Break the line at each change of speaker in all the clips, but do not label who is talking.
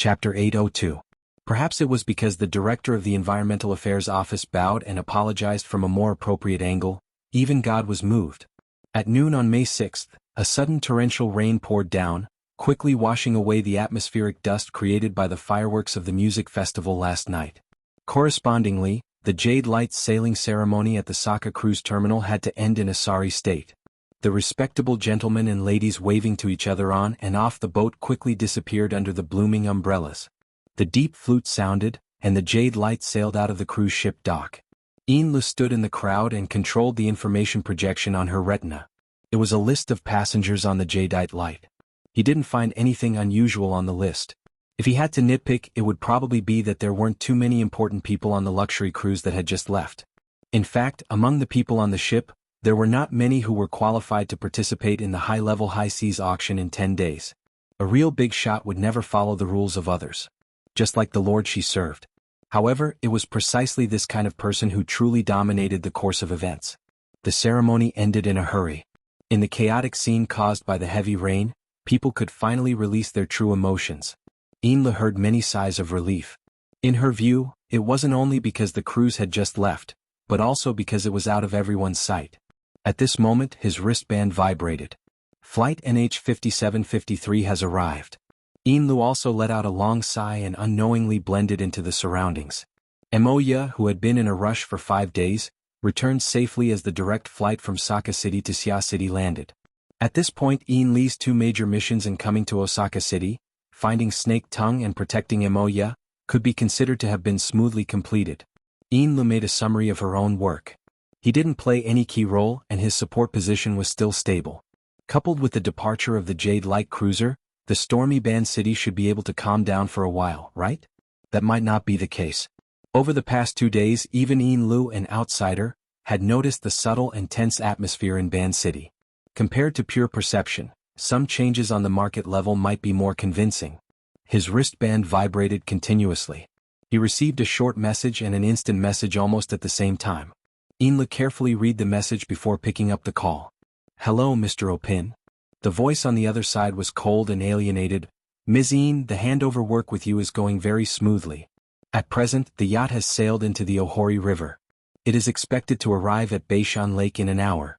Chapter 802. Perhaps it was because the director of the Environmental Affairs Office bowed and apologized from a more appropriate angle, even God was moved. At noon on May 6th, a sudden torrential rain poured down, quickly washing away the atmospheric dust created by the fireworks of the music festival last night. Correspondingly, the Jade Lights sailing ceremony at the Saka cruise terminal had to end in a sorry state. The respectable gentlemen and ladies waving to each other on and off the boat quickly disappeared under the blooming umbrellas. The deep flute sounded, and the Jade Lights sailed out of the cruise ship dock. Xianxia stood in the crowd and controlled the information projection on her retina. It was a list of passengers on the Jadeite Light. He didn't find anything unusual on the list. If he had to nitpick, it would probably be that there weren't too many important people on the luxury cruise that had just left. In fact, among the people on the ship, there were not many who were qualified to participate in the high-level high seas auction in 10 days. A real big shot would never follow the rules of others. Just like the lord she served. However, it was precisely this kind of person who truly dominated the course of events. The ceremony ended in a hurry. In the chaotic scene caused by the heavy rain, people could finally release their true emotions. Xianxia heard many sighs of relief. In her view, it wasn't only because the cruise had just left, but also because it was out of everyone's sight. At this moment, his wristband vibrated. Flight NH5753 has arrived. Xianxia also let out a long sigh and unknowingly blended into the surroundings. Moya, who had been in a rush for 5 days, returned safely as the direct flight from Saka City to Xia City landed. At this point, Xianxia's 2 major missions in coming to Osaka City, finding Snake Tongue and protecting Moya, could be considered to have been smoothly completed. Xianxia made a summary of her own work. He didn't play any key role and his support position was still stable. Coupled with the departure of the Jade Light cruiser, the stormy Ban City should be able to calm down for a while, right? That might not be the case. Over the past 2 days, even Xianxia, an outsider, had noticed the subtle and tense atmosphere in Ban City. Compared to pure perception, some changes on the market level might be more convincing. His wristband vibrated continuously. He received a short message and an instant message almost at the same time. Xianxia carefully read the message before picking up the call. "Hello, Mr. Opin." The voice on the other side was cold and alienated. "Ms. Xian, the handover work with you is going very smoothly. At present, the yacht has sailed into the Ohori River. It is expected to arrive at Beishan Lake in an hour."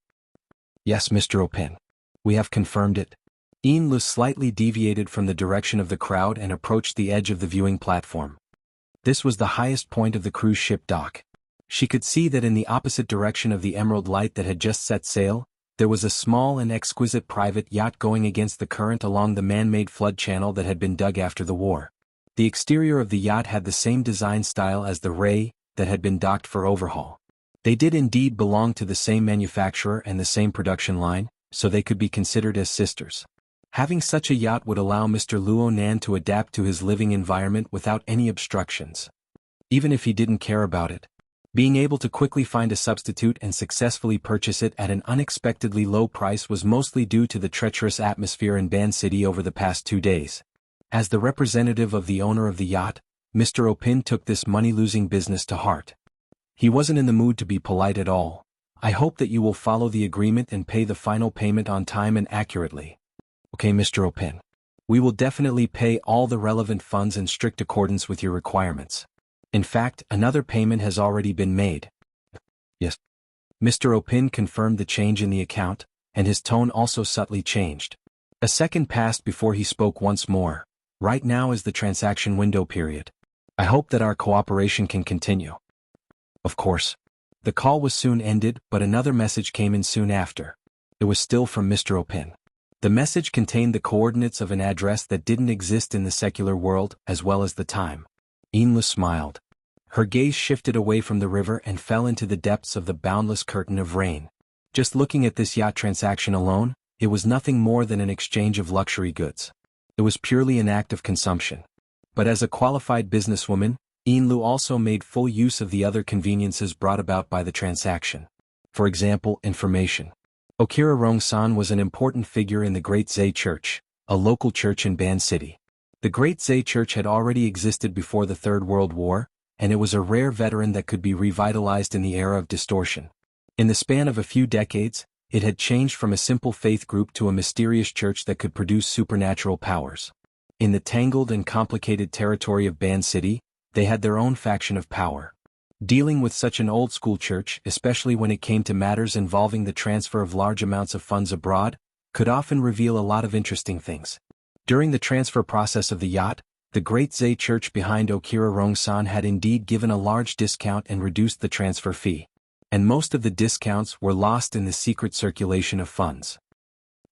"Yes, Mr. Opin. We have confirmed it." Xianxia slightly deviated from the direction of the crowd and approached the edge of the viewing platform. This was the highest point of the cruise ship dock. She could see that in the opposite direction of the Emerald Light that had just set sail, there was a small and exquisite private yacht going against the current along the man-made flood channel that had been dug after the war. The exterior of the yacht had the same design style as the Ray that had been docked for overhaul. They did indeed belong to the same manufacturer and the same production line, so they could be considered as sisters. Having such a yacht would allow Mr. Luo Nan to adapt to his living environment without any obstructions. Even if he didn't care about it. Being able to quickly find a substitute and successfully purchase it at an unexpectedly low price was mostly due to the treacherous atmosphere in Ban City over the past 2 days. As the representative of the owner of the yacht, Mr. Opin took this money-losing business to heart. He wasn't in the mood to be polite at all. "I hope that you will follow the agreement and pay the final payment on time and accurately." "Okay, Mr. Opin. We will definitely pay all the relevant funds in strict accordance with your requirements. In fact, another payment has already been made." "Yes." Mr. Opin confirmed the change in the account, and his tone also subtly changed. A second passed before he spoke once more. "Right now is the transaction window period. I hope that our cooperation can continue." "Of course." The call was soon ended, but another message came in soon after. It was still from Mr. Opin. The message contained the coordinates of an address that didn't exist in the secular world, as well as the time. Xianxia smiled. Her gaze shifted away from the river and fell into the depths of the boundless curtain of rain. Just looking at this yacht transaction alone, it was nothing more than an exchange of luxury goods. It was purely an act of consumption. But as a qualified businesswoman, Xianxia also made full use of the other conveniences brought about by the transaction. For example, information. Okira Rongsan was an important figure in the Great Zay Church, a local church in Ban City. The Great Zay Church had already existed before the Third World War, and it was a rare veteran that could be revitalized in the era of distortion. In the span of a few decades, it had changed from a simple faith group to a mysterious church that could produce supernatural powers. In the tangled and complicated territory of Ban City, they had their own faction of power. Dealing with such an old-school church, especially when it came to matters involving the transfer of large amounts of funds abroad, could often reveal a lot of interesting things. During the transfer process of the yacht, the Great Zay Church behind Okira Rongsan had indeed given a large discount and reduced the transfer fee. And most of the discounts were lost in the secret circulation of funds.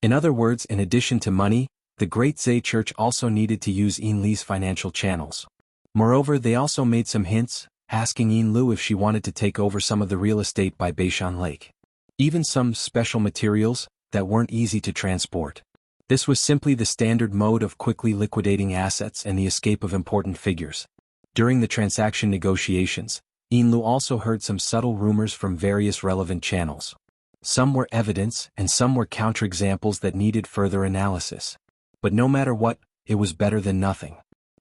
In other words, in addition to money, the Great Zay Church also needed to use Yin Li's financial channels. Moreover, they also made some hints, asking Yin Lu if she wanted to take over some of the real estate by Beishan Lake. Even some special materials that weren't easy to transport. This was simply the standard mode of quickly liquidating assets and the escape of important figures. During the transaction negotiations, Yin Lu also heard some subtle rumors from various relevant channels. Some were evidence and some were counterexamples that needed further analysis. But no matter what, it was better than nothing.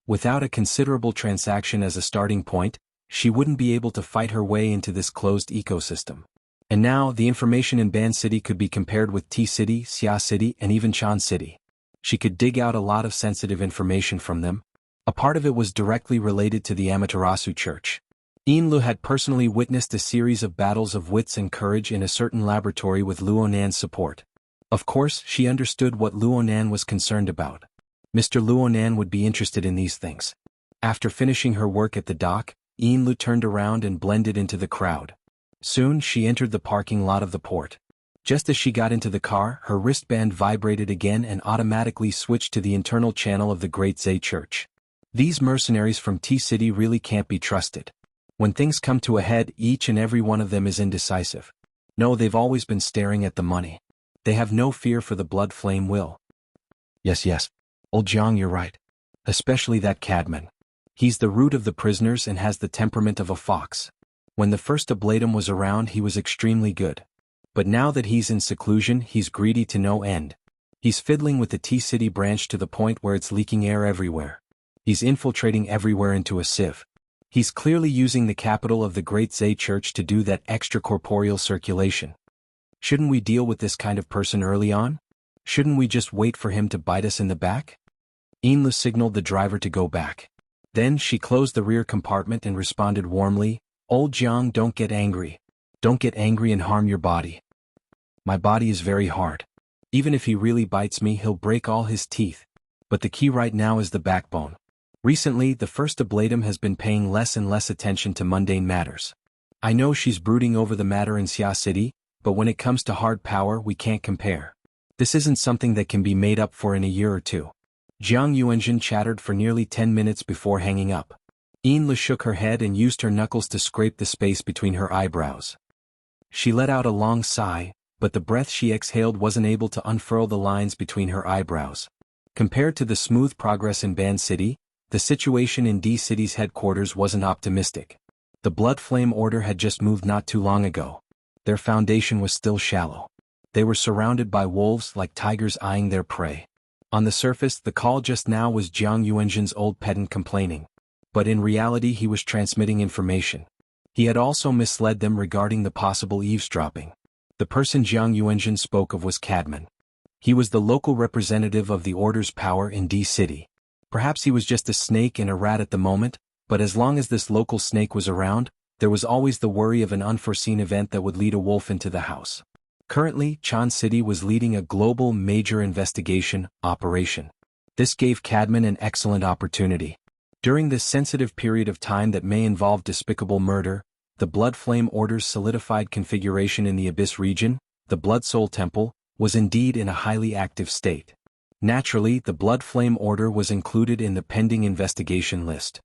Without a considerable transaction as a starting point, she wouldn't be able to fight her way into this closed ecosystem. And now, the information in Ban City could be compared with T City, Xia City, and even Chan City. She could dig out a lot of sensitive information from them. A part of it was directly related to the Amaterasu Church. Yin Lu had personally witnessed a series of battles of wits and courage in a certain laboratory with Luonan's support. Of course, she understood what Luonan was concerned about. Mr. Luonan would be interested in these things. After finishing her work at the dock, Yin Lu turned around and blended into the crowd. Soon she entered the parking lot of the port. Just as she got into the car, her wristband vibrated again and automatically switched to the internal channel of the Great Zay Church. These mercenaries from T-City really can't be trusted. When things come to a head, each and every one of them is indecisive. No, they've always been staring at the money. They have no fear for the blood flame will. Yes, old Jiang, you're right. Especially that Cadman. He's the root of the prisoners and has the temperament of a fox. When the first ablatum was around, he was extremely good. But now that he's in seclusion, he's greedy to no end. He's fiddling with the T-City branch to the point where it's leaking air everywhere. He's infiltrating everywhere into a sieve. He's clearly using the capital of the Great Zay Church to do that extracorporeal circulation. Shouldn't we deal with this kind of person early on? Shouldn't we just wait for him to bite us in the back? Yin Lu signaled the driver to go back. Then she closed the rear compartment and responded warmly, "Old Jiang, don't get angry. Don't get angry and harm your body. My body is very hard. Even if he really bites me, he'll break all his teeth. But the key right now is the backbone." Recently, the first ablatum has been paying less and less attention to mundane matters. I know she's brooding over the matter in Xia City, but when it comes to hard power, we can't compare. This isn't something that can be made up for in a year or two. Jiang Yuanjin chattered for nearly 10 minutes before hanging up. Yin Lu shook her head and used her knuckles to scrape the space between her eyebrows. She let out a long sigh, but the breath she exhaled wasn't able to unfurl the lines between her eyebrows. Compared to the smooth progress in Ban City, the situation in D City's headquarters wasn't optimistic. The Blood Flame Order had just moved not too long ago. Their foundation was still shallow. They were surrounded by wolves like tigers eyeing their prey. On the surface, the call just now was Jiang Yuanjin's old pedant complaining. But in reality, he was transmitting information. He had also misled them regarding the possible eavesdropping. The person Jiang Yuanjin spoke of was Cadman. He was the local representative of the Order's power in D City. Perhaps he was just a snake and a rat at the moment, but as long as this local snake was around, there was always the worry of an unforeseen event that would lead a wolf into the house. Currently, Chan City was leading a global major investigation operation. This gave Cadman an excellent opportunity. During this sensitive period of time that may involve despicable murder, the Blood Flame Order's solidified configuration in the Abyss region, the Blood Soul Temple, was indeed in a highly active state. Naturally, the Blood Flame Order was included in the pending investigation list.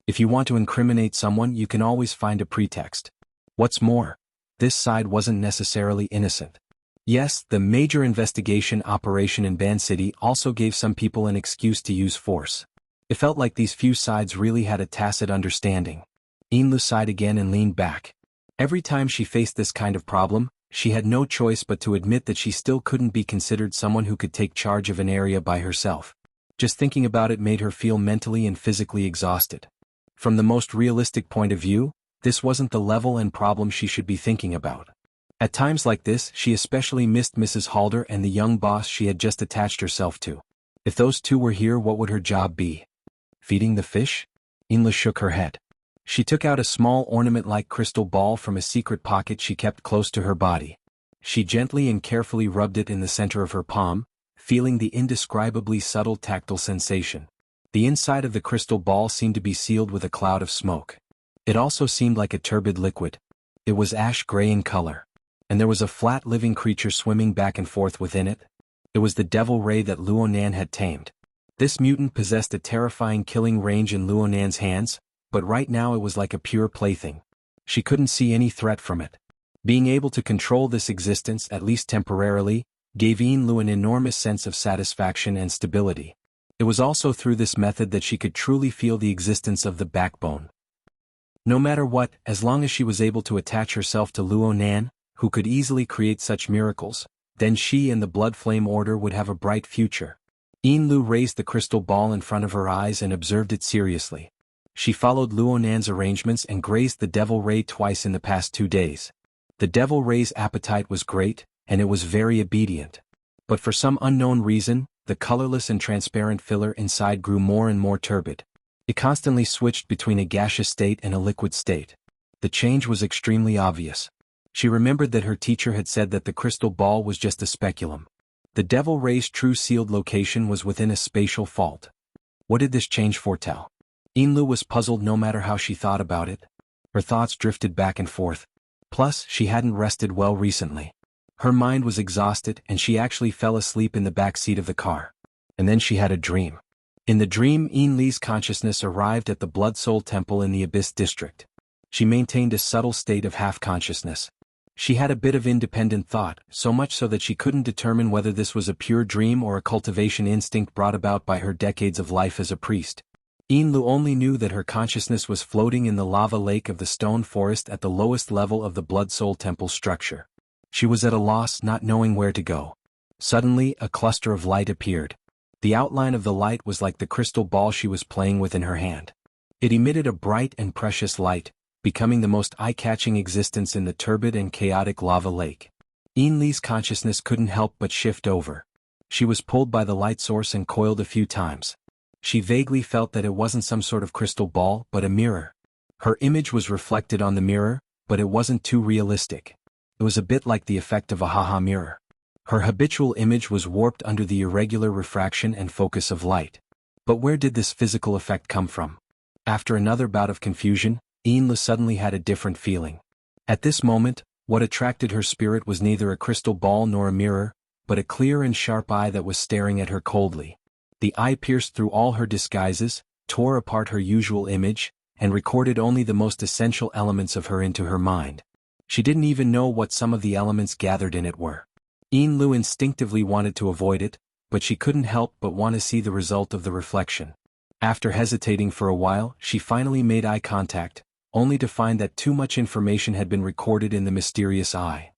If you want to incriminate someone, you can always find a pretext. What's more, this side wasn't necessarily innocent. Yes, the major investigation operation in Ban City also gave some people an excuse to use force. It felt like these few sides really had a tacit understanding. Yin Lu sighed again and leaned back. Every time she faced this kind of problem, she had no choice but to admit that she still couldn't be considered someone who could take charge of an area by herself. Just thinking about it made her feel mentally and physically exhausted. From the most realistic point of view, this wasn't the level and problem she should be thinking about. At times like this, she especially missed Mrs. Halder and the young boss she had just attached herself to. If those two were here, what would her job be? Feeding the fish? Inla shook her head. She took out a small ornament-like crystal ball from a secret pocket she kept close to her body. She gently and carefully rubbed it in the center of her palm, feeling the indescribably subtle tactile sensation. The inside of the crystal ball seemed to be sealed with a cloud of smoke. It also seemed like a turbid liquid. It was ash-gray in color. And there was a flat living creature swimming back and forth within it. It was the devil ray that Luonan had tamed. This mutant possessed a terrifying killing range in Luonan's hands, but right now it was like a pure plaything. She couldn't see any threat from it. Being able to control this existence, at least temporarily, gave Lu an enormous sense of satisfaction and stability. It was also through this method that she could truly feel the existence of the backbone. No matter what, as long as she was able to attach herself to Luonan, who could easily create such miracles, then she and the Blood Flame Order would have a bright future. Lu raised the crystal ball in front of her eyes and observed it seriously. She followed Luonan's arrangements and grazed the Devil Ray twice in the past 2 days. The Devil Ray's appetite was great, and it was very obedient. But for some unknown reason, the colorless and transparent filler inside grew more and more turbid. It constantly switched between a gaseous state and a liquid state. The change was extremely obvious. She remembered that her teacher had said that the crystal ball was just a speculum. The Devil Ray's true sealed location was within a spatial fault. What did this change foretell? Lu was puzzled no matter how she thought about it. Her thoughts drifted back and forth. Plus, she hadn't rested well recently. Her mind was exhausted and she actually fell asleep in the back seat of the car. And then she had a dream. In the dream, Li's consciousness arrived at the Blood Soul Temple in the Abyss District. She maintained a subtle state of half-consciousness. She had a bit of independent thought, so much so that she couldn't determine whether this was a pure dream or a cultivation instinct brought about by her decades of life as a priest. Lu only knew that her consciousness was floating in the lava lake of the stone forest at the lowest level of the Blood Soul Temple structure. She was at a loss, not knowing where to go. Suddenly, a cluster of light appeared. The outline of the light was like the crystal ball she was playing with in her hand. It emitted a bright and precious light, becoming the most eye-catching existence in the turbid and chaotic lava lake. Li's consciousness couldn't help but shift over. She was pulled by the light source and coiled a few times. She vaguely felt that it wasn't some sort of crystal ball, but a mirror. Her image was reflected on the mirror, but it wasn't too realistic. It was a bit like the effect of a haha mirror. Her habitual image was warped under the irregular refraction and focus of light. But where did this physical effect come from? After another bout of confusion, Lu suddenly had a different feeling. At this moment, what attracted her spirit was neither a crystal ball nor a mirror, but a clear and sharp eye that was staring at her coldly. The eye pierced through all her disguises, tore apart her usual image, and recorded only the most essential elements of her into her mind. She didn't even know what some of the elements gathered in it were. Lu instinctively wanted to avoid it, but she couldn't help but want to see the result of the reflection. After hesitating for a while, she finally made eye contact, only to find that too much information had been recorded in the mysterious eye.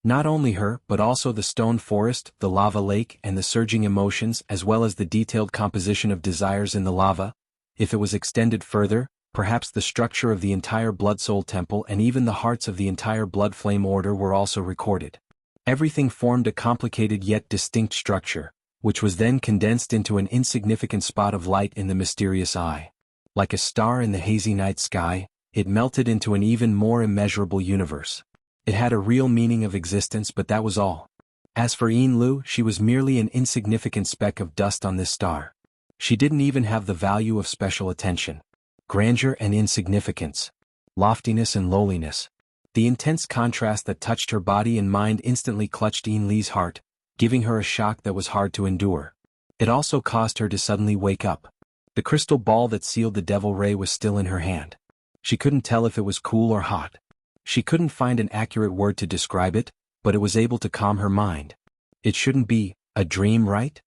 Not only her, but also the stone forest, the lava lake, and the surging emotions, as well as the detailed composition of desires in the lava. If it was extended further, perhaps the structure of the entire Blood Soul Temple and even the hearts of the entire Blood Flame Order were also recorded. Everything formed a complicated yet distinct structure, which was then condensed into an insignificant spot of light in the mysterious eye. Like a star in the hazy night sky, it melted into an even more immeasurable universe. It had a real meaning of existence, but that was all. As for Lu, she was merely an insignificant speck of dust on this star. She didn't even have the value of special attention. Grandeur and insignificance. Loftiness and lowliness. The intense contrast that touched her body and mind instantly clutched Li's heart, giving her a shock that was hard to endure. It also caused her to suddenly wake up. The crystal ball that sealed the Devil Ray was still in her hand. She couldn't tell if it was cool or hot. She couldn't find an accurate word to describe it, but it was able to calm her mind. It shouldn't be a dream, right?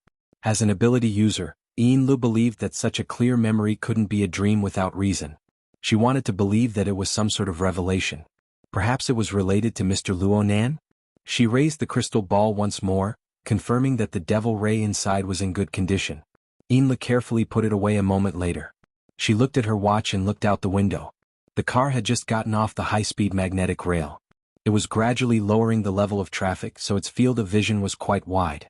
As an ability user, Lu believed that such a clear memory couldn't be a dream without reason. She wanted to believe that it was some sort of revelation. Perhaps it was related to Mr. Luonan? She raised the crystal ball once more, confirming that the Devil Ray inside was in good condition. Lu carefully put it away a moment later. She looked at her watch and looked out the window. The car had just gotten off the high-speed magnetic rail. It was gradually lowering the level of traffic, so its field of vision was quite wide.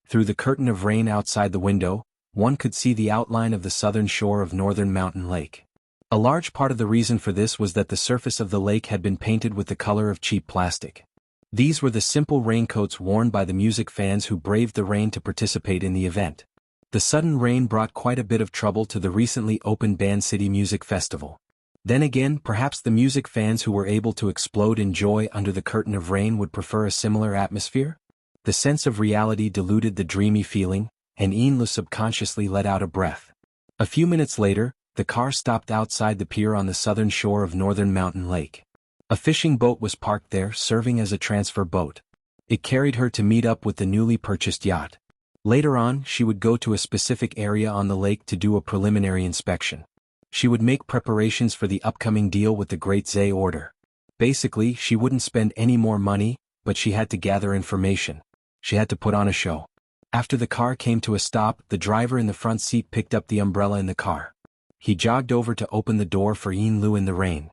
Through the curtain of rain outside the window, one could see the outline of the southern shore of Northern Mountain Lake. A large part of the reason for this was that the surface of the lake had been painted with the color of cheap plastic. These were the simple raincoats worn by the music fans who braved the rain to participate in the event. The sudden rain brought quite a bit of trouble to the recently opened Band City Music Festival. Then again, perhaps the music fans who were able to explode in joy under the curtain of rain would prefer a similar atmosphere? The sense of reality diluted the dreamy feeling, and Xianlu subconsciously let out a breath. A few minutes later, the car stopped outside the pier on the southern shore of Northern Mountain Lake. A fishing boat was parked there, serving as a transfer boat. It carried her to meet up with the newly purchased yacht. Later on, she would go to a specific area on the lake to do a preliminary inspection. She would make preparations for the upcoming deal with the Great Zay Order. Basically, she wouldn't spend any more money, but she had to gather information. She had to put on a show. After the car came to a stop, the driver in the front seat picked up the umbrella in the car. He jogged over to open the door for Xianlu in the rain.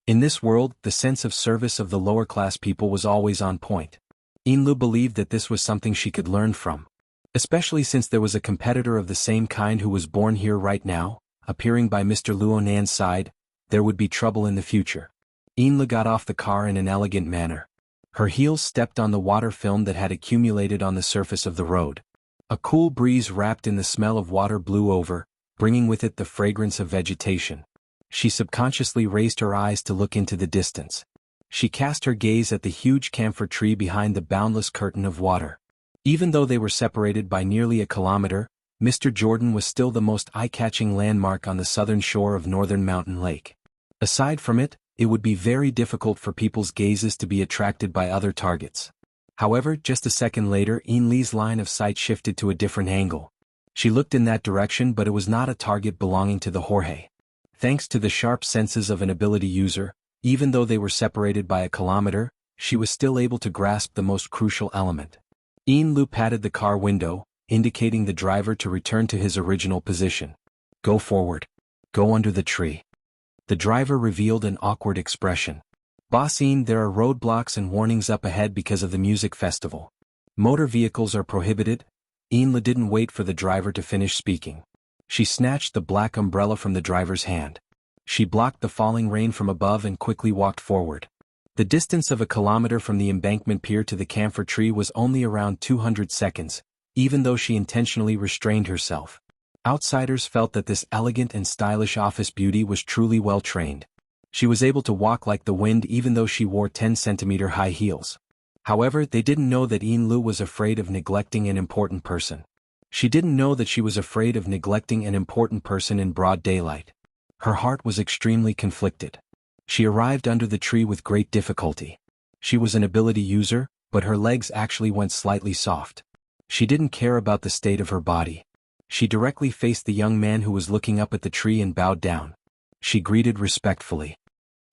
In this world, the sense of service of the lower-class people was always on point. Xianlu believed that this was something she could learn from. Especially since there was a competitor of the same kind who was born here right now, appearing by Mr. Luonan's side, there would be trouble in the future. Xianlu got off the car in an elegant manner. Her heels stepped on the water film that had accumulated on the surface of the road. A cool breeze wrapped in the smell of water blew over, bringing with it the fragrance of vegetation. She subconsciously raised her eyes to look into the distance. She cast her gaze at the huge camphor tree behind the boundless curtain of water. Even though they were separated by nearly a kilometer, Mr. Jordan was still the most eye-catching landmark on the southern shore of Northern Mountain Lake. Aside from it, it would be very difficult for people's gazes to be attracted by other targets. However, just a second later, Xianlu's line of sight shifted to a different angle. She looked in that direction, but it was not a target belonging to the Jorge. Thanks to the sharp senses of an ability user, even though they were separated by a kilometer, she was still able to grasp the most crucial element. Xianlu patted the car window, indicating the driver to return to his original position. Go forward. Go under the tree. The driver revealed an awkward expression. Boss Xian, there are roadblocks and warnings up ahead because of the music festival. Motor vehicles are prohibited. Xianlu didn't wait for the driver to finish speaking. She snatched the black umbrella from the driver's hand. She blocked the falling rain from above and quickly walked forward. The distance of a kilometer from the embankment pier to the camphor tree was only around 200 seconds, even though she intentionally restrained herself. Outsiders felt that this elegant and stylish office beauty was truly well-trained. She was able to walk like the wind even though she wore 10-centimeter high heels. However, they didn't know that Xianlu was afraid of neglecting an important person. She didn't know that she was afraid of neglecting an important person in broad daylight. Her heart was extremely conflicted. She arrived under the tree with great difficulty. She was an ability user, but her legs actually went slightly soft. She didn't care about the state of her body. She directly faced the young man who was looking up at the tree and bowed down. She greeted respectfully.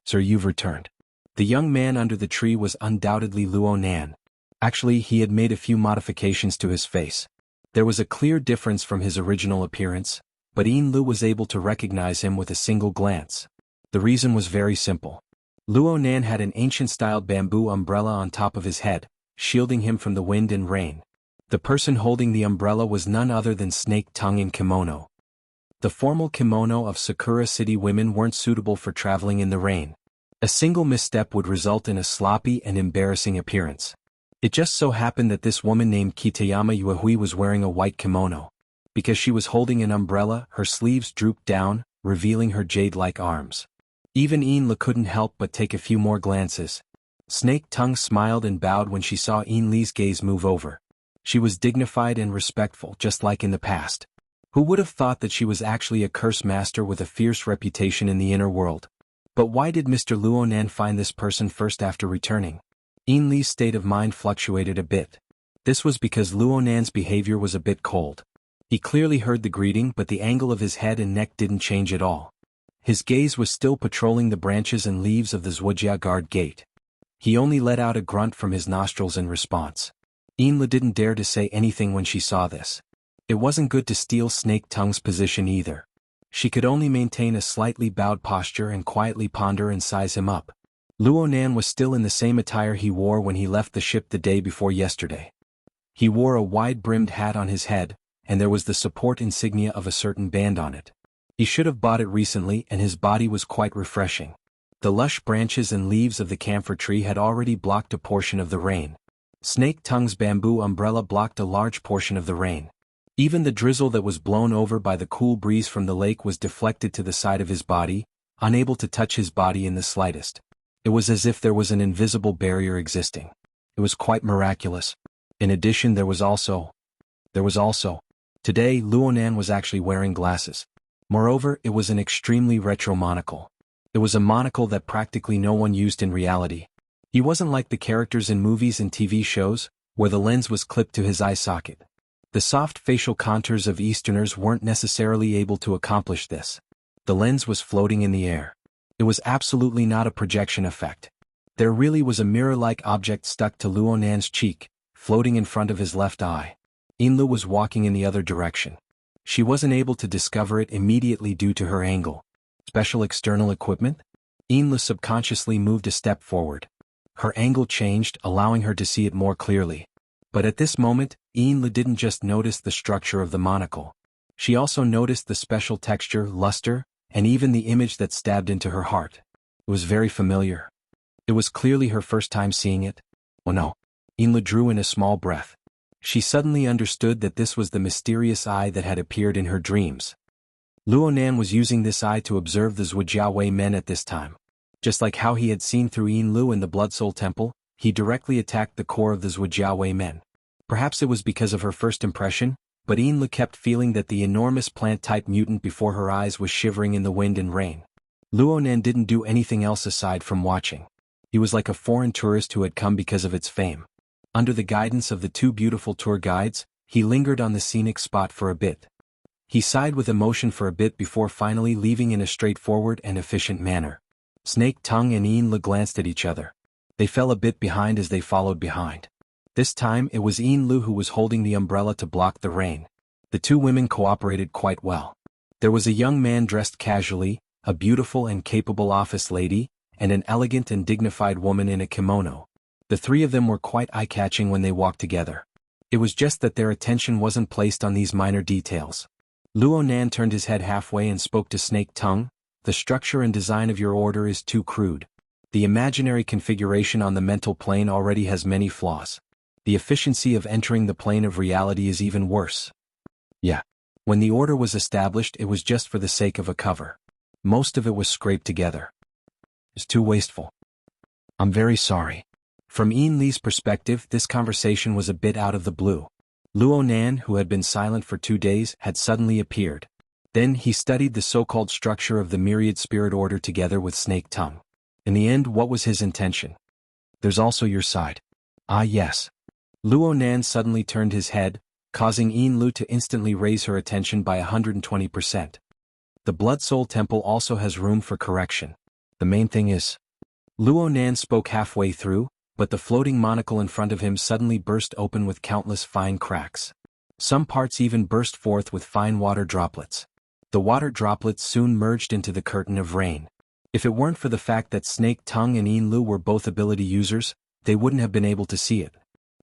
Sir, you've returned. The young man under the tree was undoubtedly Luonan. Actually, he had made a few modifications to his face. There was a clear difference from his original appearance, but Xianlu was able to recognize him with a single glance. The reason was very simple. Luonan had an ancient-styled bamboo umbrella on top of his head, shielding him from the wind and rain. The person holding the umbrella was none other than Snake Tongue in kimono. The formal kimono of Sakura City women weren't suitable for traveling in the rain. A single misstep would result in a sloppy and embarrassing appearance. It just so happened that this woman named Kitayama Yuhui was wearing a white kimono. Because she was holding an umbrella, her sleeves drooped down, revealing her jade-like arms. Even Xianlu couldn't help but take a few more glances. Snake Tongue smiled and bowed when she saw Xianlu's gaze move over. She was dignified and respectful, just like in the past. Who would have thought that she was actually a curse master with a fierce reputation in the inner world? But why did Mr. Luonan find this person first after returning? Xianlu's state of mind fluctuated a bit. This was because Luonan's behavior was a bit cold. He clearly heard the greeting, but the angle of his head and neck didn't change at all. His gaze was still patrolling the branches and leaves of the Zhuojia guard gate. He only let out a grunt from his nostrils in response. Xianlu didn't dare to say anything when she saw this. It wasn't good to steal Snake Tongue's position either. She could only maintain a slightly bowed posture and quietly ponder and size him up. Luonan was still in the same attire he wore when he left the ship the day before yesterday. He wore a wide-brimmed hat on his head, and there was the support insignia of a certain band on it. He should have bought it recently, and his body was quite refreshing. The lush branches and leaves of the camphor tree had already blocked a portion of the rain. Snake Tongue's bamboo umbrella blocked a large portion of the rain. Even the drizzle that was blown over by the cool breeze from the lake was deflected to the side of his body, unable to touch his body in the slightest. It was as if there was an invisible barrier existing. It was quite miraculous. In addition, there was also. Today, Luonan was actually wearing glasses. Moreover, it was an extremely retro monocle. It was a monocle that practically no one used in reality. He wasn't like the characters in movies and TV shows, where the lens was clipped to his eye socket. The soft facial contours of Easterners weren't necessarily able to accomplish this. The lens was floating in the air. It was absolutely not a projection effect. There really was a mirror-like object stuck to Luonan's cheek, floating in front of his left eye. Yinlu was walking in the other direction. She wasn't able to discover it immediately due to her angle. Special external equipment? Yinlu subconsciously moved a step forward. Her angle changed, allowing her to see it more clearly. But at this moment, Yinlu didn't just notice the structure of the monocle. She also noticed the special texture, luster, and even the image that stabbed into her heart. It was very familiar. It was clearly her first time seeing it. Oh no. Yinlu drew in a small breath. She suddenly understood that this was the mysterious eye that had appeared in her dreams. Luonan was using this eye to observe the Zhujiaowei men at this time. Just like how he had seen through Yinlu in the Blood Soul Temple, he directly attacked the core of the Zhujiaowei men. Perhaps it was because of her first impression, but Yinlu kept feeling that the enormous plant-type mutant before her eyes was shivering in the wind and rain. Luonan didn't do anything else aside from watching. He was like a foreign tourist who had come because of its fame. Under the guidance of the two beautiful tour guides, he lingered on the scenic spot for a bit. He sighed with emotion for a bit before finally leaving in a straightforward and efficient manner. Snake Tongue and Yinlu glanced at each other. They fell a bit behind as they followed behind. This time it was Yinlu who was holding the umbrella to block the rain. The two women cooperated quite well. There was a young man dressed casually, a beautiful and capable office lady, and an elegant and dignified woman in a kimono. The three of them were quite eye-catching when they walked together. It was just that their attention wasn't placed on these minor details. Luonan turned his head halfway and spoke to Snake Tongue. The structure and design of your order is too crude. The imaginary configuration on the mental plane already has many flaws. The efficiency of entering the plane of reality is even worse. Yeah. When the order was established, it was just for the sake of a cover. Most of it was scraped together. It's too wasteful. I'm very sorry. From Yinlu's perspective, this conversation was a bit out of the blue. Luonan, who had been silent for 2 days, had suddenly appeared. Then he studied the so-called structure of the myriad spirit order together with Snake Tongue. In the end, what was his intention? There's also your side. Ah yes. Luonan suddenly turned his head, causing Yinlu to instantly raise her attention by 120%. The Blood Soul Temple also has room for correction. The main thing is... Luonan spoke halfway through, but the floating monocle in front of him suddenly burst open with countless fine cracks. Some parts even burst forth with fine water droplets. The water droplets soon merged into the curtain of rain. If it weren't for the fact that Snake Tongue and Yinlu were both ability users, they wouldn't have been able to see it.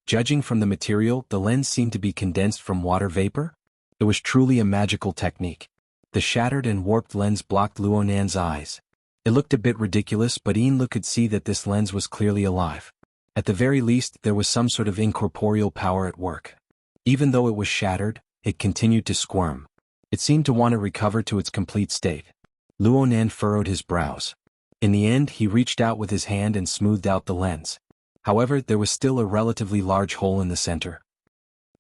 Judging from the material, the lens seemed to be condensed from water vapor. It was truly a magical technique. The shattered and warped lens blocked Luonan's eyes. It looked a bit ridiculous, but Yinlu could see that this lens was clearly alive. At the very least, there was some sort of incorporeal power at work. Even though it was shattered, it continued to squirm. It seemed to want to recover to its complete state. Luonan furrowed his brows. In the end, he reached out with his hand and smoothed out the lens. However, there was still a relatively large hole in the center.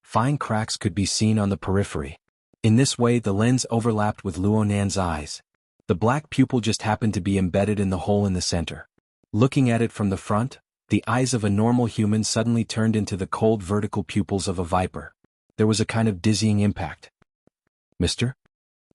Fine cracks could be seen on the periphery. In this way, the lens overlapped with Luonan's eyes. The black pupil just happened to be embedded in the hole in the center. Looking at it from the front, the eyes of a normal human suddenly turned into the cold vertical pupils of a viper. There was a kind of dizzying impact. Mister?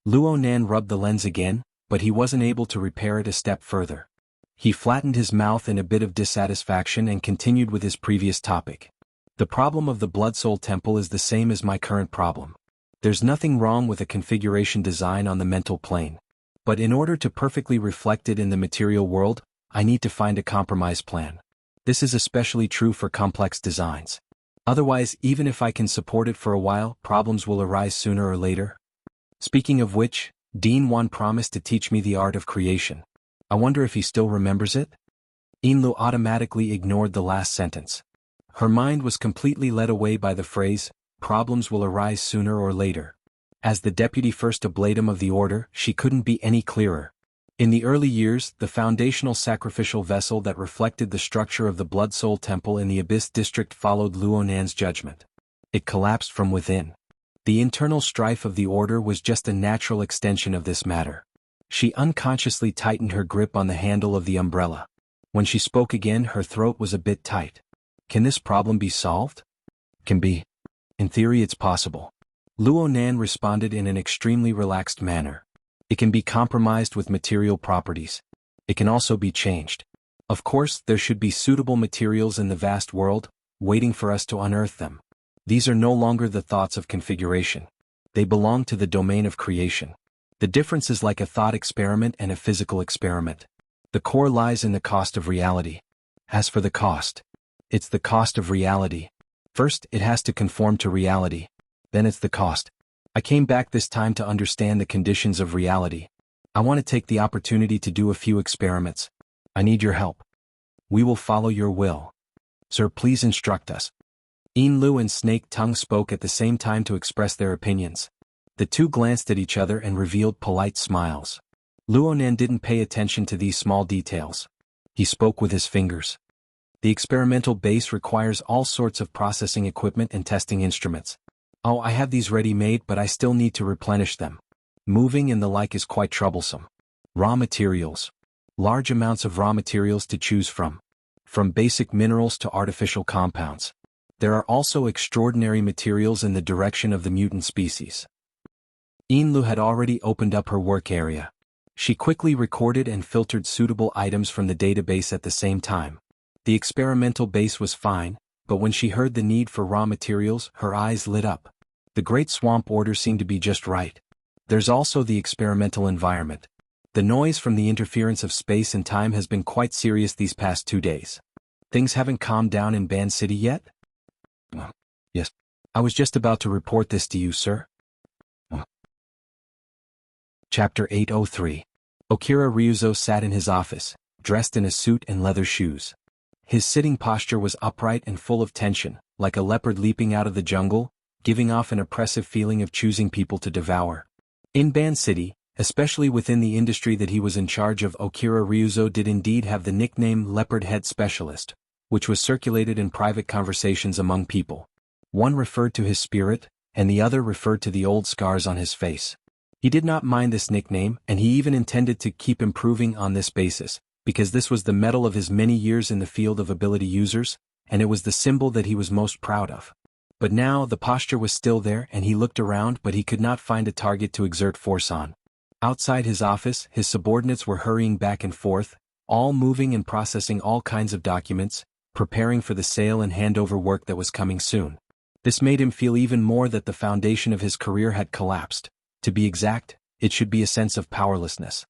Luonan rubbed the lens again, but he wasn't able to repair it a step further. He flattened his mouth in a bit of dissatisfaction and continued with his previous topic. The problem of the Blood Soul Temple is the same as my current problem. There's nothing wrong with a configuration design on the mental plane. But in order to perfectly reflect it in the material world, I need to find a compromise plan. This is especially true for complex designs. Otherwise, even if I can support it for a while, problems will arise sooner or later. Speaking of which, Dean Wan promised to teach me the art of creation. I wonder if he still remembers it? Inlu automatically ignored the last sentence. Her mind was completely led away by the phrase, problems will arise sooner or later. As the deputy first oblatum of the order, she couldn't be any clearer. In the early years, the foundational sacrificial vessel that reflected the structure of the Blood Soul Temple in the Abyss District followed Luonan's judgment. It collapsed from within. The internal strife of the order was just a natural extension of this matter. She unconsciously tightened her grip on the handle of the umbrella. When she spoke again, her throat was a bit tight. Can this problem be solved? Can be. In theory, it's possible. Luonan responded in an extremely relaxed manner. It can be compromised with material properties. It can also be changed. Of course, there should be suitable materials in the vast world, waiting for us to unearth them. These are no longer the thoughts of configuration. They belong to the domain of creation. The difference is like a thought experiment and a physical experiment. The core lies in the cost of reality. As for the cost, it's the cost of reality. First, it has to conform to reality. Then it's the cost. I came back this time to understand the conditions of reality. I want to take the opportunity to do a few experiments. I need your help. We will follow your will. Sir, please instruct us. Inlu and Snake Tongue spoke at the same time to express their opinions. The two glanced at each other and revealed polite smiles. Luonan didn't pay attention to these small details. He spoke with his fingers. The experimental base requires all sorts of processing equipment and testing instruments. Oh, I have these ready-made, but I still need to replenish them. Moving and the like is quite troublesome. Raw materials. Large amounts of raw materials to choose from. From basic minerals to artificial compounds. There are also extraordinary materials in the direction of the mutant species. Inlu had already opened up her work area. She quickly recorded and filtered suitable items from the database at the same time. The experimental base was fine, but when she heard the need for raw materials, her eyes lit up. The Great Swamp Order seemed to be just right. There's also the experimental environment. The noise from the interference of space and time has been quite serious these past 2 days. Things haven't calmed down in Ban City yet? Yes. I was just about to report this to you, sir. Chapter 803. Okira Ryuzo sat in his office, dressed in a suit and leather shoes. His sitting posture was upright and full of tension, like a leopard leaping out of the jungle, giving off an oppressive feeling of choosing people to devour. In Ban City, especially within the industry that he was in charge of, Okira Ryuzo did indeed have the nickname Leopard Head Specialist, which was circulated in private conversations among people. One referred to his spirit, and the other referred to the old scars on his face. He did not mind this nickname, and he even intended to keep improving on this basis, because this was the medal of his many years in the field of ability users, and it was the symbol that he was most proud of. But now the posture was still there, and he looked around, but he could not find a target to exert force on. Outside his office, his subordinates were hurrying back and forth, all moving and processing all kinds of documents, preparing for the sale and handover work that was coming soon. This made him feel even more that the foundation of his career had collapsed. To be exact, it should be a sense of powerlessness.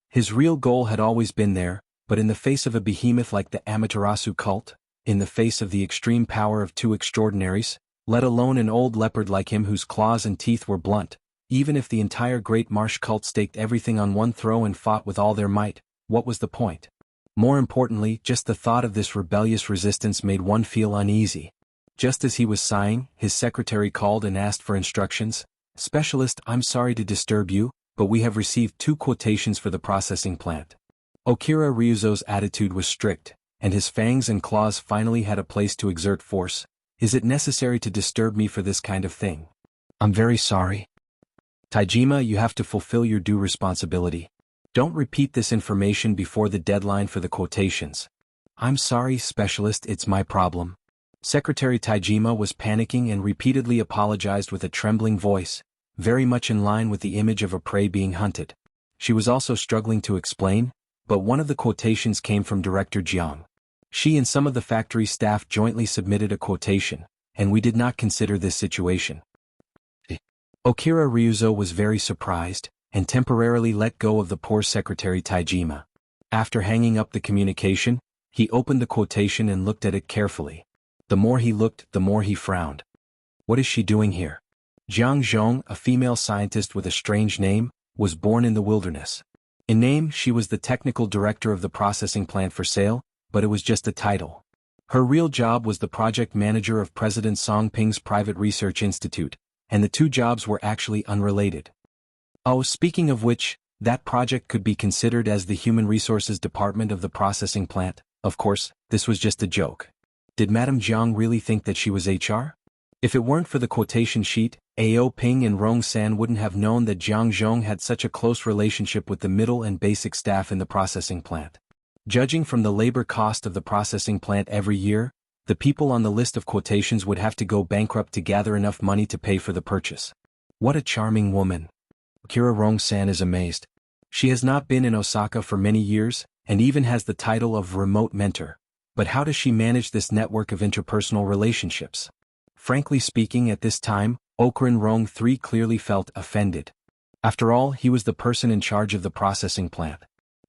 His real goal had always been there, but in the face of a behemoth like the Amaterasu cult, in the face of the extreme power of two extraordinaries, let alone an old leopard like him whose claws and teeth were blunt, even if the entire Great Marsh cult staked everything on one throw and fought with all their might, what was the point? More importantly, just the thought of this rebellious resistance made one feel uneasy. Just as he was sighing, his secretary called and asked for instructions. "Specialist, I'm sorry to disturb you, but we have received 2 quotations for the processing plant." Okira Ryuzo's attitude was strict, and his fangs and claws finally had a place to exert force. "Is it necessary to disturb me for this kind of thing?" "I'm very sorry. Taijima, you have to fulfill your due responsibility. Don't repeat this information before the deadline for the quotations." "I'm sorry, Specialist, it's my problem." Secretary Taijima was panicking and repeatedly apologized with a trembling voice, very much in line with the image of a prey being hunted. She was also struggling to explain, but one of the quotations came from Director Jiang. She and some of the factory staff jointly submitted a quotation, and we did not consider this situation. Okira Ryuzo was very surprised, and temporarily let go of the poor Secretary Taijima. After hanging up the communication, he opened the quotation and looked at it carefully. The more he looked, the more he frowned. What is she doing here? Jianghu, a female scientist with a strange name, was born in the wilderness. In name, she was the technical director of the processing plant for sale, but it was just a title. Her real job was the project manager of President Songping's private research institute, and the two jobs were actually unrelated. Oh, speaking of which, that project could be considered as the human resources department of the processing plant. Of course, this was just a joke. Did Madame Jiang really think that she was HR? If it weren't for the quotation sheet, Ao Ping and Rong San wouldn't have known that Jiang Zhong had such a close relationship with the middle and basic staff in the processing plant. Judging from the labor cost of the processing plant every year, the people on the list of quotations would have to go bankrupt to gather enough money to pay for the purchase. What a charming woman. Kira Rong San is amazed. She has not been in Osaka for many years, and even has the title of remote mentor. But how does she manage this network of interpersonal relationships? Frankly speaking, at this time, Okran Rong III clearly felt offended. After all, he was the person in charge of the processing plant.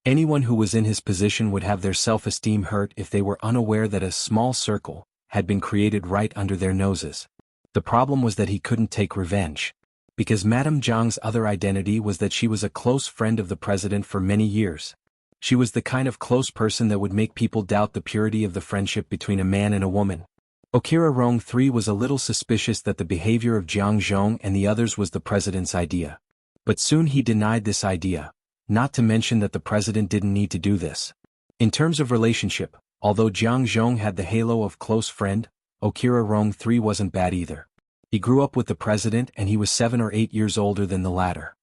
Anyone who was in his position would have their self-esteem hurt if they were unaware that a small circle had been created right under their noses. The problem was that he couldn't take revenge. Because Madame Jiang's other identity was that she was a close friend of the president for many years. She was the kind of close person that would make people doubt the purity of the friendship between a man and a woman. Okira Rong III was a little suspicious that the behavior of Jiang Zhong and the others was the president's idea. But soon he denied this idea, not to mention that the president didn't need to do this. In terms of relationship, although Jiang Zhong had the halo of close friend, Okira Rong III wasn't bad either. He grew up with the president and he was 7 or 8 years older than the latter.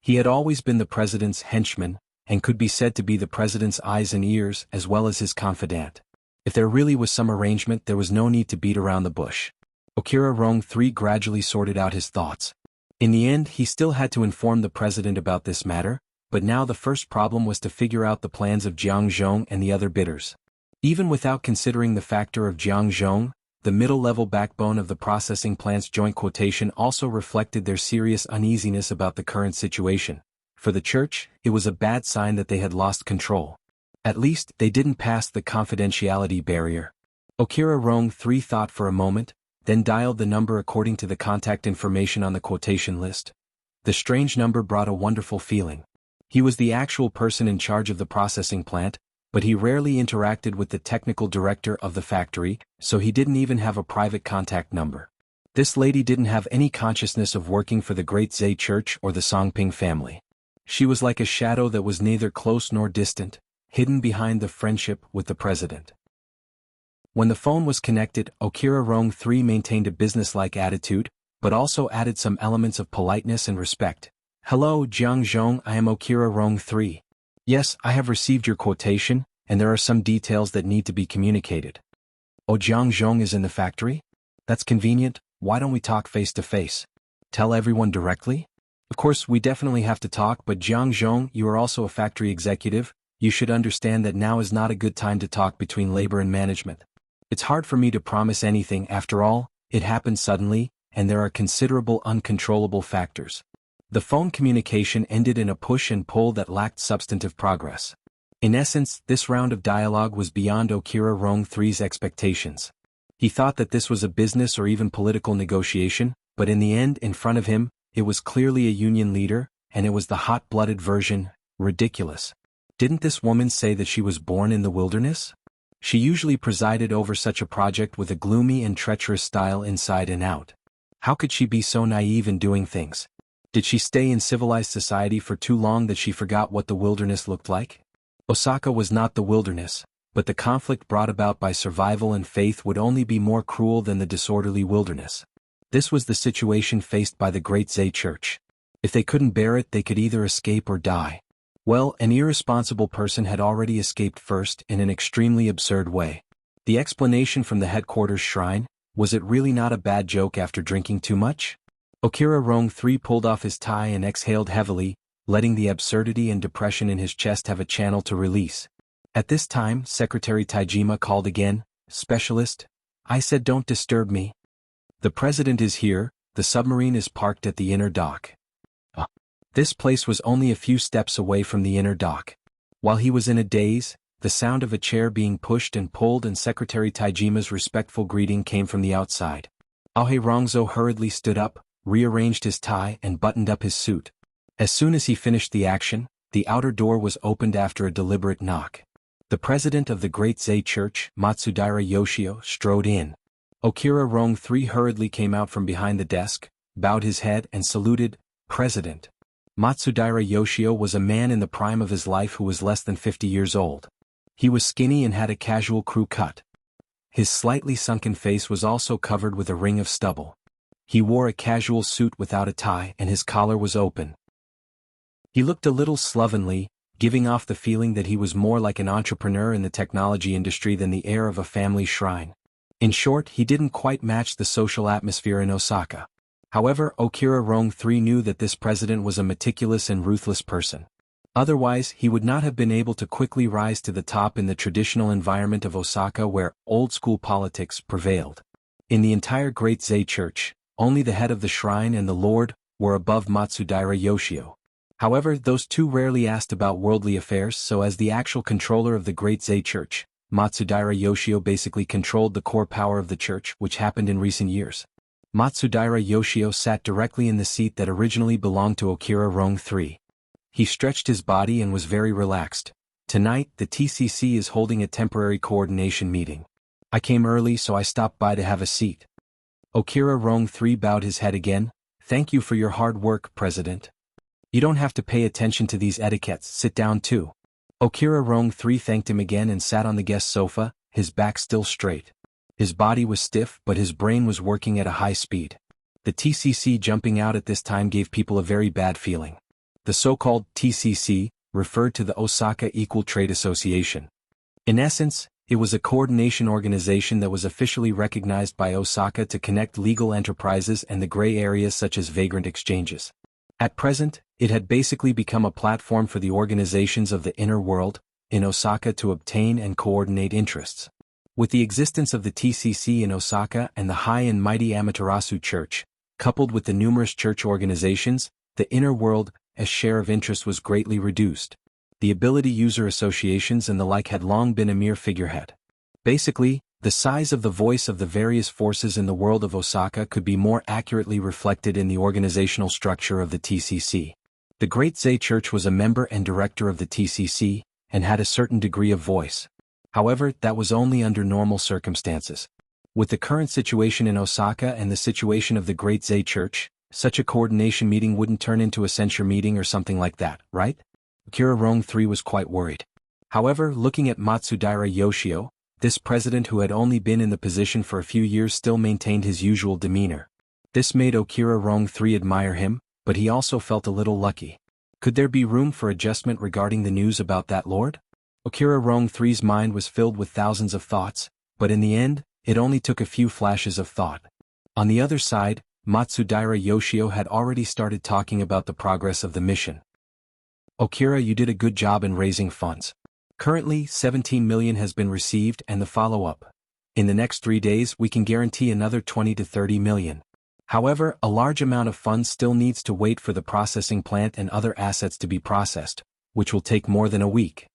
He had always been the president's henchman, and could be said to be the president's eyes and ears as well as his confidant. If there really was some arrangement, there was no need to beat around the bush. Okira Rong III gradually sorted out his thoughts. In the end, he still had to inform the president about this matter, but now the first problem was to figure out the plans of Jiang Zhong and the other bidders. Even without considering the factor of Jiang Zhong, the middle-level backbone of the processing plant's joint quotation also reflected their serious uneasiness about the current situation. For the church, it was a bad sign that they had lost control. At least, they didn't pass the confidentiality barrier. Okira Rong III thought for a moment, then dialed the number according to the contact information on the quotation list. The strange number brought a wonderful feeling. He was the actual person in charge of the processing plant, but he rarely interacted with the technical director of the factory, so he didn't even have a private contact number. This lady didn't have any consciousness of working for the Great Zhe Church or the Songping family. She was like a shadow that was neither close nor distant, hidden behind the friendship with the president. When the phone was connected, Okira Rong III maintained a businesslike attitude, but also added some elements of politeness and respect. Hello, Jiang Zhong, I am Okira Rong III. Yes, I have received your quotation, and there are some details that need to be communicated. Oh, Jiang Zhong is in the factory? That's convenient. Why don't we talk face to face? Tell everyone directly? Of course, we definitely have to talk, but Jiang Zhong, you are also a factory executive. You should understand that now is not a good time to talk between labor and management. It's hard for me to promise anything. After all, it happened suddenly, and there are considerable uncontrollable factors. The phone communication ended in a push and pull that lacked substantive progress. In essence, this round of dialogue was beyond Okira Rong III's expectations. He thought that this was a business or even political negotiation, but in the end, in front of him, it was clearly a union leader, and it was the hot-blooded version. Ridiculous. Didn't this woman say that she was born in the wilderness? She usually presided over such a project with a gloomy and treacherous style inside and out. How could she be so naive in doing things? Did she stay in civilized society for too long that she forgot what the wilderness looked like? Osaka was not the wilderness, but the conflict brought about by survival and faith would only be more cruel than the disorderly wilderness. This was the situation faced by the Great Zhe Church. If they couldn't bear it, they could either escape or die. Well, an irresponsible person had already escaped first in an extremely absurd way. The explanation from the headquarters shrine: was it really not a bad joke after drinking too much? Okira Rong III pulled off his tie and exhaled heavily, letting the absurdity and depression in his chest have a channel to release. At this time, Secretary Taijima called again. Specialist? I said don't disturb me. The president is here. The submarine is parked at the inner dock. This place was only a few steps away from the inner dock. While he was in a daze, the sound of a chair being pushed and pulled, and Secretary Taijima's respectful greeting came from the outside. Aohei Rongzhou hurriedly stood up, rearranged his tie and buttoned up his suit. As soon as he finished the action, the outer door was opened after a deliberate knock. The president of the Great Zei Church, Matsudaira Yoshio, strode in. Okira Rong III hurriedly came out from behind the desk, bowed his head and saluted, "President." Matsudaira Yoshio was a man in the prime of his life who was less than 50 years old. He was skinny and had a casual crew cut. His slightly sunken face was also covered with a ring of stubble. He wore a casual suit without a tie and his collar was open. He looked a little slovenly, giving off the feeling that he was more like an entrepreneur in the technology industry than the heir of a family shrine. In short, he didn't quite match the social atmosphere in Osaka. However, Okira Rong III knew that this president was a meticulous and ruthless person. Otherwise, he would not have been able to quickly rise to the top in the traditional environment of Osaka where old-school politics prevailed. In the entire Great Zei Church, only the head of the shrine and the lord were above Matsudaira Yoshio. However, those two rarely asked about worldly affairs, so as the actual controller of the Great Zei Church, Matsudaira Yoshio basically controlled the core power of the church, which happened in recent years. Matsudaira Yoshio sat directly in the seat that originally belonged to Okira Rong III. He stretched his body and was very relaxed. Tonight, the TCC is holding a temporary coordination meeting. I came early, so I stopped by to have a seat. Okira Rong III bowed his head again. "Thank you for your hard work, President. You don't have to pay attention to these etiquettes, sit down too." Okira Rong III thanked him again and sat on the guest sofa, his back still straight. His body was stiff, but his brain was working at a high speed. The TCC jumping out at this time gave people a very bad feeling. The so-called TCC referred to the Osaka Equal Trade Association. In essence, it was a coordination organization that was officially recognized by Osaka to connect legal enterprises and the gray areas such as vagrant exchanges. At present, it had basically become a platform for the organizations of the inner world, in Osaka to obtain and coordinate interests. With the existence of the TCC in Osaka and the high and mighty Amaterasu Church, coupled with the numerous church organizations, the inner world's share of interest was greatly reduced. The ability user associations and the like had long been a mere figurehead. Basically, the size of the voice of the various forces in the world of Osaka could be more accurately reflected in the organizational structure of the TCC. The Great Zei Church was a member and director of the TCC, and had a certain degree of voice. However, that was only under normal circumstances. With the current situation in Osaka and the situation of the Great Zei Church, such a coordination meeting wouldn't turn into a censure meeting or something like that, right? Okira Rong III was quite worried. However, looking at Matsudaira Yoshio, this president who had only been in the position for a few years still maintained his usual demeanor. This made Okira Rong III admire him, but he also felt a little lucky. Could there be room for adjustment regarding the news about that lord? Okira Rong III's mind was filled with thousands of thoughts, but in the end, it only took a few flashes of thought. On the other side, Matsudaira Yoshio had already started talking about the progress of the mission. "Okira, you did a good job in raising funds. Currently, 17 million has been received and the follow-up. In the next 3 days we can guarantee another 20 to 30 million. However, a large amount of funds still needs to wait for the processing plant and other assets to be processed, which will take more than a week."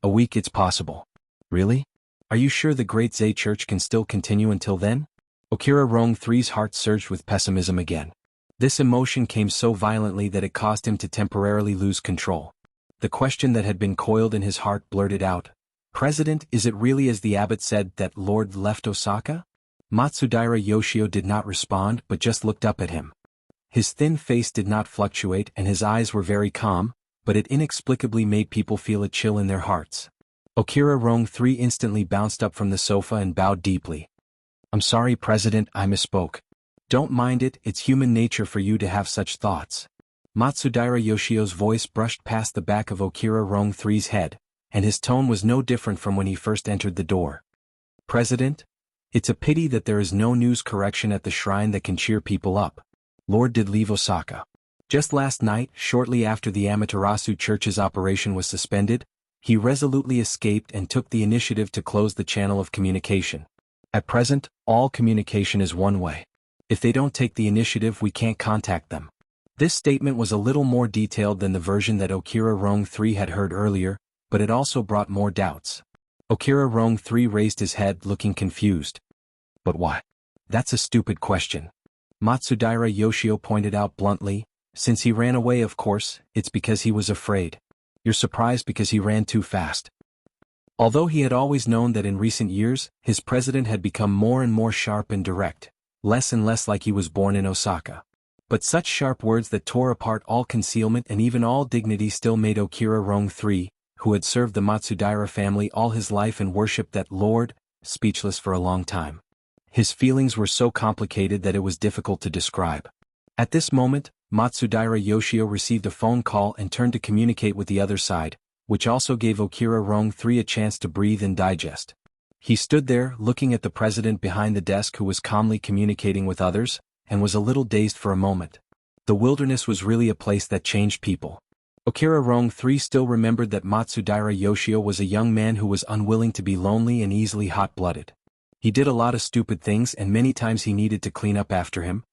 "A week? It's possible." "Really? Are you sure the Great Zei Church can still continue until then?" Okira Rong III's heart surged with pessimism again. This emotion came so violently that it caused him to temporarily lose control. The question that had been coiled in his heart blurted out. "President, is it really as the abbot said that Lord left Osaka?" Matsudaira Yoshio did not respond but just looked up at him. His thin face did not fluctuate and his eyes were very calm, but it inexplicably made people feel a chill in their hearts. Okira Rong III instantly bounced up from the sofa and bowed deeply. "I'm sorry, President, I misspoke. Don't mind it, it's human nature for you to have such thoughts." Matsudaira Yoshio's voice brushed past the back of Okira Rong III's head, and his tone was no different from when he first entered the door. "President? It's a pity that there is no news correction at the shrine that can cheer people up. Lord did leave Osaka. Just last night, shortly after the Amaterasu Church's operation was suspended, he resolutely escaped and took the initiative to close the channel of communication. At present, all communication is one way. If they don't take the initiative, we can't contact them." This statement was a little more detailed than the version that Okira Rong III had heard earlier, but it also brought more doubts. Okira Rong III raised his head, looking confused. But why? That's a stupid question. Matsudaira Yoshio pointed out bluntly. Since he ran away, of course, it's because he was afraid. You're surprised because he ran too fast. Although he had always known that in recent years, his president had become more and more sharp and direct, less and less like he was born in Osaka. But such sharp words that tore apart all concealment and even all dignity still made Okira Rong III, who had served the Matsudaira family all his life and worshipped that lord, speechless for a long time. His feelings were so complicated that it was difficult to describe. At this moment, Matsudaira Yoshio received a phone call and turned to communicate with the other side, which also gave Okira Rong III a chance to breathe and digest. He stood there, looking at the president behind the desk who was calmly communicating with others, and was a little dazed for a moment. The wilderness was really a place that changed people. Okira Rong III still remembered that Matsudaira Yoshio was a young man who was unwilling to be lonely and easily hot-blooded. He did a lot of stupid things and many times he needed to clean up after him.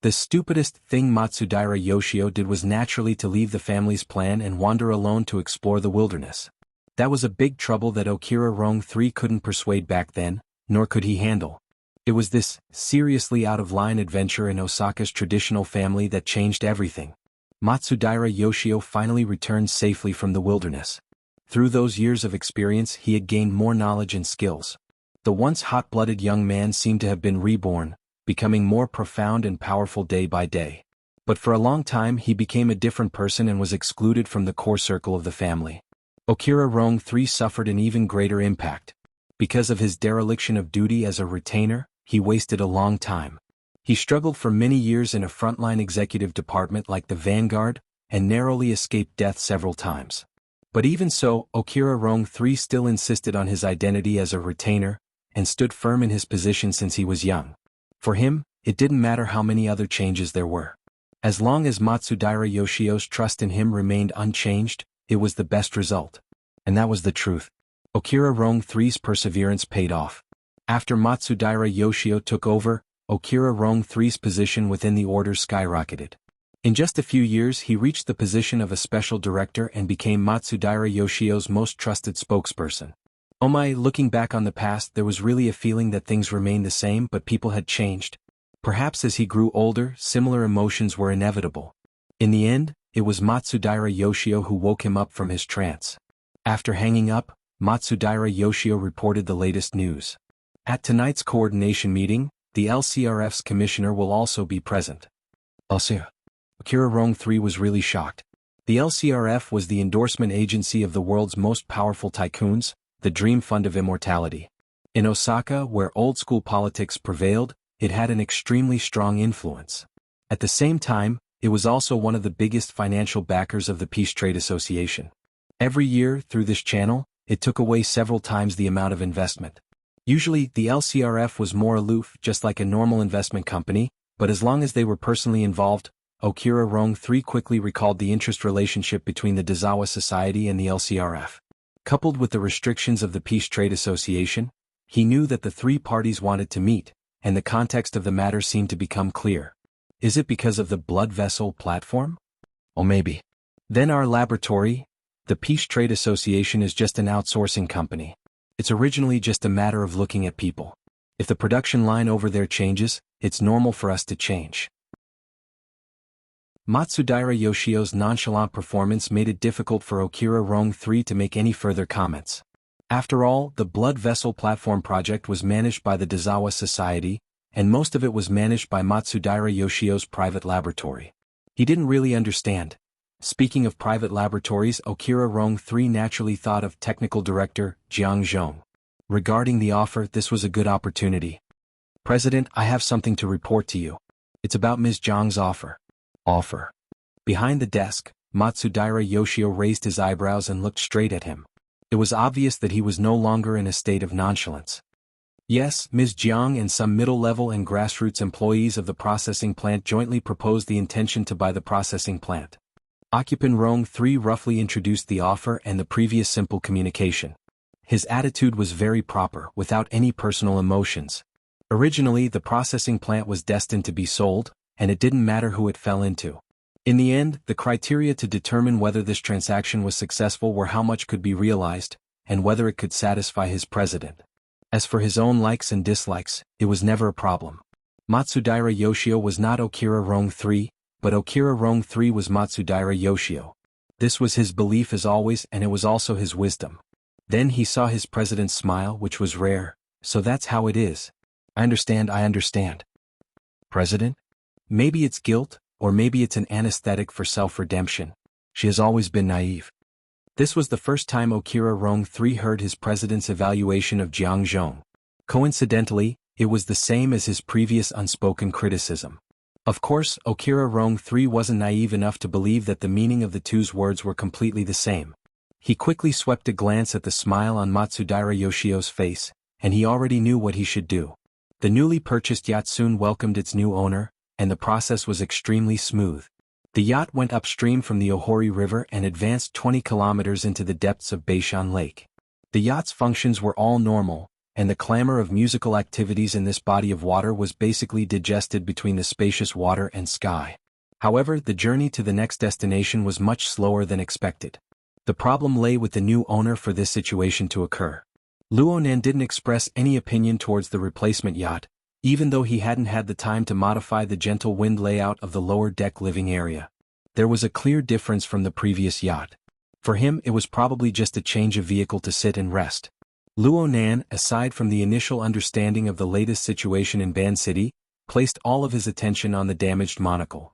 The stupidest thing Matsudaira Yoshio did was naturally to leave the family's plan and wander alone to explore the wilderness. That was a big trouble that Okira Rong III couldn't persuade back then, nor could he handle. It was this seriously out-of-line adventure in Osaka's traditional family that changed everything. Matsudaira Yoshio finally returned safely from the wilderness. Through those years of experience he had gained more knowledge and skills. The once hot-blooded young man seemed to have been reborn, becoming more profound and powerful day by day. But for a long time he became a different person and was excluded from the core circle of the family. Okira Rong III suffered an even greater impact. Because of his dereliction of duty as a retainer, he wasted a long time. He struggled for many years in a frontline executive department like the Vanguard, and narrowly escaped death several times. But even so, Okira Rong III still insisted on his identity as a retainer, and stood firm in his position since he was young. For him, it didn't matter how many other changes there were. As long as Matsudaira Yoshio's trust in him remained unchanged, it was the best result. And that was the truth. Okira Rong III's perseverance paid off. After Matsudaira Yoshio took over, Okira Rong III's position within the order skyrocketed. In just a few years he reached the position of a special director and became Matsudaira Yoshio's most trusted spokesperson. Oh my, looking back on the past there was really a feeling that things remained the same but people had changed. Perhaps as he grew older, similar emotions were inevitable. In the end, it was Matsudaira Yoshio who woke him up from his trance. After hanging up, Matsudaira Yoshio reported the latest news. At tonight's coordination meeting, the LCRF's commissioner will also be present. Akira Rong III was really shocked. The LCRF was the endorsement agency of the world's most powerful tycoons, the Dream Fund of Immortality. In Osaka, where old-school politics prevailed, it had an extremely strong influence. At the same time, it was also one of the biggest financial backers of the Peace Trade Association. Every year, through this channel, it took away several times the amount of investment. Usually, the LCRF was more aloof, just like a normal investment company, but as long as they were personally involved, Okira Rong III quickly recalled the interest relationship between the Dazawa Society and the LCRF. Coupled with the restrictions of the Peace Trade Association, he knew that the three parties wanted to meet, and the context of the matter seemed to become clear. Is it because of the blood vessel platform? Oh, maybe. Then our laboratory, the Peace Trade Association, is just an outsourcing company. It's originally just a matter of looking at people. If the production line over there changes, it's normal for us to change. Matsudaira Yoshio's nonchalant performance made it difficult for Okira Rong III to make any further comments. After all, the Blood Vessel Platform project was managed by the Dazawa Society, and most of it was managed by Matsudaira Yoshio's private laboratory. He didn't really understand. Speaking of private laboratories, Okira Rong III naturally thought of Technical Director Jianghu. Regarding the offer, this was a good opportunity. President, I have something to report to you. It's about Ms. Zhang's offer. Offer. Behind the desk, Matsudaira Yoshio raised his eyebrows and looked straight at him. It was obvious that he was no longer in a state of nonchalance. Yes, Ms. Jiang and some middle-level and grassroots employees of the processing plant jointly proposed the intention to buy the processing plant. Occupant Rong III roughly introduced the offer and the previous simple communication. His attitude was very proper, without any personal emotions. Originally, the processing plant was destined to be sold, and it didn't matter who it fell into. In the end, the criteria to determine whether this transaction was successful were how much could be realized, and whether it could satisfy his president. As for his own likes and dislikes, it was never a problem. Matsudaira Yoshio was not Okira Rong III, but Okira Rong III was Matsudaira Yoshio. This was his belief as always, and it was also his wisdom. Then he saw his president's smile, which was rare. So that's how it is. I understand. President? Maybe it's guilt, or maybe it's an anesthetic for self-redemption. She has always been naive. This was the first time Okira Rong III heard his president's evaluation of Jianghu. Coincidentally, it was the same as his previous unspoken criticism. Of course, Okira Rong III wasn't naive enough to believe that the meaning of the two's words were completely the same. He quickly swept a glance at the smile on Matsudaira Yoshio's face, and he already knew what he should do. The newly purchased yacht soon welcomed its new owner, and the process was extremely smooth. The yacht went upstream from the Ohori River and advanced 20 kilometers into the depths of Beishan Lake. The yacht's functions were all normal, and the clamor of musical activities in this body of water was basically digested between the spacious water and sky. However, the journey to the next destination was much slower than expected. The problem lay with the new owner for this situation to occur. Luonan didn't express any opinion towards the replacement yacht, even though he hadn't had the time to modify the gentle wind layout of the lower deck living area. There was a clear difference from the previous yacht. For him, it was probably just a change of vehicle to sit and rest. Luonan, aside from the initial understanding of the latest situation in Ban City, placed all of his attention on the damaged monocle.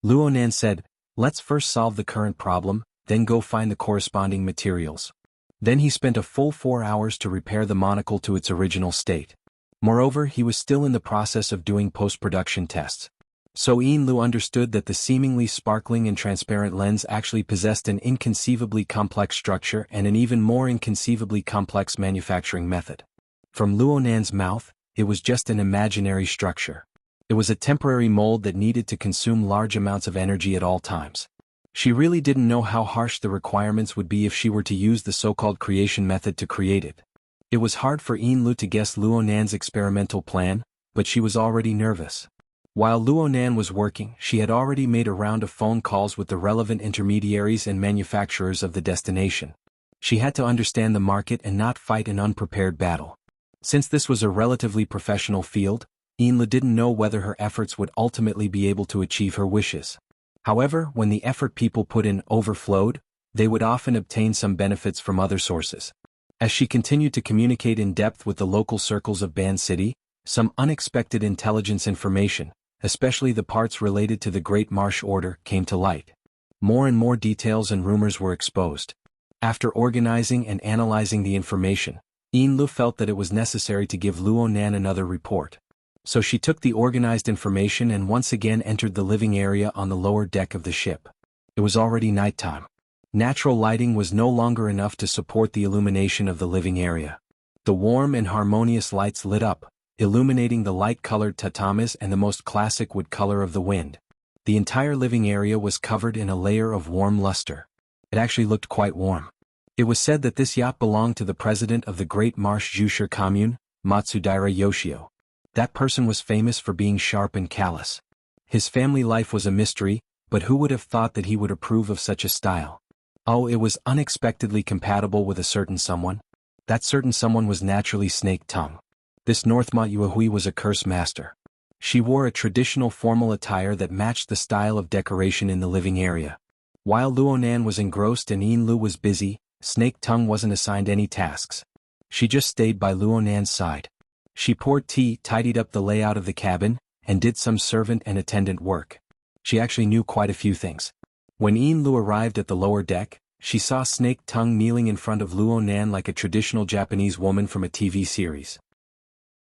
Luonan said, "Let's first solve the current problem, then go find the corresponding materials." Then he spent a full 4 hours to repair the monocle to its original state. Moreover, he was still in the process of doing post-production tests. So Lu understood that the seemingly sparkling and transparent lens actually possessed an inconceivably complex structure and an even more inconceivably complex manufacturing method. From Luonan's mouth, it was just an imaginary structure. It was a temporary mold that needed to consume large amounts of energy at all times. She really didn't know how harsh the requirements would be if she were to use the so-called creation method to create it. It was hard for Lu to guess Luonan's experimental plan, but she was already nervous. While Luonan was working, she had already made a round of phone calls with the relevant intermediaries and manufacturers of the destination. She had to understand the market and not fight an unprepared battle. Since this was a relatively professional field, Lu didn't know whether her efforts would ultimately be able to achieve her wishes. However, when the effort people put in overflowed, they would often obtain some benefits from other sources. As she continued to communicate in depth with the local circles of Ban City, some unexpected intelligence information, especially the parts related to the Great Marsh Order, came to light. More and more details and rumors were exposed. After organizing and analyzing the information, Lu felt that it was necessary to give Luonan another report. So she took the organized information and once again entered the living area on the lower deck of the ship. It was already nighttime. Natural lighting was no longer enough to support the illumination of the living area. The warm and harmonious lights lit up, illuminating the light-colored tatamis and the most classic wood color of the wind. The entire living area was covered in a layer of warm luster. It actually looked quite warm. It was said that this yacht belonged to the president of the Great Marsh Jusher Commune, Matsudaira Yoshio. That person was famous for being sharp and callous. His family life was a mystery, but who would have thought that he would approve of such a style? Oh, it was unexpectedly compatible with a certain someone. That certain someone was naturally Snake Tongue. This Northmont Yuhui was a curse master. She wore a traditional formal attire that matched the style of decoration in the living area. While Luonan was engrossed and Lu was busy, Snake Tongue wasn't assigned any tasks. She just stayed by Luonan's side. She poured tea, tidied up the layout of the cabin, and did some servant and attendant work. She actually knew quite a few things. When Lu arrived at the lower deck, she saw Snake Tongue kneeling in front of Luonan like a traditional Japanese woman from a TV series.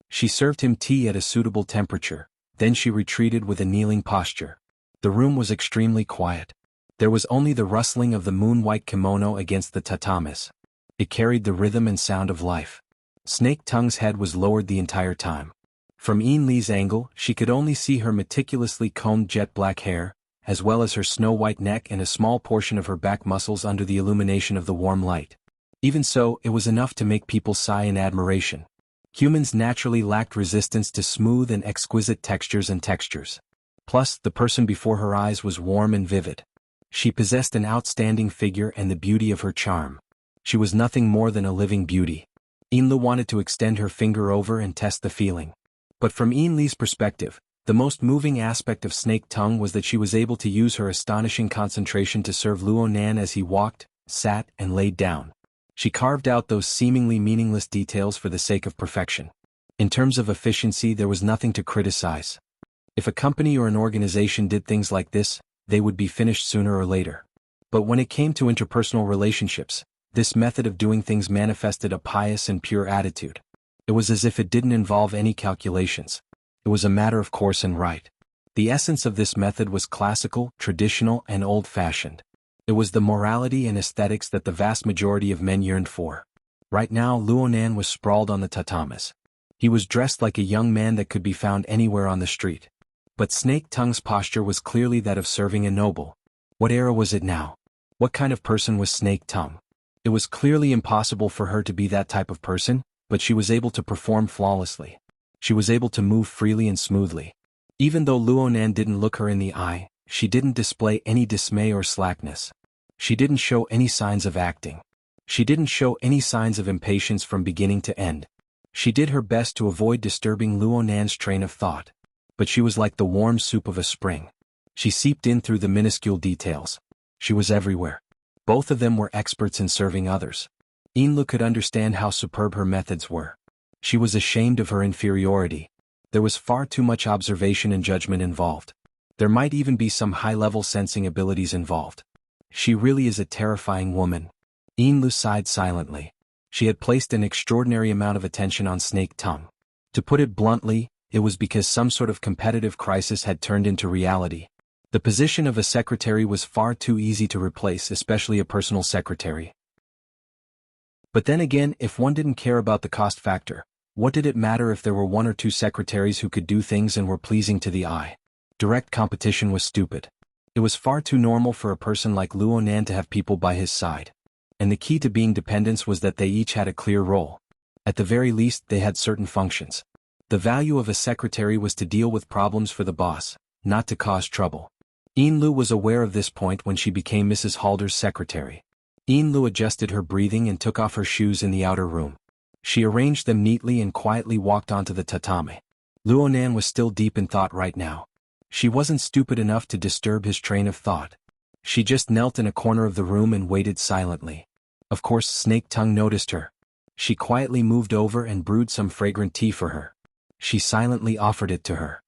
She served him tea at a suitable temperature, then she retreated with a kneeling posture. The room was extremely quiet. There was only the rustling of the moon-white kimono against the tatamis. It carried the rhythm and sound of life. Snake Tongue's head was lowered the entire time. From Li's angle, she could only see her meticulously combed jet-black hair, as well as her snow-white neck and a small portion of her back muscles under the illumination of the warm light. Even so, it was enough to make people sigh in admiration. Humans naturally lacked resistance to smooth and exquisite textures. Plus, the person before her eyes was warm and vivid. She possessed an outstanding figure and the beauty of her charm. She was nothing more than a living beauty. Yinlu wanted to extend her finger over and test the feeling. But from Yinlu's perspective, the most moving aspect of Snake Tongue was that she was able to use her astonishing concentration to serve Luonan as he walked, sat, and laid down. She carved out those seemingly meaningless details for the sake of perfection. In terms of efficiency, there was nothing to criticize. If a company or an organization did things like this, they would be finished sooner or later. But when it came to interpersonal relationships, this method of doing things manifested a pious and pure attitude. It was as if it didn't involve any calculations. It was a matter of course and right. The essence of this method was classical, traditional, and old-fashioned. It was the morality and aesthetics that the vast majority of men yearned for. Right now, Luonan was sprawled on the tatames. He was dressed like a young man that could be found anywhere on the street. But Snake Tongue's posture was clearly that of serving a noble. What era was it now? What kind of person was Snake Tongue? It was clearly impossible for her to be that type of person, but she was able to perform flawlessly. She was able to move freely and smoothly. Even though Luonan didn't look her in the eye, she didn't display any dismay or slackness. She didn't show any signs of acting. She didn't show any signs of impatience from beginning to end. She did her best to avoid disturbing Luonan's train of thought. But she was like the warm soup of a spring. She seeped in through the minuscule details. She was everywhere. Both of them were experts in serving others. Yinlu could understand how superb her methods were. She was ashamed of her inferiority. There was far too much observation and judgment involved. There might even be some high-level sensing abilities involved. She really is a terrifying woman. Yinlu sighed silently. She had placed an extraordinary amount of attention on Snake Tongue. To put it bluntly, it was because some sort of competitive crisis had turned into reality. The position of a secretary was far too easy to replace, especially a personal secretary. But then again, if one didn't care about the cost factor, what did it matter if there were one or two secretaries who could do things and were pleasing to the eye? Direct competition was stupid. It was far too normal for a person like Luonan to have people by his side. And the key to being dependents was that they each had a clear role. At the very least, they had certain functions. The value of a secretary was to deal with problems for the boss, not to cause trouble. Yinlu was aware of this point when she became Mrs. Halder's secretary. Yinlu adjusted her breathing and took off her shoes in the outer room. She arranged them neatly and quietly walked onto the tatame. Luonan was still deep in thought right now. She wasn't stupid enough to disturb his train of thought. She just knelt in a corner of the room and waited silently. Of course, Snake Tongue noticed her. She quietly moved over and brewed some fragrant tea for her. She silently offered it to her.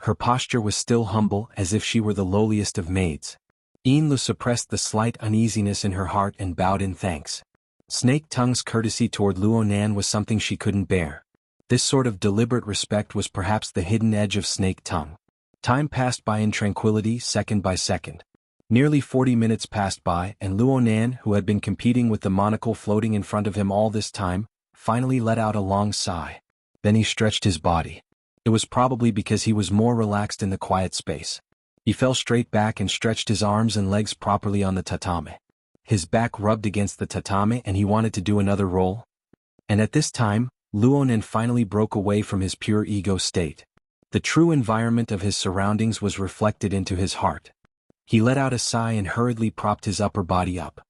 Her posture was still humble, as if she were the lowliest of maids. Yinlu suppressed the slight uneasiness in her heart and bowed in thanks. Snake Tongue's courtesy toward Luonan was something she couldn't bear. This sort of deliberate respect was perhaps the hidden edge of Snake Tongue. Time passed by in tranquility, second by second. Nearly 40 minutes passed by, and Luonan, who had been competing with the monocle floating in front of him all this time, finally let out a long sigh. Then he stretched his body. It was probably because he was more relaxed in the quiet space. He fell straight back and stretched his arms and legs properly on the tatame. His back rubbed against the tatame and he wanted to do another roll. And at this time, Luonan finally broke away from his pure ego state. The true environment of his surroundings was reflected into his heart. He let out a sigh and hurriedly propped his upper body up.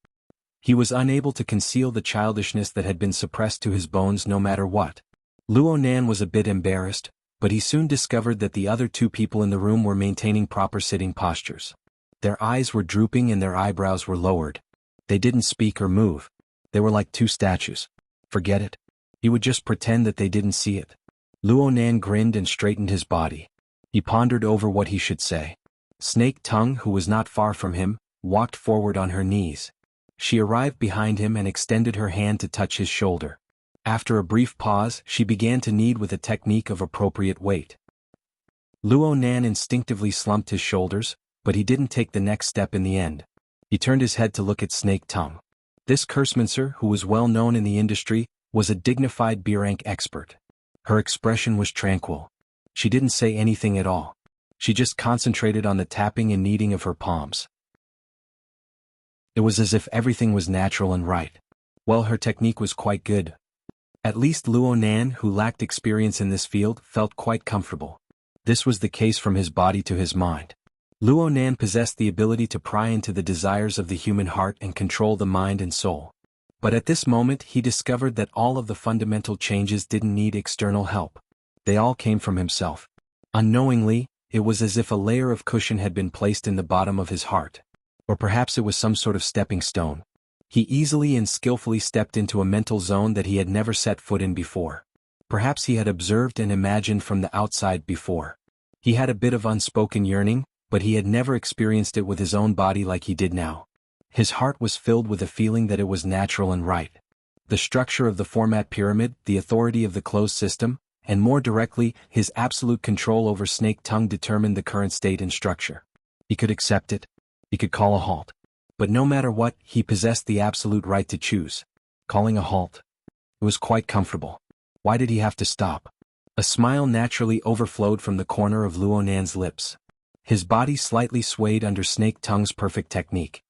He was unable to conceal the childishness that had been suppressed to his bones no matter what. Luonan was a bit embarrassed, but he soon discovered that the other two people in the room were maintaining proper sitting postures. Their eyes were drooping and their eyebrows were lowered. They didn't speak or move. They were like two statues. Forget it. He would just pretend that they didn't see it. Luonan grinned and straightened his body. He pondered over what he should say. Snake Tongue, who was not far from him, walked forward on her knees. She arrived behind him and extended her hand to touch his shoulder. After a brief pause, she began to knead with a technique of appropriate weight. Luonan instinctively slumped his shoulders, but he didn't take the next step in the end. He turned his head to look at Snake Tongue. This Cursemancer, who was well known in the industry, was a dignified B-rank expert. Her expression was tranquil. She didn't say anything at all. She just concentrated on the tapping and kneading of her palms. It was as if everything was natural and right. Well, her technique was quite good. At least Luonan, who lacked experience in this field, felt quite comfortable. This was the case from his body to his mind. Luonan possessed the ability to pry into the desires of the human heart and control the mind and soul. But at this moment he discovered that all of the fundamental changes didn't need external help. They all came from himself. Unknowingly, it was as if a layer of cushion had been placed in the bottom of his heart. Or perhaps it was some sort of stepping stone. He easily and skillfully stepped into a mental zone that he had never set foot in before. Perhaps he had observed and imagined from the outside before. He had a bit of unspoken yearning, but he had never experienced it with his own body like he did now. His heart was filled with a feeling that it was natural and right. The structure of the format pyramid, the authority of the closed system, and more directly, his absolute control over Snake Tongue determined the current state and structure. He could accept it. He could call a halt. But no matter what, he possessed the absolute right to choose. Calling a halt. It was quite comfortable. Why did he have to stop? A smile naturally overflowed from the corner of Luonan's lips. His body slightly swayed under Snake Tongue's perfect technique.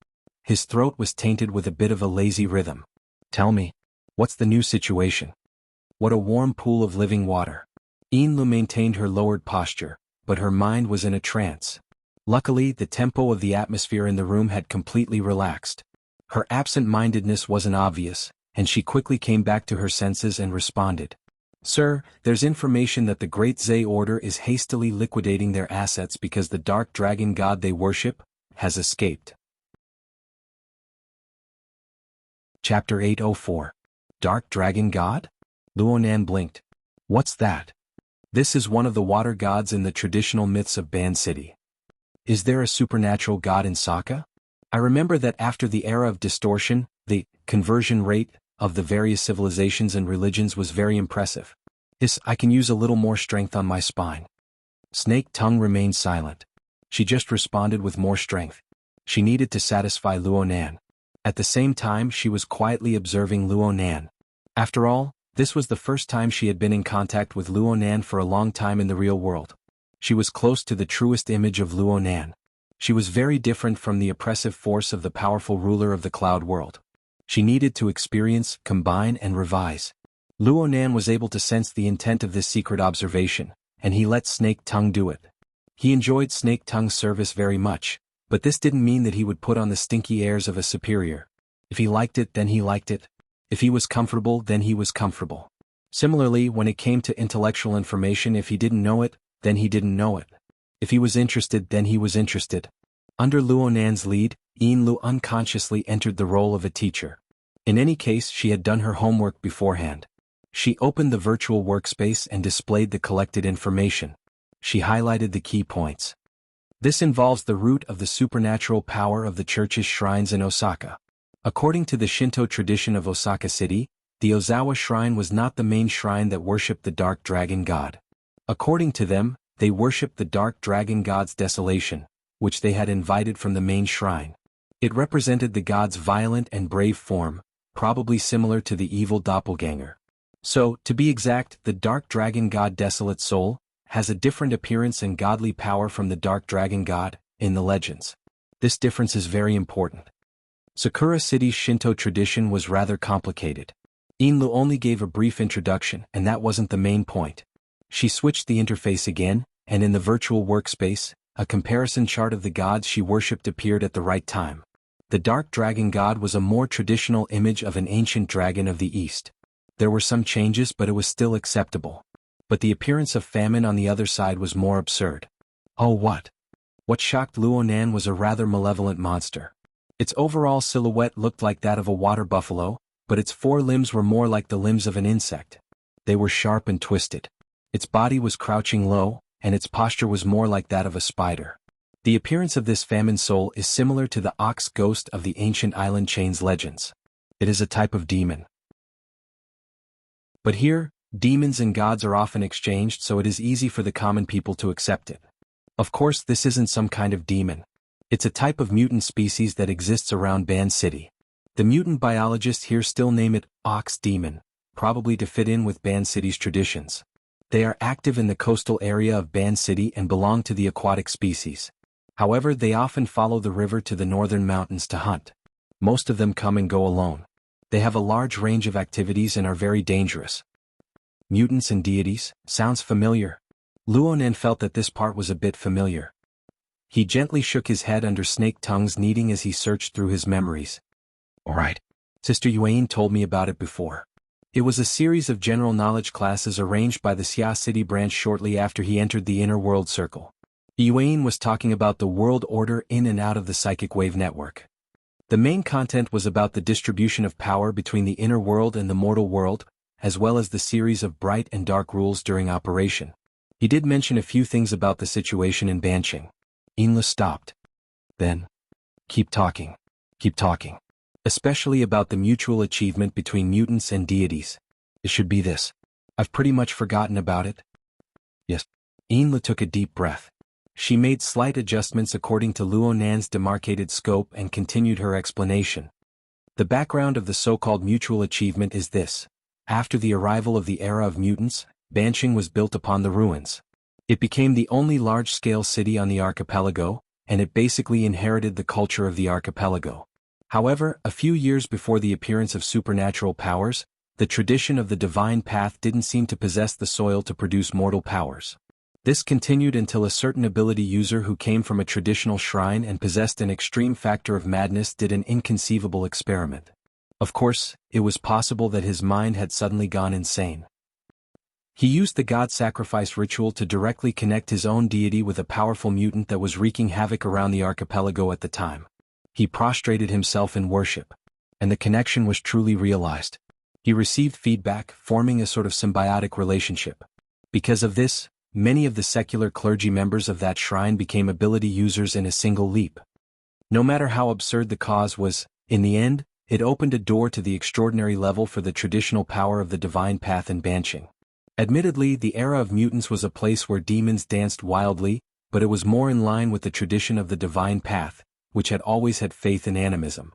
His throat was tainted with a bit of a lazy rhythm. Tell me, what's the new situation? What a warm pool of living water. Lu maintained her lowered posture, but her mind was in a trance. Luckily, the tempo of the atmosphere in the room had completely relaxed. Her absent-mindedness wasn't obvious, and she quickly came back to her senses and responded. Sir, there's information that the Great Zay Order is hastily liquidating their assets because the dark dragon god they worship has escaped. Chapter 804. Dark Dragon God? Luonan blinked. What's that? This is one of the water gods in the traditional myths of Ban City. Is there a supernatural god in Sokka? I remember that after the era of distortion, the conversion rate of the various civilizations and religions was very impressive. I can use a little more strength on my spine. Snake Tongue remained silent. She just responded with more strength. She needed to satisfy Luonan. At the same time she was quietly observing Luonan. After all, this was the first time she had been in contact with Luonan for a long time in the real world. She was close to the truest image of Luonan. She was very different from the oppressive force of the powerful ruler of the cloud world. She needed to experience, combine and revise. Luonan was able to sense the intent of this secret observation, and he let Snake Tongue do it. He enjoyed Snake Tongue's service very much, but this didn't mean that he would put on the stinky airs of a superior. If he liked it, then he liked it. If he was comfortable, then he was comfortable. Similarly, when it came to intellectual information, if he didn't know it, then he didn't know it. If he was interested, then he was interested. Under Luonan's lead, Lu unconsciously entered the role of a teacher. In any case, she had done her homework beforehand. She opened the virtual workspace and displayed the collected information. She highlighted the key points. This involves the root of the supernatural power of the church's shrines in Osaka. According to the Shinto tradition of Osaka City, the Ozawa Shrine was not the main shrine that worshipped the dark dragon god. According to them, they worshipped the dark dragon god's desolation, which they had invited from the main shrine. It represented the god's violent and brave form, probably similar to the evil doppelganger. So, to be exact, the dark dragon god Desolate Soul has a different appearance and godly power from the dark dragon god in the legends. This difference is very important. Sakura City's Shinto tradition was rather complicated. Lu only gave a brief introduction, and that wasn't the main point. She switched the interface again, and in the virtual workspace, a comparison chart of the gods she worshipped appeared at the right time. The dark dragon god was a more traditional image of an ancient dragon of the east. There were some changes, but it was still acceptable. But the appearance of famine on the other side was more absurd. Oh, what? What shocked Luonan was a rather malevolent monster. Its overall silhouette looked like that of a water buffalo, but its four limbs were more like the limbs of an insect. They were sharp and twisted. Its body was crouching low, and its posture was more like that of a spider. The appearance of this famine soul is similar to the ox ghost of the ancient island chain's legends. It is a type of demon. But here, demons and gods are often exchanged, so it is easy for the common people to accept it. Of course, this isn't some kind of demon. It's a type of mutant species that exists around Ban City. The mutant biologists here still name it ox demon, probably to fit in with Ban City's traditions. They are active in the coastal area of Ban City and belong to the aquatic species. However, they often follow the river to the northern mountains to hunt. Most of them come and go alone. They have a large range of activities and are very dangerous. Mutants and deities, sounds familiar. Luonan felt that this part was a bit familiar. He gently shook his head under Snake Tongue's kneading as he searched through his memories. All right. Sister Yuan told me about it before. It was a series of general knowledge classes arranged by the Xia City branch shortly after he entered the inner world circle. Yuan was talking about the world order in and out of the psychic wave network. The main content was about the distribution of power between the inner world and the mortal world, as well as the series of bright and dark rules during operation. He did mention a few things about the situation in Banqing. Inla stopped. Then, keep talking. Keep talking. Especially about the mutual achievement between mutants and deities. It should be this. I've pretty much forgotten about it. Yes. Inla took a deep breath. She made slight adjustments according to Luonan's demarcated scope and continued her explanation. The background of the so-called mutual achievement is this. After the arrival of the era of mutants, Banqing was built upon the ruins. It became the only large-scale city on the archipelago, and it basically inherited the culture of the archipelago. However, a few years before the appearance of supernatural powers, the tradition of the divine path didn't seem to possess the soil to produce mortal powers. This continued until a certain ability user who came from a traditional shrine and possessed an extreme factor of madness did an inconceivable experiment. Of course, it was possible that his mind had suddenly gone insane. He used the god sacrifice ritual to directly connect his own deity with a powerful mutant that was wreaking havoc around the archipelago at the time. He prostrated himself in worship, and the connection was truly realized. He received feedback, forming a sort of symbiotic relationship. Because of this, many of the secular clergy members of that shrine became ability users in a single leap. No matter how absurd the cause was, in the end, it opened a door to the extraordinary level for the traditional power of the divine path in Banqing. Admittedly, the era of mutants was a place where demons danced wildly, but it was more in line with the tradition of the divine path, which had always had faith in animism.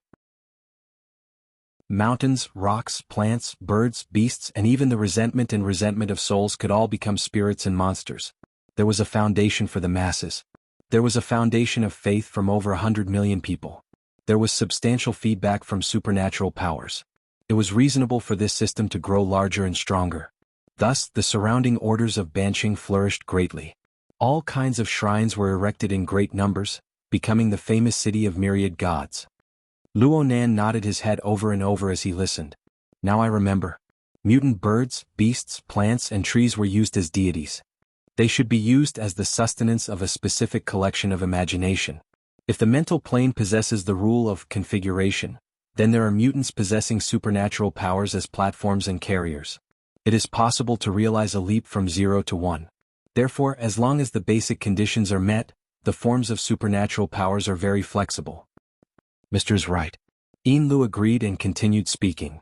Mountains, rocks, plants, birds, beasts, and even the resentment of souls could all become spirits and monsters. There was a foundation for the masses. There was a foundation of faith from over 100 million people. There was substantial feedback from supernatural powers. It was reasonable for this system to grow larger and stronger. Thus, the surrounding orders of Banqing flourished greatly. All kinds of shrines were erected in great numbers, becoming the famous city of myriad gods. Luonan nodded his head over and over as he listened. Now I remember. Mutant birds, beasts, plants, and trees were used as deities. They should be used as the sustenance of a specific collection of imagination. If the mental plane possesses the rule of configuration, then there are mutants possessing supernatural powers as platforms and carriers. It is possible to realize a leap from 0 to 1. Therefore, as long as the basic conditions are met, the forms of supernatural powers are very flexible. Mr.'s right. Lu agreed and continued speaking.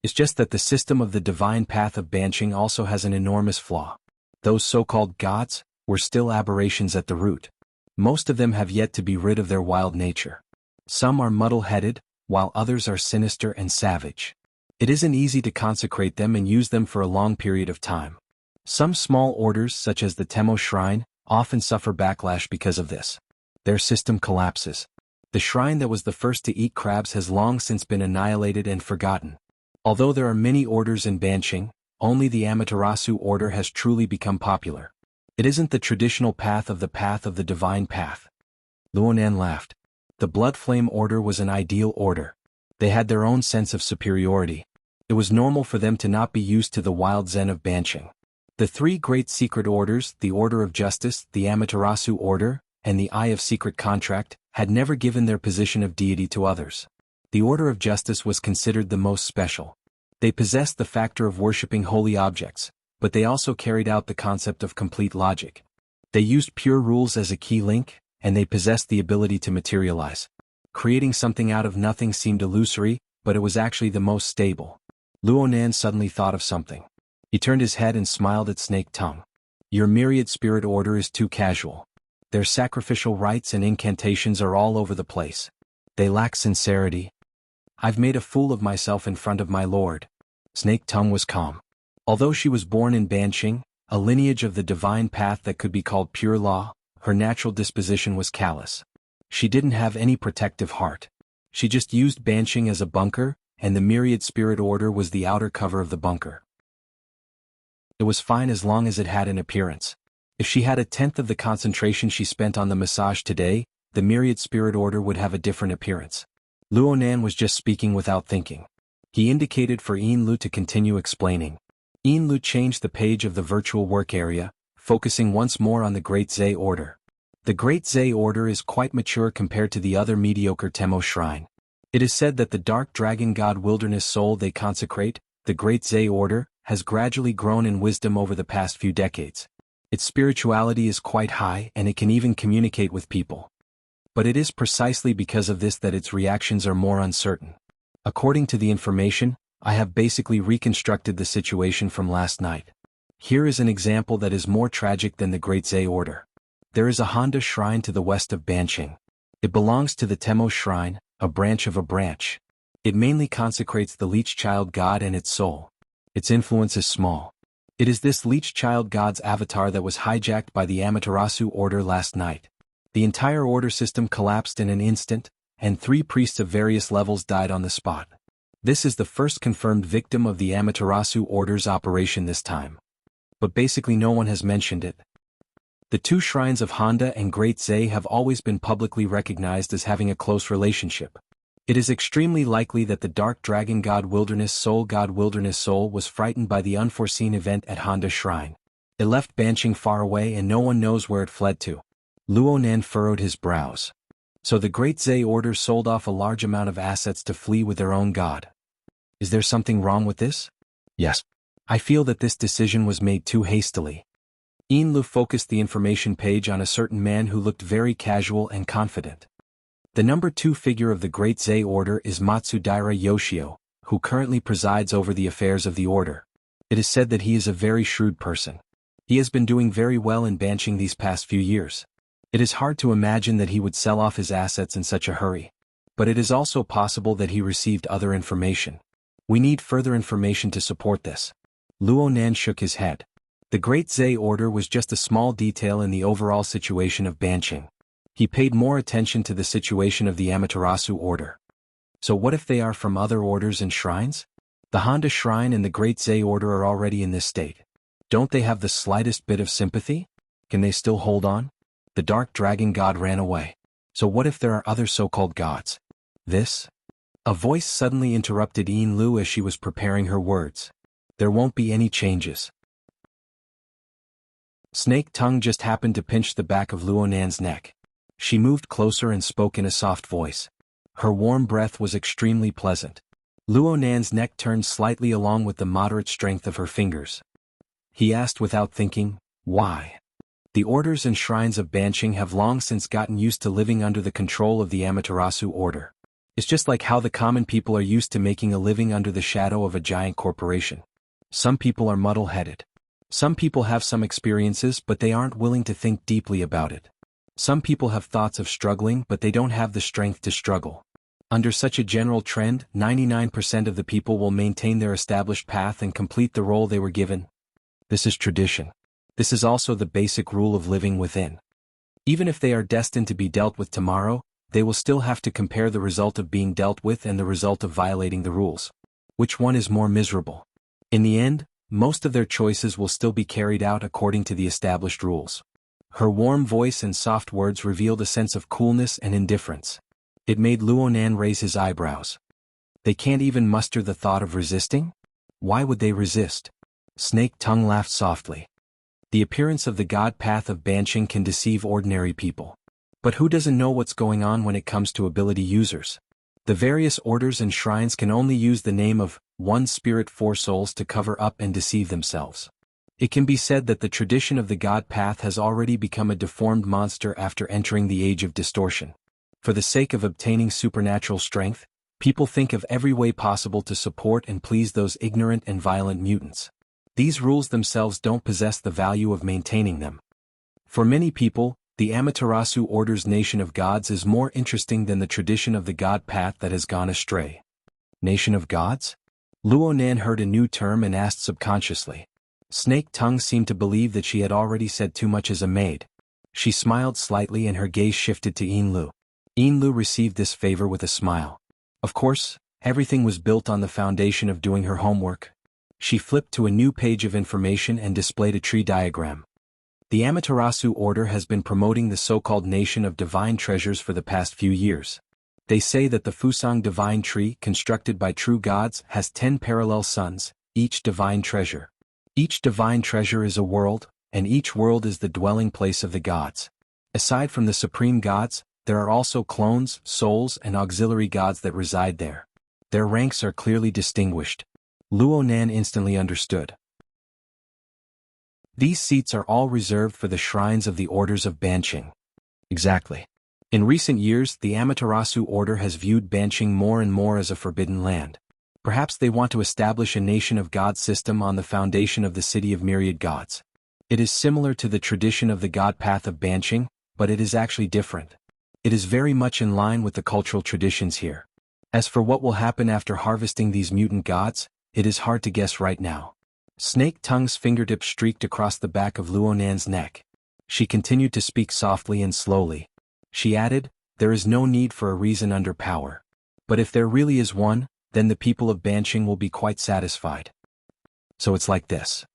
It's just that the system of the divine path of Banqing also has an enormous flaw. Those so-called gods were still aberrations at the root. Most of them have yet to be rid of their wild nature. Some are muddle-headed, while others are sinister and savage. It isn't easy to consecrate them and use them for a long period of time. Some small orders, such as the Temo Shrine, often suffer backlash because of this. Their system collapses. The shrine that was the first to eat crabs has long since been annihilated and forgotten. Although there are many orders in Banqing, only the Amaterasu order has truly become popular. It isn't the traditional path of the divine path. Luonan laughed. The Blood Flame order was an ideal order. They had their own sense of superiority. It was normal for them to not be used to the wild zen of Banqing. The three great secret orders, the Order of Justice, the Amaterasu Order, and the Eye of Secret Contract, had never given their position of deity to others. The Order of Justice was considered the most special. They possessed the factor of worshipping holy objects, but they also carried out the concept of complete logic. They used pure rules as a key link, and they possessed the ability to materialize. Creating something out of nothing seemed illusory, but it was actually the most stable. Luonan suddenly thought of something. He turned his head and smiled at Snake Tongue. Your myriad spirit order is too casual. Their sacrificial rites and incantations are all over the place. They lack sincerity. I've made a fool of myself in front of my lord. Snake Tongue was calm. Although she was born in Banqing, a lineage of the divine path that could be called pure law, her natural disposition was callous. She didn't have any protective heart. She just used Banqing as a bunker, and the myriad spirit order was the outer cover of the bunker. It was fine as long as it had an appearance. If she had a tenth of the concentration she spent on the massage today, the myriad spirit order would have a different appearance. Luonan was just speaking without thinking. He indicated for Yinlu to continue explaining. Yinlu changed the page of the virtual work area, focusing once more on the Great Zay Order. The Great Zay Order is quite mature compared to the other mediocre Temo shrine. It is said that the dark dragon god wilderness soul they consecrate, the Great Zay Order, has gradually grown in wisdom over the past few decades. Its spirituality is quite high and it can even communicate with people. But it is precisely because of this that its reactions are more uncertain. According to the information, I have basically reconstructed the situation from last night. Here is an example that is more tragic than the Great Zay Order. There is a Honda shrine to the west of Banqing. It belongs to the Temo shrine, a branch of a branch. It mainly consecrates the leech child god and its soul. Its influence is small. It is this leech child god's avatar that was hijacked by the Amaterasu order last night. The entire order system collapsed in an instant, and 3 priests of various levels died on the spot. This is the first confirmed victim of the Amaterasu order's operation this time. But basically no one has mentioned it. The 2 shrines of Honda and Great Zay have always been publicly recognized as having a close relationship. It is extremely likely that the dark dragon god Wilderness Soul was frightened by the unforeseen event at Honda Shrine. It left Banqing far away and no one knows where it fled to. Luonan furrowed his brows. So the Great Zay Order sold off a large amount of assets to flee with their own god. Is there something wrong with this? Yes. I feel that this decision was made too hastily. Yinlu focused the information page on a certain man who looked very casual and confident. The number 2 figure of the Great Zay Order is Matsudaira Yoshio, who currently presides over the affairs of the order. It is said that he is a very shrewd person. He has been doing very well in Banqing these past few years. It is hard to imagine that he would sell off his assets in such a hurry. But it is also possible that he received other information. We need further information to support this. Luonan shook his head. The Great Zay Order was just a small detail in the overall situation of Banqing. He paid more attention to the situation of the Amaterasu Order. So what if they are from other orders and shrines? The Honda Shrine and the Great Zay Order are already in this state. Don't they have the slightest bit of sympathy? Can they still hold on? The dark dragon god ran away. So what if there are other so-called gods? This? A voice suddenly interrupted Yinlu as she was preparing her words. There won't be any changes. Snake Tongue just happened to pinch the back of Luonan's neck. She moved closer and spoke in a soft voice. Her warm breath was extremely pleasant. Luonan's neck turned slightly along with the moderate strength of her fingers. He asked without thinking, why? The orders and shrines of Banqing have long since gotten used to living under the control of the Amaterasu order. It's just like how the common people are used to making a living under the shadow of a giant corporation. Some people are muddle-headed. Some people have some experiences but they aren't willing to think deeply about it. Some people have thoughts of struggling but they don't have the strength to struggle. Under such a general trend, 99% of the people will maintain their established path and complete the role they were given. This is tradition. This is also the basic rule of living within. Even if they are destined to be dealt with tomorrow, they will still have to compare the result of being dealt with and the result of violating the rules. Which one is more miserable? In the end, most of their choices will still be carried out according to the established rules. Her warm voice and soft words revealed a sense of coolness and indifference. It made Luonan raise his eyebrows. They can't even muster the thought of resisting? Why would they resist? Snake Tongue laughed softly. The appearance of the god path of Banqing can deceive ordinary people. But who doesn't know what's going on when it comes to ability users? The various orders and shrines can only use the name of one spirit four souls to cover up and deceive themselves. It can be said that the tradition of the god path has already become a deformed monster after entering the age of distortion. For the sake of obtaining supernatural strength, people think of every way possible to support and please those ignorant and violent mutants. These rules themselves don't possess the value of maintaining them. For many people, the Amaterasu Order's nation of gods is more interesting than the tradition of the god path that has gone astray. Nation of gods? Luonan heard a new term and asked subconsciously. Snake Tongue seemed to believe that she had already said too much as a maid. She smiled slightly and her gaze shifted to Yinlu. Yinlu received this favor with a smile. Of course, everything was built on the foundation of doing her homework. She flipped to a new page of information and displayed a tree diagram. The Amaterasu Order has been promoting the so-called Nation of Divine Treasures for the past few years. They say that the Fusang Divine Tree, constructed by true gods, has 10 parallel suns, each divine treasure. Each divine treasure is a world, and each world is the dwelling place of the gods. Aside from the supreme gods, there are also clones, souls, and auxiliary gods that reside there. Their ranks are clearly distinguished. Luo Nan instantly understood. These seats are all reserved for the shrines of the orders of Banqing. Exactly. In recent years, the Amaterasu Order has viewed Banqing more and more as a forbidden land. Perhaps they want to establish a nation of god system on the foundation of the city of myriad gods. It is similar to the tradition of the god path of Banqing, but it is actually different. It is very much in line with the cultural traditions here. As for what will happen after harvesting these mutant gods, it is hard to guess right now. Snake Tongue's fingertips streaked across the back of Luo Nan's neck. She continued to speak softly and slowly. She added, "There is no need for a reason under power. But if there really is one, then the people of Banqing will be quite satisfied." So it's like this.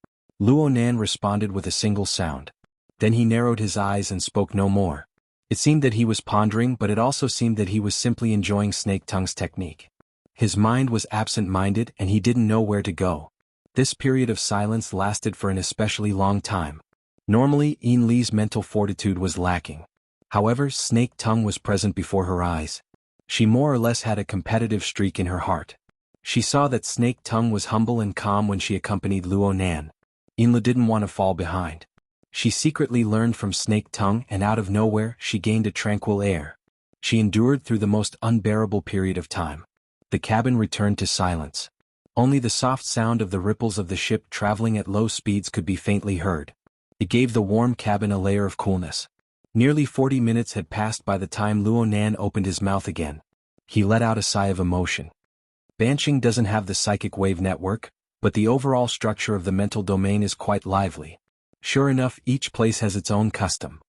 Luo Nan responded with a single sound. Then he narrowed his eyes and spoke no more. It seemed that he was pondering, but it also seemed that he was simply enjoying Snake Tongue's technique. His mind was absent-minded and he didn't know where to go. This period of silence lasted for an especially long time. Normally, Yin Li's mental fortitude was lacking. However, Snake Tongue was present before her eyes. She more or less had a competitive streak in her heart. She saw that Snake Tongue was humble and calm when she accompanied Luo Nan. Yin Li didn't want to fall behind. She secretly learned from Snake Tongue, and out of nowhere, she gained a tranquil air. She endured through the most unbearable period of time. The cabin returned to silence. Only the soft sound of the ripples of the ship traveling at low speeds could be faintly heard. It gave the warm cabin a layer of coolness. Nearly 40 minutes had passed by the time Luo Nan opened his mouth again. He let out a sigh of emotion. Banqing doesn't have the psychic wave network, but the overall structure of the mental domain is quite lively. Sure enough, each place has its own custom.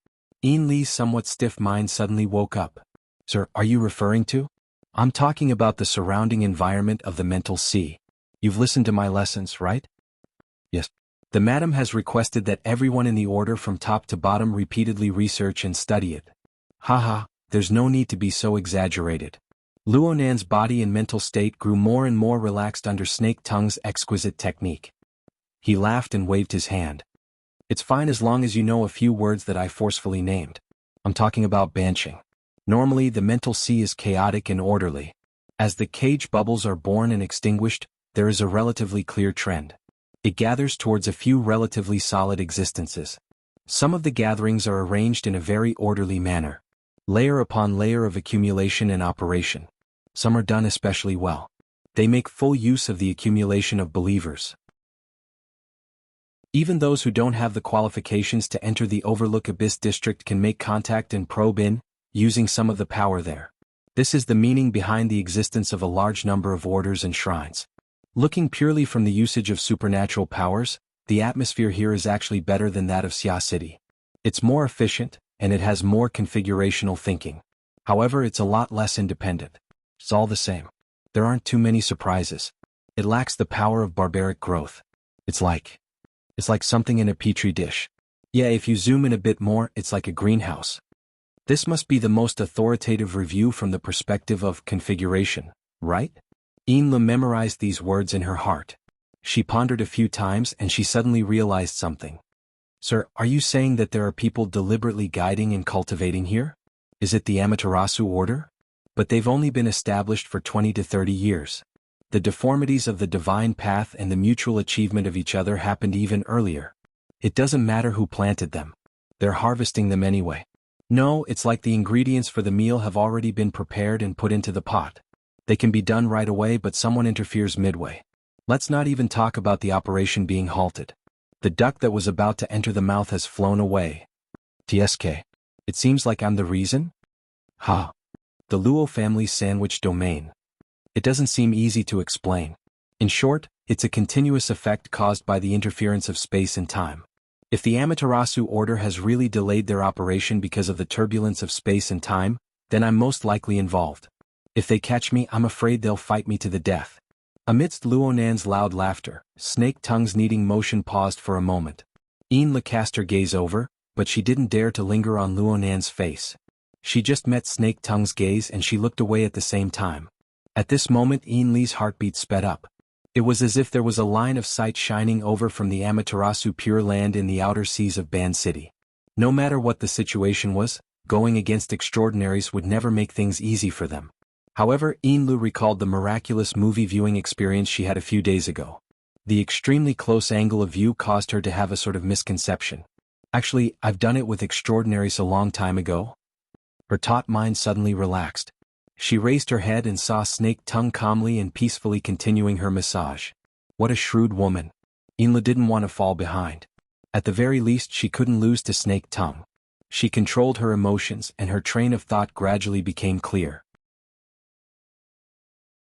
Yin Li's somewhat stiff mind suddenly woke up. "Sir, are you referring to?" "I'm talking about the surrounding environment of the mental sea. You've listened to my lessons, right?" "Yes." "The madam has requested that everyone in the order from top to bottom repeatedly research and study it." "Haha, there's no need to be so exaggerated." Luo Nan's body and mental state grew more and more relaxed under Snake Tongue's exquisite technique. He laughed and waved his hand. "It's fine as long as you know a few words that I forcefully named. I'm talking about Banqing. Normally, the mental sea is chaotic and orderly. As the cage bubbles are born and extinguished, there is a relatively clear trend. It gathers towards a few relatively solid existences. Some of the gatherings are arranged in a very orderly manner, layer upon layer of accumulation and operation. Some are done especially well. They make full use of the accumulation of believers. Even those who don't have the qualifications to enter the Overlook Abyss district can make contact and probe in, using some of the power there. This is the meaning behind the existence of a large number of orders and shrines. Looking purely from the usage of supernatural powers, the atmosphere here is actually better than that of Xia City. It's more efficient, and it has more configurational thinking. However, it's a lot less independent. It's all the same. There aren't too many surprises. It lacks the power of barbaric growth. It's like something in a petri dish. Yeah, if you zoom in a bit more, it's like a greenhouse. This must be the most authoritative review from the perspective of configuration, right? Yin Li memorized these words in her heart. She pondered a few times and she suddenly realized something. "Sir, are you saying that there are people deliberately guiding and cultivating here? Is it the Amaterasu Order? But they've only been established for 20 to 30 years. The deformities of the divine path and the mutual achievement of each other happened even earlier. It doesn't matter who planted them. They're harvesting them anyway. No, it's like the ingredients for the meal have already been prepared and put into the pot. They can be done right away, but someone interferes midway. Let's not even talk about the operation being halted. The duck that was about to enter the mouth has flown away. TSK. It seems like I'm the reason? Ha. The Luo family's sandwich domain. It doesn't seem easy to explain. In short, it's a continuous effect caused by the interference of space and time. If the Amaterasu Order has really delayed their operation because of the turbulence of space and time, then I'm most likely involved. If they catch me, I'm afraid they'll fight me to the death." Amidst Luo Nan's loud laughter, Snake Tongue's kneading motion paused for a moment. Yin Li cast her gaze over, but she didn't dare to linger on Luonan's face. She just met Snake Tongue's gaze and she looked away at the same time. At this moment Ainli's heartbeat sped up. It was as if there was a line of sight shining over from the Amaterasu Pure Land in the outer seas of Ban City. No matter what the situation was, going against extraordinaries would never make things easy for them. However, Ainlu recalled the miraculous movie viewing experience she had a few days ago. The extremely close angle of view caused her to have a sort of misconception. Actually, I've done it with extraordinaries a long time ago. Her taut mind suddenly relaxed. She raised her head and saw Snake Tongue calmly and peacefully continuing her massage. What a shrewd woman. Ainlu didn't want to fall behind. At the very least she couldn't lose to Snake Tongue. She controlled her emotions and her train of thought gradually became clear.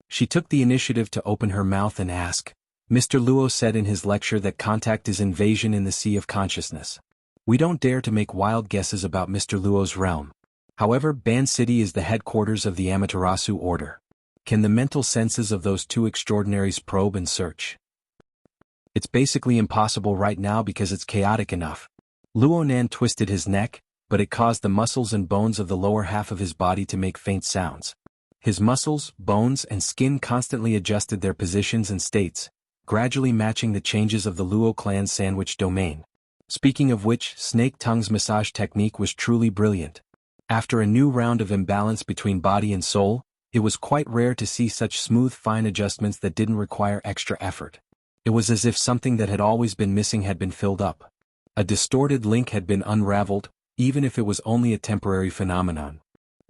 She took the initiative to open her mouth and ask. Mr. Luo said in his lecture that contact is invasion in the sea of consciousness. We don't dare to make wild guesses about Mr. Luo's realm. However, Ban City is the headquarters of the Amaterasu Order. Can the mental senses of those two extraordinaries probe and search? It's basically impossible right now because it's chaotic enough. Luonan twisted his neck, but it caused the muscles and bones of the lower half of his body to make faint sounds. His muscles, bones, and skin constantly adjusted their positions and states, gradually matching the changes of the Luo clan's sandwich domain. Speaking of which, Snake Tongue's massage technique was truly brilliant. After a new round of imbalance between body and soul, it was quite rare to see such smooth fine adjustments that didn't require extra effort. It was as if something that had always been missing had been filled up. A distorted link had been unraveled, even if it was only a temporary phenomenon.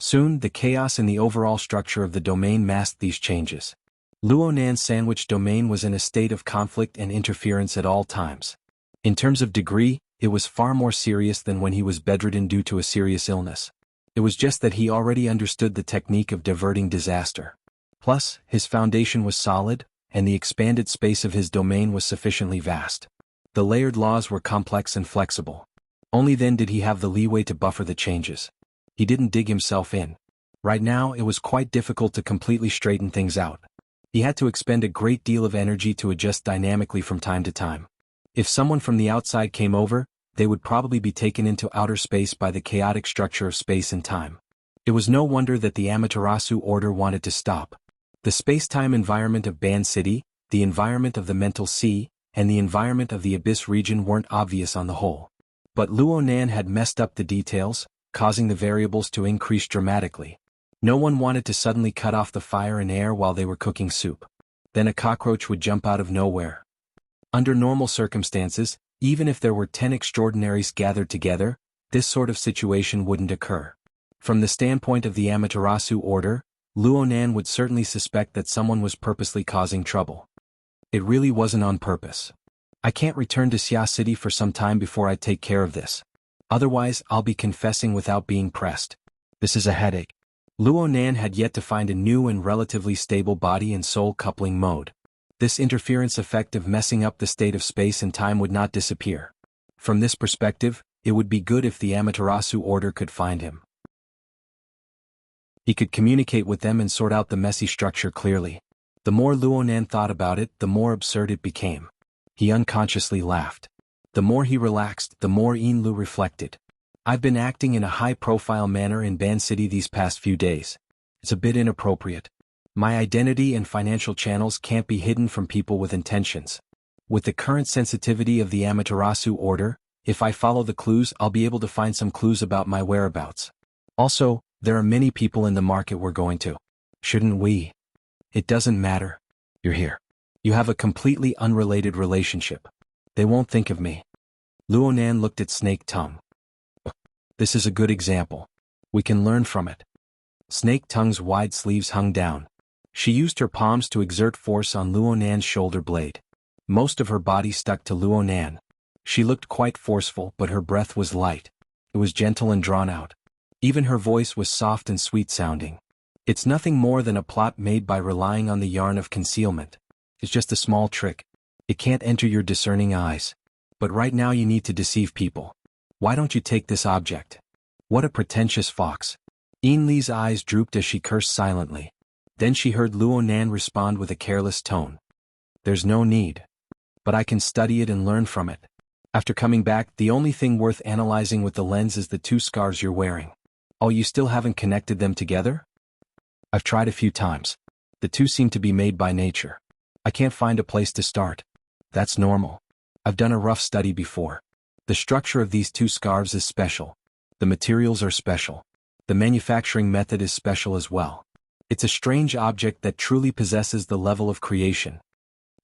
Soon, the chaos in the overall structure of the domain masked these changes. Luonan's sandwich domain was in a state of conflict and interference at all times. In terms of degree, it was far more serious than when he was bedridden due to a serious illness. It was just that he already understood the technique of diverting disaster. Plus, his foundation was solid, and the expanded space of his domain was sufficiently vast. The layered laws were complex and flexible. Only then did he have the leeway to buffer the changes. He didn't dig himself in. Right now it was quite difficult to completely straighten things out. He had to expend a great deal of energy to adjust dynamically from time to time. If someone from the outside came over, they would probably be taken into outer space by the chaotic structure of space and time. It was no wonder that the Amaterasu Order wanted to stop. The space-time environment of Ban City, the environment of the Mental Sea, and the environment of the Abyss region weren't obvious on the whole. But Luonan had messed up the details, causing the variables to increase dramatically. No one wanted to suddenly cut off the fire and air while they were cooking soup. Then a cockroach would jump out of nowhere. Under normal circumstances, even if there were 10 extraordinaries gathered together, this sort of situation wouldn't occur. From the standpoint of the Amaterasu Order, Luonan would certainly suspect that someone was purposely causing trouble. It really wasn't on purpose. I can't return to Xia City for some time before I take care of this. Otherwise, I'll be confessing without being pressed. This is a headache. Luonan had yet to find a new and relatively stable body and soul coupling mode. This interference effect of messing up the state of space and time would not disappear. From this perspective, it would be good if the Amaterasu Order could find him. He could communicate with them and sort out the messy structure clearly. The more Luonan thought about it, the more absurd it became. He unconsciously laughed. The more he relaxed, the more Ainlu reflected. I've been acting in a high-profile manner in Ban City these past few days. It's a bit inappropriate. My identity and financial channels can't be hidden from people with intentions. With the current sensitivity of the Amaterasu Order, if I follow the clues I'll be able to find some clues about my whereabouts. Also, there are many people in the market we're going to. Shouldn't we? It doesn't matter. You're here. You have a completely unrelated relationship. They won't think of me. Luonan looked at Snake Tongue. This is a good example. We can learn from it. Snake Tongue's wide sleeves hung down. She used her palms to exert force on Luonan's shoulder blade. Most of her body stuck to Luonan. She looked quite forceful, but her breath was light. It was gentle and drawn out. Even her voice was soft and sweet-sounding. It's nothing more than a plot made by relying on the yarn of concealment. It's just a small trick. It can't enter your discerning eyes. But right now you need to deceive people. Why don't you take this object? What a pretentious fox. Ainli's eyes drooped as she cursed silently. Then she heard Luonan respond with a careless tone. There's no need. But I can study it and learn from it. After coming back, the only thing worth analyzing with the lens is the 2 scarves you're wearing. Oh, you still haven't connected them together? I've tried a few times. The 2 seem to be made by nature. I can't find a place to start. That's normal. I've done a rough study before. The structure of these 2 scarves is special. The materials are special. The manufacturing method is special as well. It's a strange object that truly possesses the level of creation.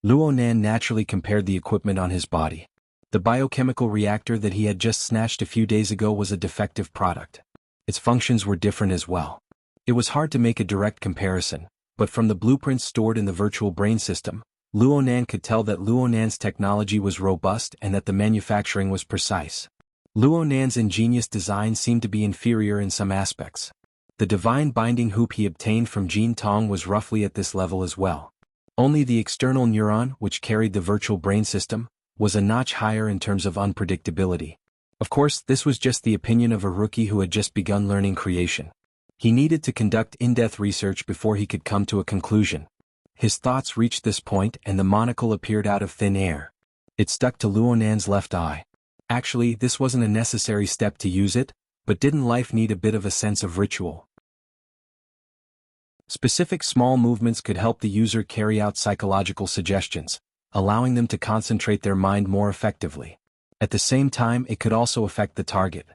Luonan naturally compared the equipment on his body. The biochemical reactor that he had just snatched a few days ago was a defective product. Its functions were different as well. It was hard to make a direct comparison, but from the blueprints stored in the virtual brain system, Luonan could tell that Luonan's technology was robust and that the manufacturing was precise. Luonan's ingenious design seemed to be inferior in some aspects. The divine binding hoop he obtained from Jin Tong was roughly at this level as well. Only the external neuron, which carried the virtual brain system, was a notch higher in terms of unpredictability. Of course, this was just the opinion of a rookie who had just begun learning creation. He needed to conduct in-depth research before he could come to a conclusion. His thoughts reached this point and the monocle appeared out of thin air. It stuck to Luonan's left eye. Actually, this wasn't a necessary step to use it, but didn't life need a bit of a sense of ritual? Specific small movements could help the user carry out psychological suggestions, allowing them to concentrate their mind more effectively. At the same time, it could also affect the target.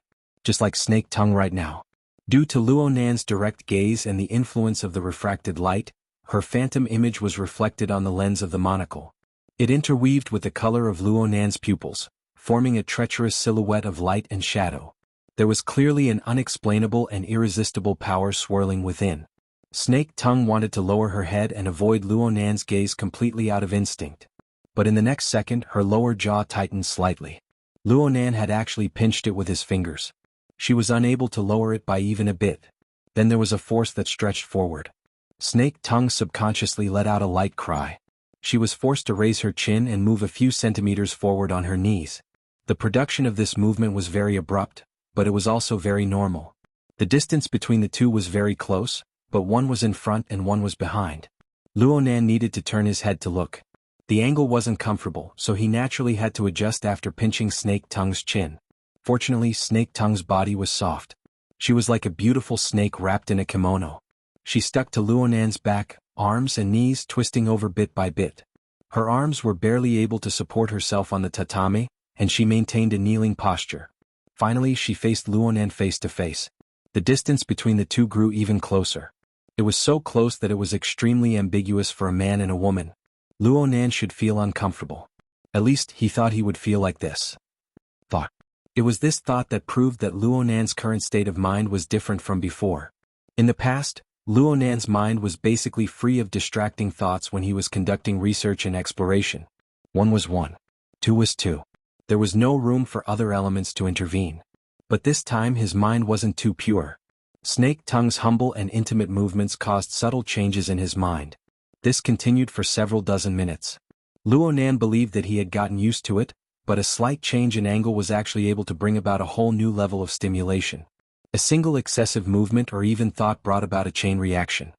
Just like Snake Tongue right now. Due to Luonan's direct gaze and the influence of the refracted light, her phantom image was reflected on the lens of the monocle. It interweaved with the color of Luonan's pupils, forming a treacherous silhouette of light and shadow. There was clearly an unexplainable and irresistible power swirling within. Snake Tongue wanted to lower her head and avoid Luonan's gaze completely out of instinct. But in the next second, her lower jaw tightened slightly. Luonan had actually pinched it with his fingers. She was unable to lower it by even a bit. Then there was a force that stretched forward. Snake Tongue subconsciously let out a light cry. She was forced to raise her chin and move a few centimeters forward on her knees. The production of this movement was very abrupt, but it was also very normal. The distance between the 2 was very close, but one was in front and one was behind. Luonan needed to turn his head to look. The angle wasn't comfortable, so he naturally had to adjust after pinching Snake Tongue's chin. Fortunately, Snake Tongue's body was soft. She was like a beautiful snake wrapped in a kimono. She stuck to Luonan's back, arms and knees twisting over bit by bit. Her arms were barely able to support herself on the tatami, and she maintained a kneeling posture. Finally, she faced Luonan face to face. The distance between the 2 grew even closer. It was so close that it was extremely ambiguous for a man and a woman. Luonan should feel uncomfortable. At least, he thought he would feel like this. Thought. It was this thought that proved that Luonan's current state of mind was different from before. In the past, Luonan's mind was basically free of distracting thoughts when he was conducting research and exploration. 1 was 1. 2 was 2. There was no room for other elements to intervene. But this time his mind wasn't too pure. Snake Tongue's humble and intimate movements caused subtle changes in his mind. This continued for several dozen minutes. Luonan believed that he had gotten used to it, but a slight change in angle was actually able to bring about a whole new level of stimulation. A single excessive movement or even thought brought about a chain reaction.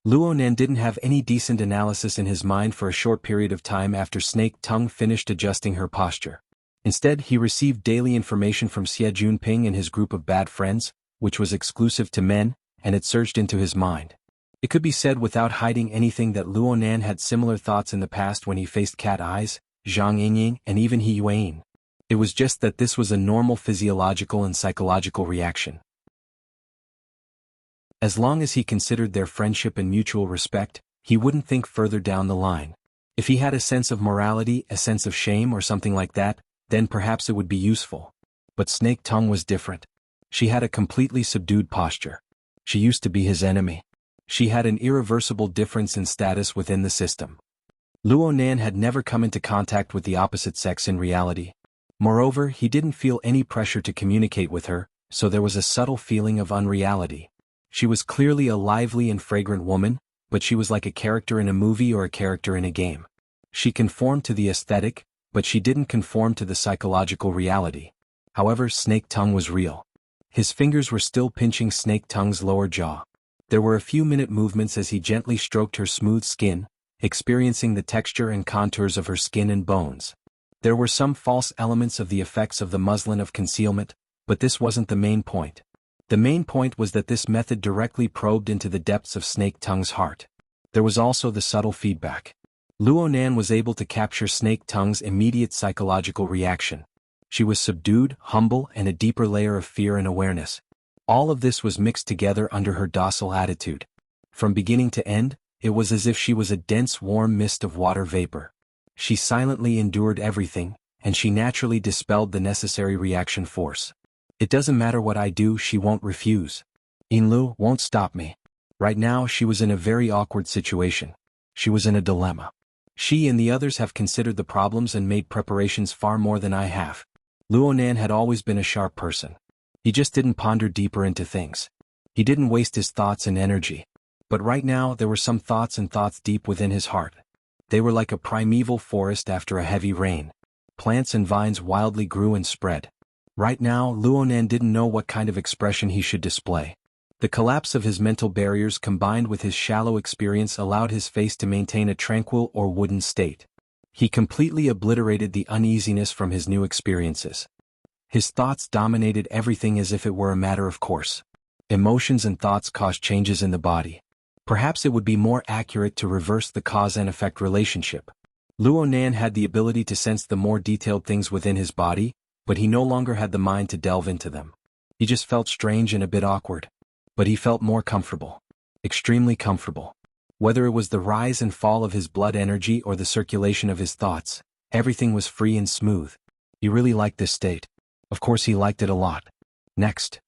Luonan didn't have any decent analysis in his mind for a short period of time after Snake Tongue finished adjusting her posture. Instead, he received daily information from Xie Junping and his group of bad friends, which was exclusive to men, and it surged into his mind. It could be said without hiding anything that Luonan had similar thoughts in the past when he faced Cat Eyes, Zhang Yingying, and even He Yuan. It was just that this was a normal physiological and psychological reaction. As long as he considered their friendship and mutual respect, he wouldn't think further down the line. If he had a sense of morality, a sense of shame or something like that, then perhaps it would be useful. But Snake Tongue was different. She had a completely subdued posture. She used to be his enemy. She had an irreversible difference in status within the system. Luonan had never come into contact with the opposite sex in reality. Moreover, he didn't feel any pressure to communicate with her, so there was a subtle feeling of unreality. She was clearly a lively and fragrant woman, but she was like a character in a movie or a character in a game. She conformed to the aesthetic, but she didn't conform to the psychological reality. However, Snake Tongue was real. His fingers were still pinching Snake Tongue's lower jaw. There were a few minute movements as he gently stroked her smooth skin, experiencing the texture and contours of her skin and bones. There were some false elements of the effects of the muslin of concealment, but this wasn't the main point. The main point was that this method directly probed into the depths of Snake Tongue's heart. There was also the subtle feedback. Luonan was able to capture Snake Tongue's immediate psychological reaction. She was subdued, humble, and a deeper layer of fear and awareness. All of this was mixed together under her docile attitude. From beginning to end, it was as if she was a dense warm mist of water vapor. She silently endured everything, and she naturally dispelled the necessary reaction force. It doesn't matter what I do, she won't refuse. Inlu won't stop me. Right now she was in a very awkward situation. She was in a dilemma. She and the others have considered the problems and made preparations far more than I have. Luonan had always been a sharp person. He just didn't ponder deeper into things. He didn't waste his thoughts and energy. But right now there were some thoughts deep within his heart. They were like a primeval forest after a heavy rain. Plants and vines wildly grew and spread. Right now Luonan didn't know what kind of expression he should display. The collapse of his mental barriers combined with his shallow experience allowed his face to maintain a tranquil or wooden state. He completely obliterated the uneasiness from his new experiences. His thoughts dominated everything as if it were a matter of course. Emotions and thoughts cause changes in the body. Perhaps it would be more accurate to reverse the cause and effect relationship. Luonan had the ability to sense the more detailed things within his body, but he no longer had the mind to delve into them. He just felt strange and a bit awkward. But he felt more comfortable. Extremely comfortable. Whether it was the rise and fall of his blood energy or the circulation of his thoughts, everything was free and smooth. He really liked this state. Of course he liked it a lot. Next.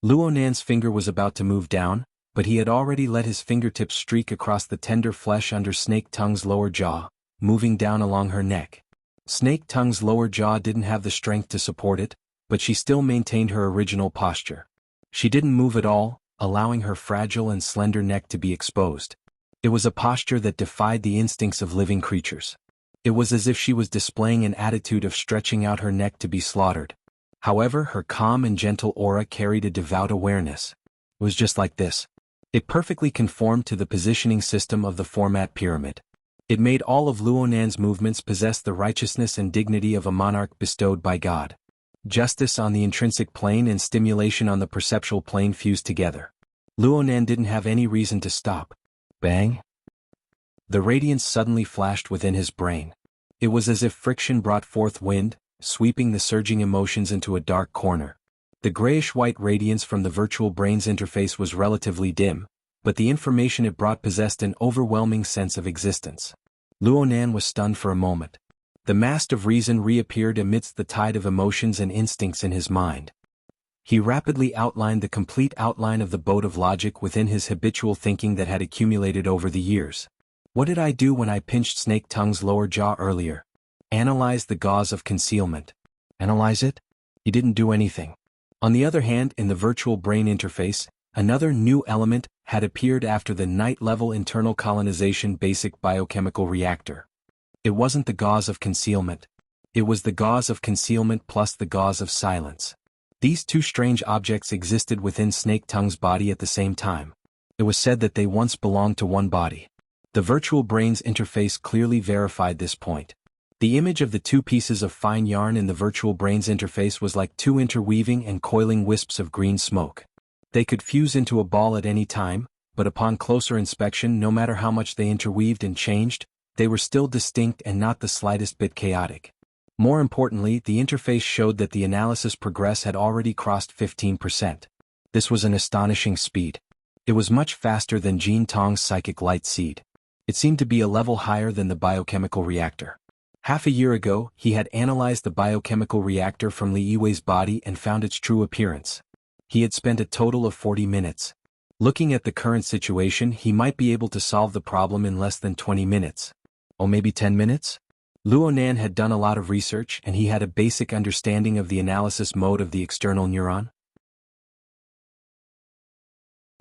Luonan's finger was about to move down, but he had already let his fingertips streak across the tender flesh under Snake Tongue's lower jaw, moving down along her neck. Snake Tongue's lower jaw didn't have the strength to support it, but she still maintained her original posture. She didn't move at all, allowing her fragile and slender neck to be exposed. It was a posture that defied the instincts of living creatures. It was as if she was displaying an attitude of stretching out her neck to be slaughtered. However, her calm and gentle aura carried a devout awareness. It was just like this. It perfectly conformed to the positioning system of the format pyramid. It made all of Luonan's movements possess the righteousness and dignity of a monarch bestowed by God. Justice on the intrinsic plane and stimulation on the perceptual plane fused together. Luonan didn't have any reason to stop. Bang! The radiance suddenly flashed within his brain. It was as if friction brought forth wind, sweeping the surging emotions into a dark corner. The grayish-white radiance from the virtual brain's interface was relatively dim, but the information it brought possessed an overwhelming sense of existence. Luonan was stunned for a moment. The mast of reason reappeared amidst the tide of emotions and instincts in his mind. He rapidly outlined the complete outline of the boat of logic within his habitual thinking that had accumulated over the years. What did I do when I pinched Snake Tongue's lower jaw earlier? Analyze the gauze of concealment. Analyze it? He didn't do anything. On the other hand, in the virtual brain interface, another new element had appeared after the night-level internal colonization basic biochemical reactor. It wasn't the gauze of concealment. It was the gauze of concealment plus the gauze of silence. These two strange objects existed within Snake Tongue's body at the same time. It was said that they once belonged to one body. The virtual brain's interface clearly verified this point. The image of the two pieces of fine yarn in the virtual brain's interface was like two interweaving and coiling wisps of green smoke. They could fuse into a ball at any time, but upon closer inspection, no matter how much they interweaved and changed, they were still distinct and not the slightest bit chaotic. More importantly, the interface showed that the analysis progress had already crossed 15%. This was an astonishing speed. It was much faster than Jin Tong's psychic light seed. It seemed to be a level higher than the biochemical reactor. Half a year ago, he had analyzed the biochemical reactor from Li Yiwei's body and found its true appearance. He had spent a total of 40 minutes. Looking at the current situation, he might be able to solve the problem in less than 20 minutes. Or maybe 10 minutes? Luonan had done a lot of research and he had a basic understanding of the analysis mode of the external neuron.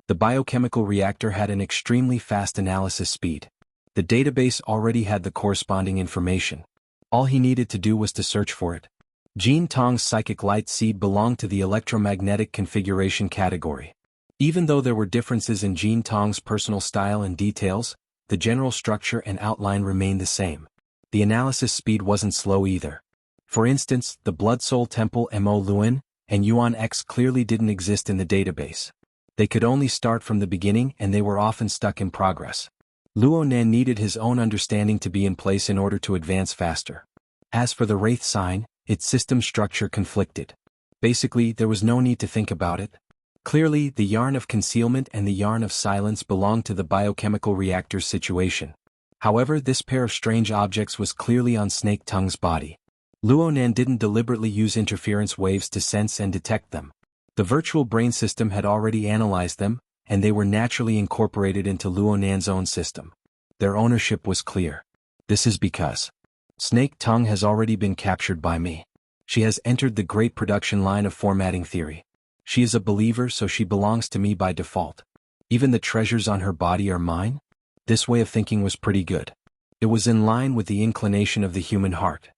The biochemical reactor had an extremely fast analysis speed. The database already had the corresponding information. All he needed to do was to search for it. Jin Tong's psychic light seed belonged to the electromagnetic configuration category. Even though there were differences in Jin Tong's personal style and details, the general structure and outline remained the same. the analysis speed wasn't slow either. For instance, the Blood Soul Temple Mo Luan and Yuan X clearly didn't exist in the database. They could only start from the beginning and they were often stuck in progress. Luonan needed his own understanding to be in place in order to advance faster. As for the Wraith sign, its system structure conflicted. Basically, there was no need to think about it. Clearly, the yarn of concealment and the yarn of silence belonged to the biochemical reactor's situation. However, this pair of strange objects was clearly on Snake Tongue's body. Luonan didn't deliberately use interference waves to sense and detect them. The virtual brain system had already analyzed them, and they were naturally incorporated into Luonan's own system. Their ownership was clear. This is because Snake Tongue has already been captured by me. She has entered the great production line of formatting theory. She is a believer, so she belongs to me by default. Even the treasures on her body are mine? This way of thinking was pretty good. It was in line with the inclination of the human heart.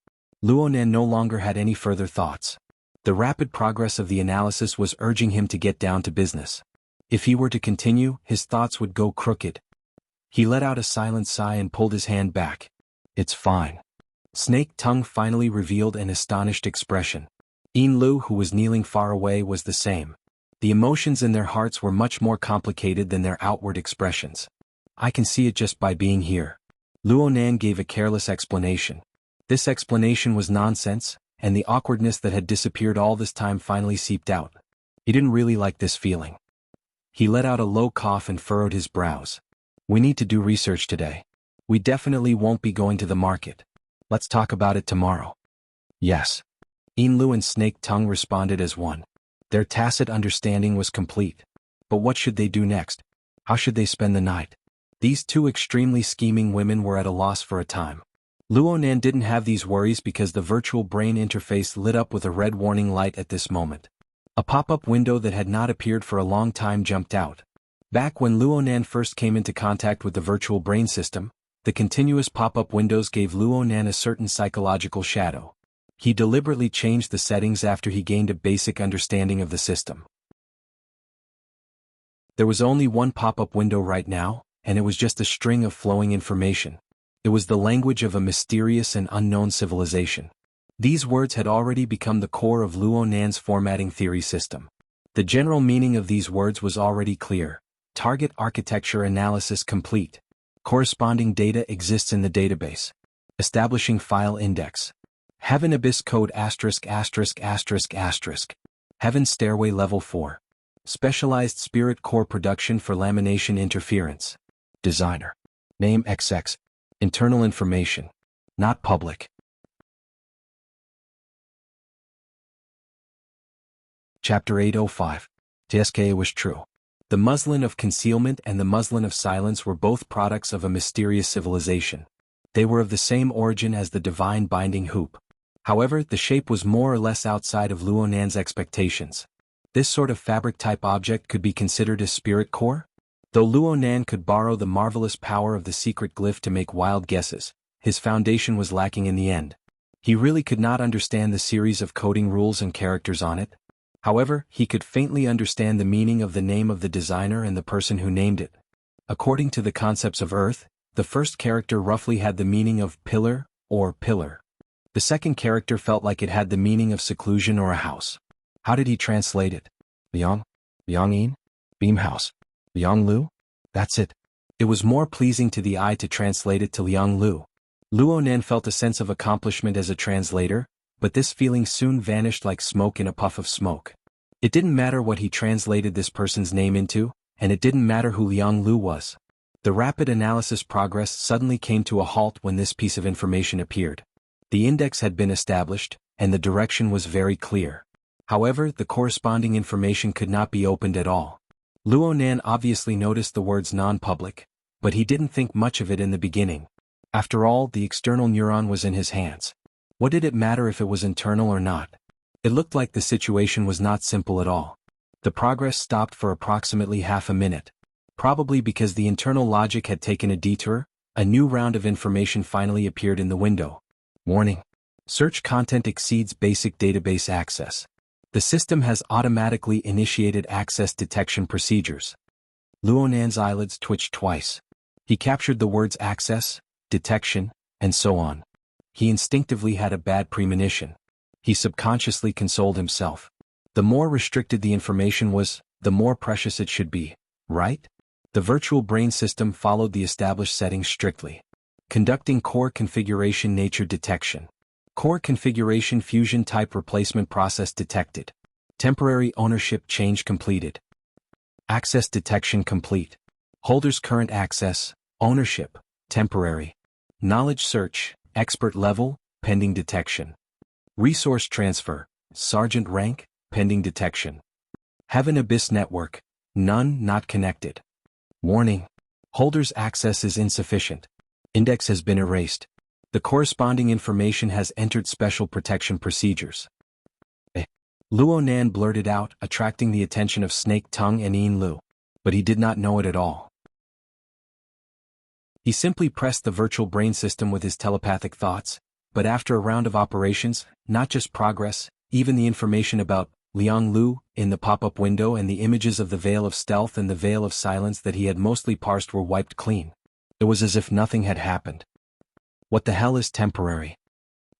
Luonan no longer had any further thoughts. The rapid progress of the analysis was urging him to get down to business. If he were to continue, his thoughts would go crooked. He let out a silent sigh and pulled his hand back. It's fine. Snake Tongue finally revealed an astonished expression. Yin Lu, who was kneeling far away, was the same. The emotions in their hearts were much more complicated than their outward expressions. I can see it just by being here. Luonan gave a careless explanation. This explanation was nonsense, and the awkwardness that had disappeared all this time finally seeped out. He didn't really like this feeling. He let out a low cough and furrowed his brows. We need to do research today. We definitely won't be going to the market. Let's talk about it tomorrow. Yes. Yin Lu and Snake Tongue responded as one. Their tacit understanding was complete. But what should they do next? How should they spend the night? These two extremely scheming women were at a loss for a time. Luonan didn't have these worries because the virtual brain interface lit up with a red warning light at this moment. A pop-up window that had not appeared for a long time jumped out. Back when Luonan first came into contact with the virtual brain system, the continuous pop-up windows gave Luonan a certain psychological shadow. He deliberately changed the settings after he gained a basic understanding of the system. There was only one pop-up window right now, and it was just a string of flowing information. It was the language of a mysterious and unknown civilization. These words had already become the core of Luonan's formatting theory system. The general meaning of these words was already clear. Target architecture analysis complete. Corresponding data exists in the database. Establishing file index. Heaven Abyss Code ********. Heaven Stairway Level 4. Specialized Spirit Core Production for Lamination Interference. Designer. Name XX. Internal information. Not public. Chapter 805. TSK was true. The muslin of concealment and the muslin of silence were both products of a mysterious civilization. They were of the same origin as the divine binding hoop. However, the shape was more or less outside of Luonan's expectations. This sort of fabric-type object could be considered a spirit core? Though Luonan could borrow the marvelous power of the secret glyph to make wild guesses, his foundation was lacking in the end. He really could not understand the series of coding rules and characters on it. However, he could faintly understand the meaning of the name of the designer and the person who named it. According to the concepts of Earth, the first character roughly had the meaning of pillar or pillar. The second character felt like it had the meaning of seclusion or a house. How did he translate it? Liang-yin? Beamhouse. Liang Lu? That's it. It was more pleasing to the eye to translate it to Liang Lu. Luonan felt a sense of accomplishment as a translator, but this feeling soon vanished like smoke in a puff of smoke. It didn't matter what he translated this person's name into, and it didn't matter who Liang Lu was. The rapid analysis progress suddenly came to a halt when this piece of information appeared. The index had been established, and the direction was very clear. However, the corresponding information could not be opened at all. Luonan obviously noticed the words non-public, but he didn't think much of it in the beginning. After all, the external neuron was in his hands. What did it matter if it was internal or not? It looked like the situation was not simple at all. The progress stopped for approximately half a minute. Probably because the internal logic had taken a detour, a new round of information finally appeared in the window. Warning. Search content exceeds basic database access. The system has automatically initiated access detection procedures. Luonan's eyelids twitched twice. He captured the words access, detection, and so on. He instinctively had a bad premonition. He subconsciously consoled himself. The more restricted the information was, the more precious it should be, right? The virtual brain system followed the established settings strictly. Conducting core configuration nature detection. Core configuration fusion type replacement process detected. Temporary ownership change completed. Access detection complete. Holder's current access, ownership, temporary. Knowledge search, expert level, pending detection. Resource transfer, sergeant rank, pending detection. Heaven Abyss network, none not connected. Warning. Holder's access is insufficient. Index has been erased. The corresponding information has entered special protection procedures. Luo Nan blurted out, attracting the attention of Snake Tongue and Yin Lu. But he did not know it at all. He simply pressed the virtual brain system with his telepathic thoughts, but after a round of operations, not just progress, even the information about Liang Lu in the pop-up window and the images of the Veil of Stealth and the Veil of Silence that he had mostly parsed were wiped clean. It was as if nothing had happened. What the hell is temporary?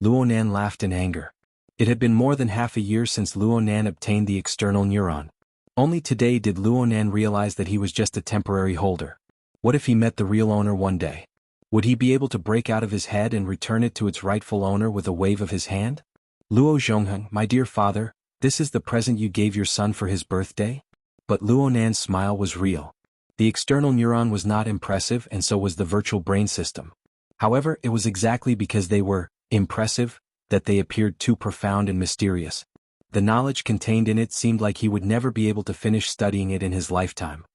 Luo Nan laughed in anger. It had been more than half a year since Luo Nan obtained the external neuron. Only today did Luo Nan realize that he was just a temporary holder. What if he met the real owner one day? Would he be able to break out of his head and return it to its rightful owner with a wave of his hand? Luo Zhonghan, my dear father, this is the present you gave your son for his birthday? But Luo Nan's smile was real. The external neuron was not impressive and so was the virtual brain system. However, it was exactly because they were impressive that they appeared too profound and mysterious. The knowledge contained in it seemed like he would never be able to finish studying it in his lifetime.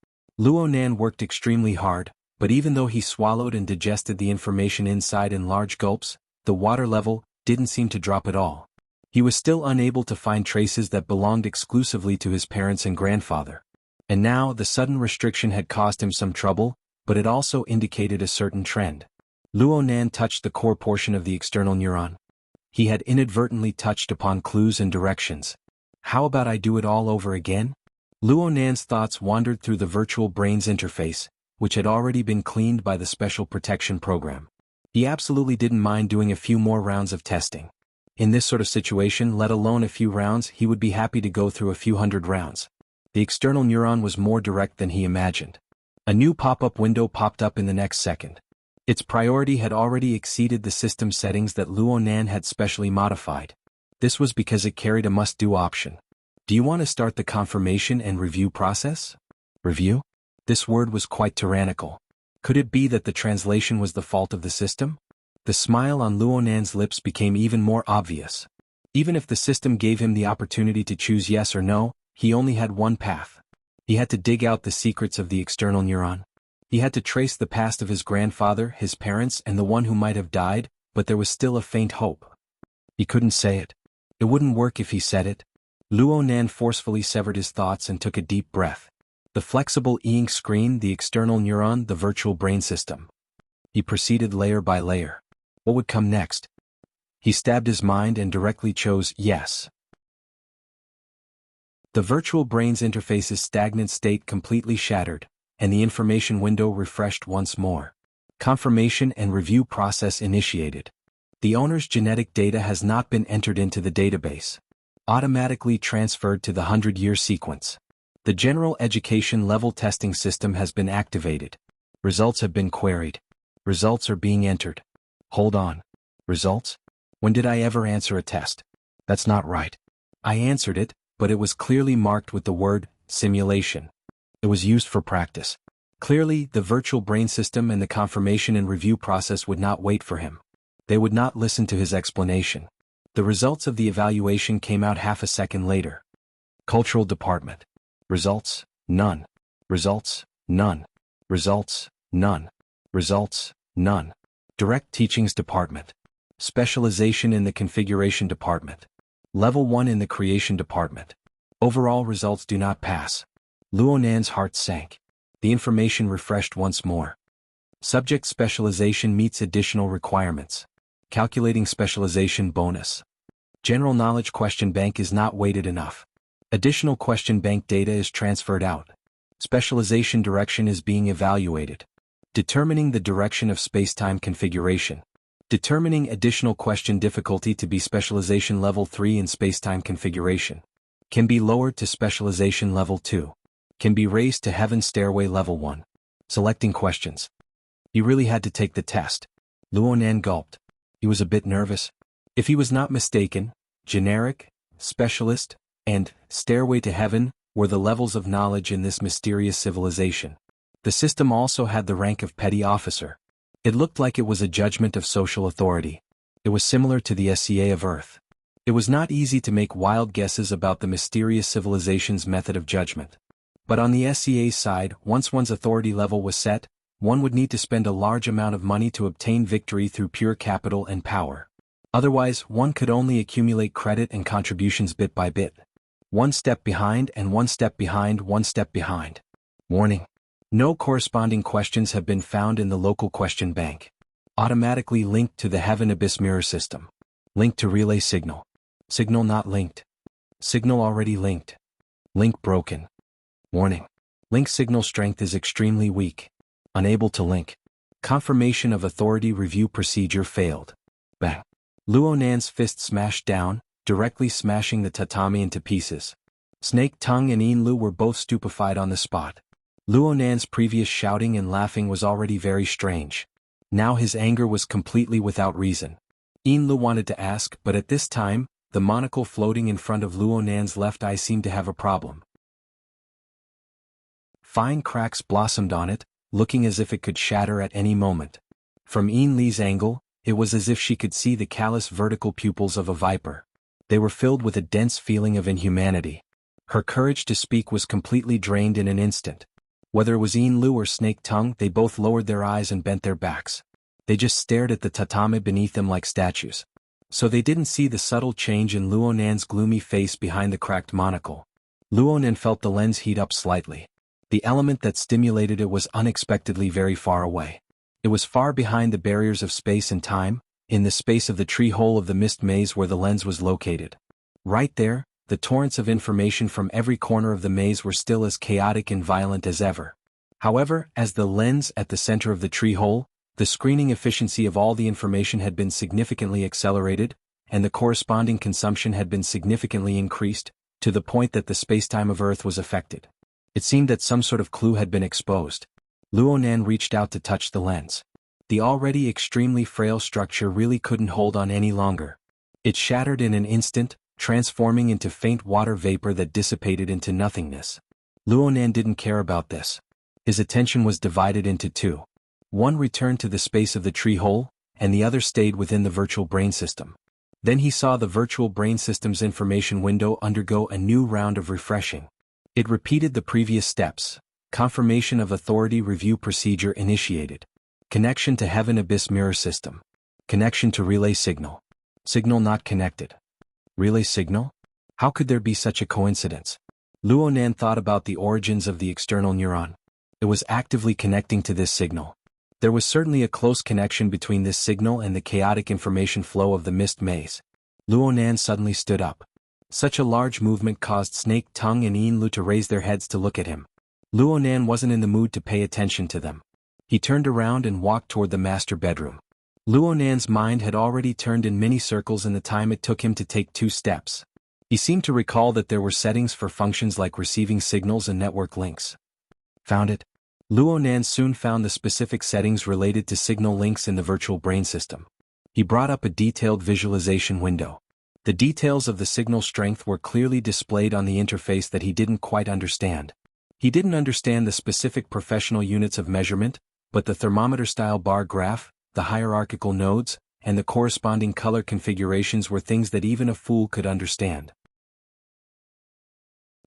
Luo Nan worked extremely hard, but even though he swallowed and digested the information inside in large gulps, the water level didn't seem to drop at all. He was still unable to find traces that belonged exclusively to his parents and grandfather. And now the sudden restriction had caused him some trouble, but it also indicated a certain trend. Luo Nan touched the core portion of the external neuron. He had inadvertently touched upon clues and directions. How about I do it all over again? Luo Nan's thoughts wandered through the virtual brain's interface, which had already been cleaned by the special protection program. He absolutely didn't mind doing a few more rounds of testing. In this sort of situation, let alone a few rounds, he would be happy to go through a few hundred rounds. The external neuron was more direct than he imagined. A new pop-up window popped up in the next second. Its priority had already exceeded the system settings that Luo Nan had specially modified. This was because it carried a must-do option. Do you want to start the confirmation and review process? Review? This word was quite tyrannical. Could it be that the translation was the fault of the system? The smile on Luo Nan's lips became even more obvious. Even if the system gave him the opportunity to choose yes or no, he only had one path. He had to dig out the secrets of the external neuron. He had to trace the past of his grandfather, his parents, and the one who might have died, but there was still a faint hope. He couldn't say it. It wouldn't work if he said it. Luo Nan forcefully severed his thoughts and took a deep breath. The flexible e-ink screen, the external neuron, the virtual brain system. He proceeded layer by layer. What would come next? He stabbed his mind and directly chose yes. The virtual brain's interface's stagnant state completely shattered, and the information window refreshed once more. Confirmation and review process initiated. The owner's genetic data has not been entered into the database. Automatically transferred to the 100-year sequence. The general education level testing system has been activated. Results have been queried. Results are being entered. Hold on. Results? When did I ever answer a test? That's not right. I answered it, but it was clearly marked with the word simulation. It was used for practice. Clearly, the virtual brain system and the confirmation and review process would not wait for him. They would not listen to his explanation. The results of the evaluation came out half a second later. Cultural department. Results, none. Results, none. Results, none. Results, none. Direct teachings department. Specialization in the configuration department. Level 1 in the creation department. Overall results do not pass. Luo Nan's heart sank. The information refreshed once more. Subject specialization meets additional requirements. Calculating specialization bonus. General knowledge question bank is not weighted enough. Additional question bank data is transferred out. Specialization direction is being evaluated. Determining the direction of spacetime configuration. Determining additional question difficulty to be specialization level 3 in spacetime configuration. Can be lowered to specialization level 2. Can be raised to heaven stairway level 1. Selecting questions. He really had to take the test. Luonan gulped. He was a bit nervous. If he was not mistaken, generic, specialist, and stairway to heaven were the levels of knowledge in this mysterious civilization. The system also had the rank of petty officer. It looked like it was a judgment of social authority. It was similar to the SCA of Earth. It was not easy to make wild guesses about the mysterious civilization's method of judgment. But on the SCA's side, once one's authority level was set, one would need to spend a large amount of money to obtain victory through pure capital and power. Otherwise, one could only accumulate credit and contributions bit by bit. One step behind and one step behind, one step behind. Warning. No corresponding questions have been found in the local question bank. Automatically linked to the Heaven Abyss mirror system. Link to relay signal. Signal not linked. Signal already linked. Link broken. Warning. Link signal strength is extremely weak. Unable to link. Confirmation of authority review procedure failed. Bang. Luonan's fist smashed down, directly smashing the tatami into pieces. Snake Tongue and Yinlu were both stupefied on the spot. Luonan's previous shouting and laughing was already very strange. Now his anger was completely without reason. Yinlu wanted to ask, but at this time, the monocle floating in front of Luonan's left eye seemed to have a problem. Fine cracks blossomed on it, looking as if it could shatter at any moment. From Yinli's angle, it was as if she could see the callous vertical pupils of a viper. They were filled with a dense feeling of inhumanity. Her courage to speak was completely drained in an instant. Whether it was Yinlu or Snake Tongue, they both lowered their eyes and bent their backs. They just stared at the tatami beneath them like statues. So they didn't see the subtle change in Luonan's gloomy face behind the cracked monocle. Luonan felt the lens heat up slightly. The element that stimulated it was unexpectedly very far away. It was far behind the barriers of space and time, in the space of the tree hole of the mist maze where the lens was located. Right there, the torrents of information from every corner of the maze were still as chaotic and violent as ever. However, as the lens at the center of the tree hole, the screening efficiency of all the information had been significantly accelerated, and the corresponding consumption had been significantly increased, to the point that the spacetime of Earth was affected. It seemed that some sort of clue had been exposed. Luonan reached out to touch the lens. The already extremely frail structure really couldn't hold on any longer. It shattered in an instant, transforming into faint water vapor that dissipated into nothingness. Luonan didn't care about this. His attention was divided into two. One returned to the space of the tree hole, and the other stayed within the virtual brain system. Then he saw the virtual brain system's information window undergo a new round of refreshing. It repeated the previous steps. Confirmation of authority review procedure initiated. Connection to Heaven Abyss mirror system. Connection to relay signal. Signal not connected. Relay signal? How could there be such a coincidence? Luonan thought about the origins of the external neuron. It was actively connecting to this signal. There was certainly a close connection between this signal and the chaotic information flow of the mist maze. Luonan suddenly stood up. Such a large movement caused Snake Tongue and Yinlu to raise their heads to look at him. Luonan wasn't in the mood to pay attention to them. He turned around and walked toward the master bedroom. Luonan's mind had already turned in many circles in the time it took him to take 2 steps. He seemed to recall that there were settings for functions like receiving signals and network links. Found it? Luonan soon found the specific settings related to signal links in the virtual brain system. He brought up a detailed visualization window. The details of the signal strength were clearly displayed on the interface that he didn't quite understand. He didn't understand the specific professional units of measurement, but the thermometer-style bar graph, the hierarchical nodes, and the corresponding color configurations were things that even a fool could understand.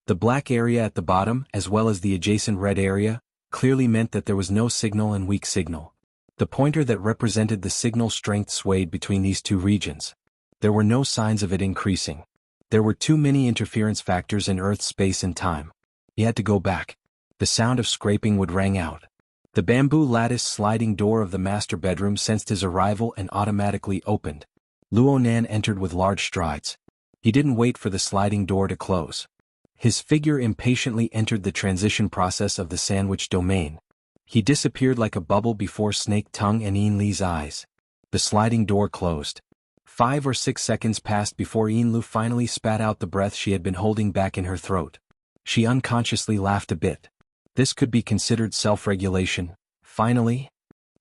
The black area at the bottom, as well as the adjacent red area, clearly meant that there was no signal and weak signal. The pointer that represented the signal strength swayed between these two regions. There were no signs of it increasing. There were too many interference factors in Earth's space and time. He had to go back. The sound of scraping would rang out. The bamboo lattice sliding door of the master bedroom sensed his arrival and automatically opened. Luonan entered with large strides. He didn't wait for the sliding door to close. His figure impatiently entered the transition process of the sandwich domain. He disappeared like a bubble before Snake Tongue and Yinli's eyes. The sliding door closed. 5 or 6 seconds passed before Yinlu finally spat out the breath she had been holding back in her throat. She unconsciously laughed a bit. This could be considered self-regulation. Finally?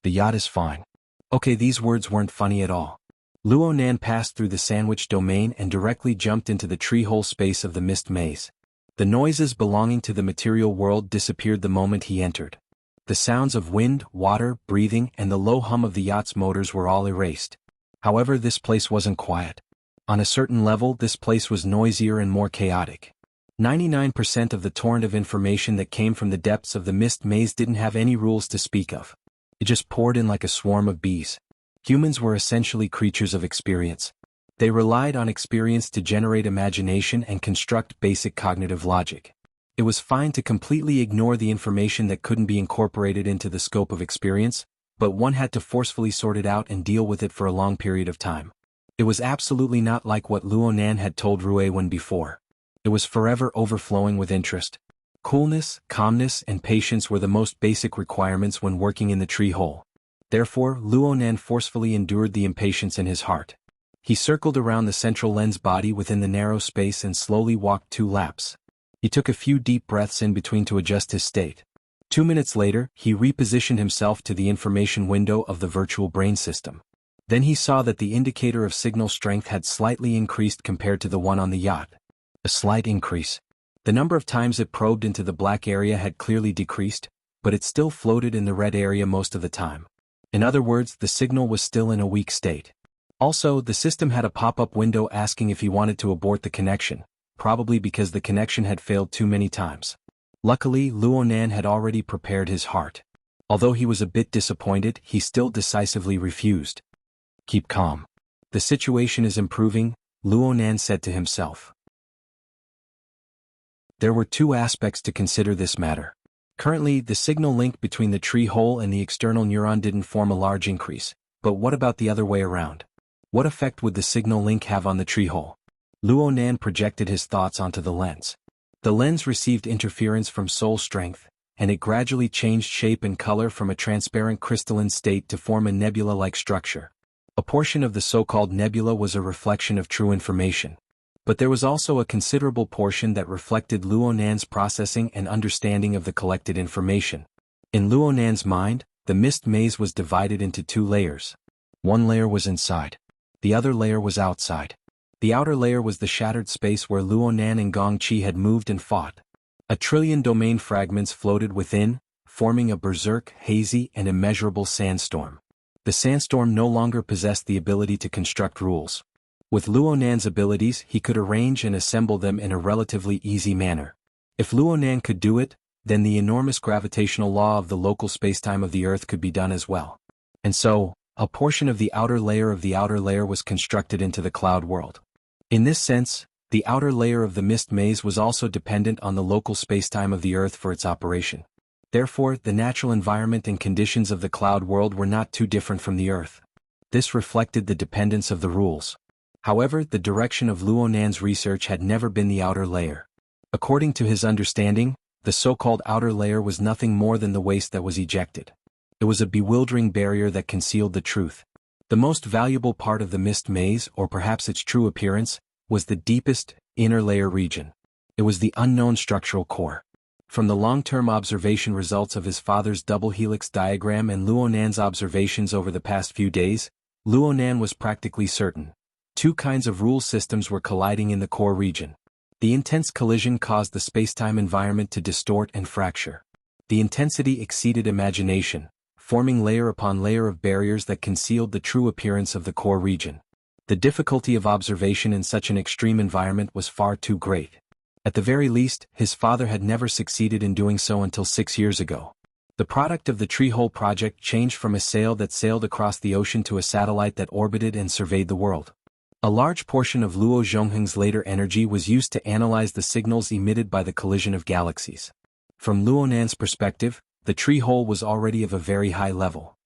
The yacht is fine. Okay, these words weren't funny at all. Luo Nan passed through the sandwich domain and directly jumped into the tree-hole space of the mist maze. The noises belonging to the material world disappeared the moment he entered. The sounds of wind, water, breathing, and the low hum of the yacht's motors were all erased. However, this place wasn't quiet. On a certain level, this place was noisier and more chaotic. 99% of the torrent of information that came from the depths of the mist maze didn't have any rules to speak of. It just poured in like a swarm of bees. Humans were essentially creatures of experience. They relied on experience to generate imagination and construct basic cognitive logic. It was fine to completely ignore the information that couldn't be incorporated into the scope of experience, but one had to forcefully sort it out and deal with it for a long period of time. It was absolutely not like what Luo Nan had told Rui Wen before. It was forever overflowing with interest. Coolness, calmness, and patience were the most basic requirements when working in the tree hole. Therefore, Luo Nan forcefully endured the impatience in his heart. He circled around the central lens body within the narrow space and slowly walked 2 laps. He took a few deep breaths in between to adjust his state. 2 minutes later, he repositioned himself to the information window of the virtual brain system. Then he saw that the indicator of signal strength had slightly increased compared to the one on the yacht. A slight increase. The number of times it probed into the black area had clearly decreased, but it still floated in the red area most of the time. In other words, the signal was still in a weak state. Also, the system had a pop-up window asking if he wanted to abort the connection, probably because the connection had failed too many times. Luckily, Luo Nan had already prepared his heart. Although he was a bit disappointed, he still decisively refused. Keep calm. The situation is improving, Luo Nan said to himself. There were 2 aspects to consider this matter. Currently, the signal link between the tree hole and the external neuron didn't form a large increase, but what about the other way around? What effect would the signal link have on the tree hole? Luo Nan projected his thoughts onto the lens. The lens received interference from soul strength, and it gradually changed shape and color from a transparent crystalline state to form a nebula-like structure. A portion of the so-called nebula was a reflection of true information. But there was also a considerable portion that reflected Luo Nan's processing and understanding of the collected information. In Luo Nan's mind, the mist maze was divided into 2 layers. One layer was inside. The other layer was outside. The outer layer was the shattered space where Luo Nan and Gong Qi had moved and fought. 1 trillion domain fragments floated within, forming a berserk, hazy, and immeasurable sandstorm. The sandstorm no longer possessed the ability to construct rules. With Luo Nan's abilities, he could arrange and assemble them in a relatively easy manner. If Luo Nan could do it, then the enormous gravitational law of the local spacetime of the Earth could be done as well. And so, a portion of the outer layer was constructed into the cloud world. In this sense, the outer layer of the mist maze was also dependent on the local spacetime of the Earth for its operation. Therefore, the natural environment and conditions of the cloud world were not too different from the Earth. This reflected the dependence of the rules. However, the direction of Luo Nan's research had never been the outer layer. According to his understanding, the so-called outer layer was nothing more than the waste that was ejected. It was a bewildering barrier that concealed the truth. The most valuable part of the mist maze, or perhaps its true appearance, was the deepest, inner layer region. It was the unknown structural core. From the long-term observation results of his father's double helix diagram and Luo Nan's observations over the past few days, Luo Nan was practically certain. 2 kinds of rule systems were colliding in the core region. The intense collision caused the spacetime environment to distort and fracture. The intensity exceeded imagination, forming layer upon layer of barriers that concealed the true appearance of the core region. The difficulty of observation in such an extreme environment was far too great. At the very least, his father had never succeeded in doing so until 6 years ago. The product of the Tree Hole project changed from a sail that sailed across the ocean to a satellite that orbited and surveyed the world. A large portion of Luo Zhongheng's later energy was used to analyze the signals emitted by the collision of galaxies. From Luo Nan's perspective, the tree hole was already of a very high level.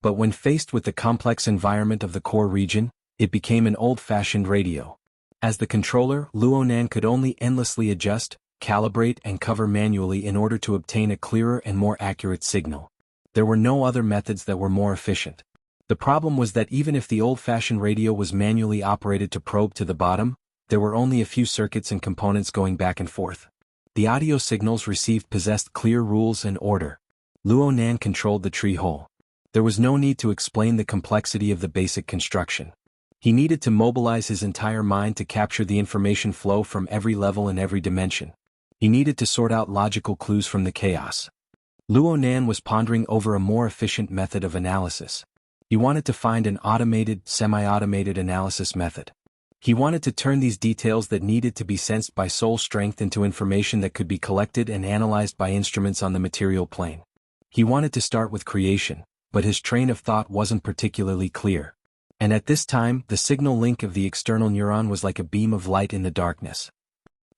But when faced with the complex environment of the core region, it became an old-fashioned radio. As the controller, Luo Nan could only endlessly adjust, calibrate and cover manually in order to obtain a clearer and more accurate signal. There were no other methods that were more efficient. The problem was that even if the old-fashioned radio was manually operated to probe to the bottom, there were only a few circuits and components going back and forth. The audio signals received possessed clear rules and order. Luo Nan controlled the tree hole. There was no need to explain the complexity of the basic construction. He needed to mobilize his entire mind to capture the information flow from every level and every dimension. He needed to sort out logical clues from the chaos. Luo Nan was pondering over a more efficient method of analysis. He wanted to find an automated, semi-automated analysis method. He wanted to turn these details that needed to be sensed by soul strength into information that could be collected and analyzed by instruments on the material plane. He wanted to start with creation, but his train of thought wasn't particularly clear. And at this time, the signal link of the external neuron was like a beam of light in the darkness.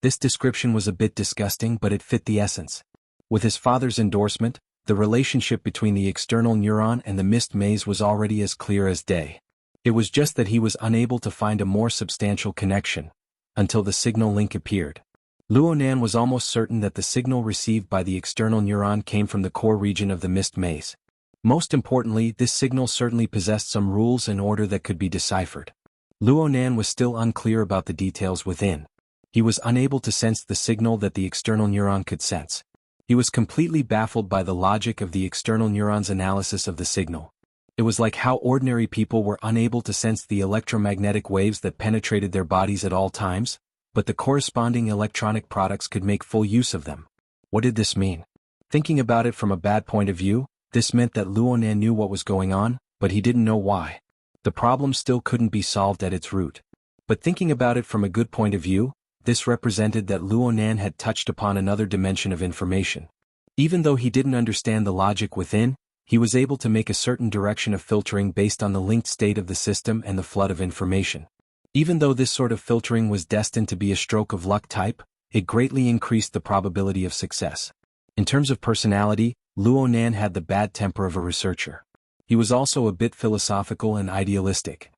This description was a bit disgusting, but it fit the essence. With his father's endorsement, the relationship between the external neuron and the mist maze was already as clear as day. It was just that he was unable to find a more substantial connection, until the signal link appeared. Luo Nan was almost certain that the signal received by the external neuron came from the core region of the mist maze. Most importantly, this signal certainly possessed some rules and order that could be deciphered. Luo Nan was still unclear about the details within. He was unable to sense the signal that the external neuron could sense. He was completely baffled by the logic of the external neuron's analysis of the signal. It was like how ordinary people were unable to sense the electromagnetic waves that penetrated their bodies at all times, but the corresponding electronic products could make full use of them. What did this mean? Thinking about it from a bad point of view, this meant that Luo Nan knew what was going on, but he didn't know why. The problem still couldn't be solved at its root. But thinking about it from a good point of view, this represented that Luo Nan had touched upon another dimension of information. Even though he didn't understand the logic within, he was able to make a certain direction of filtering based on the linked state of the system and the flood of information. Even though this sort of filtering was destined to be a stroke of luck type, it greatly increased the probability of success. In terms of personality, Luo Nan had the bad temper of a researcher. He was also a bit philosophical and idealistic.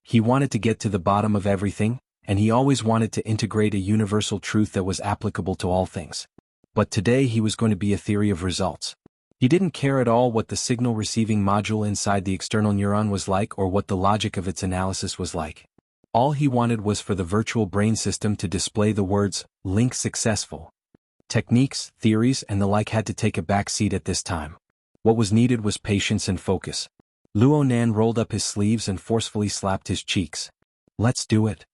He wanted to get to the bottom of everything, and he always wanted to integrate a universal truth that was applicable to all things. But today he was going to be a theory of results. He didn't care at all what the signal receiving module inside the external neuron was like or what the logic of its analysis was like. All he wanted was for the virtual brain system to display the words, "link successful." Techniques, theories, and the like had to take a back seat at this time. What was needed was patience and focus. Luo Nan rolled up his sleeves and forcefully slapped his cheeks. Let's do it.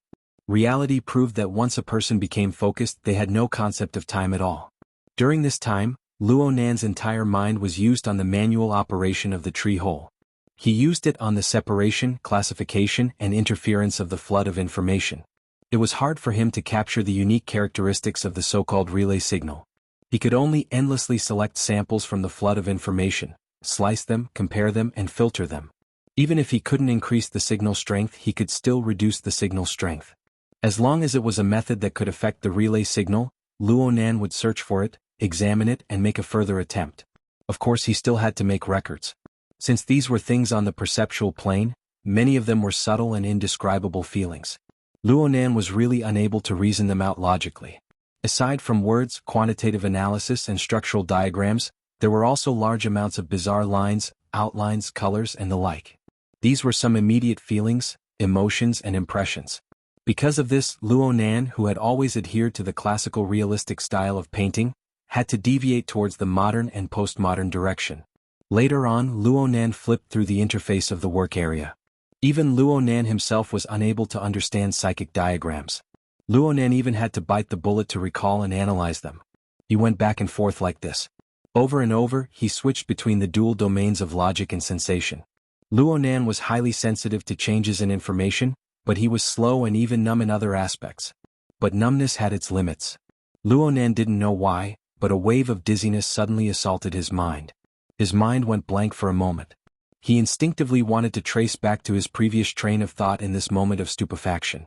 Reality proved that once a person became focused, they had no concept of time at all. During this time, Luo Nan's entire mind was used on the manual operation of the tree hole. He used it on the separation, classification, and interference of the flood of information. It was hard for him to capture the unique characteristics of the so-called relay signal. He could only endlessly select samples from the flood of information, slice them, compare them, and filter them. Even if he couldn't increase the signal strength, he could still reduce the signal strength. As long as it was a method that could affect the relay signal, Luo Nan would search for it, examine it, and make a further attempt. Of course, he still had to make records. Since these were things on the perceptual plane, many of them were subtle and indescribable feelings. Luo Nan was really unable to reason them out logically. Aside from words, quantitative analysis, and structural diagrams, there were also large amounts of bizarre lines, outlines, colors, and the like. These were some immediate feelings, emotions, and impressions. Because of this, Luo Nan, who had always adhered to the classical realistic style of painting, had to deviate towards the modern and postmodern direction. Later on, Luo Nan flipped through the interface of the work area. Even Luo Nan himself was unable to understand psychic diagrams. Luo Nan even had to bite the bullet to recall and analyze them. He went back and forth like this. Over and over, he switched between the dual domains of logic and sensation. Luo Nan was highly sensitive to changes in information, but he was slow and even numb in other aspects. But numbness had its limits. Luo Nan didn't know why, but a wave of dizziness suddenly assaulted his mind. His mind went blank for a moment. He instinctively wanted to trace back to his previous train of thought in this moment of stupefaction.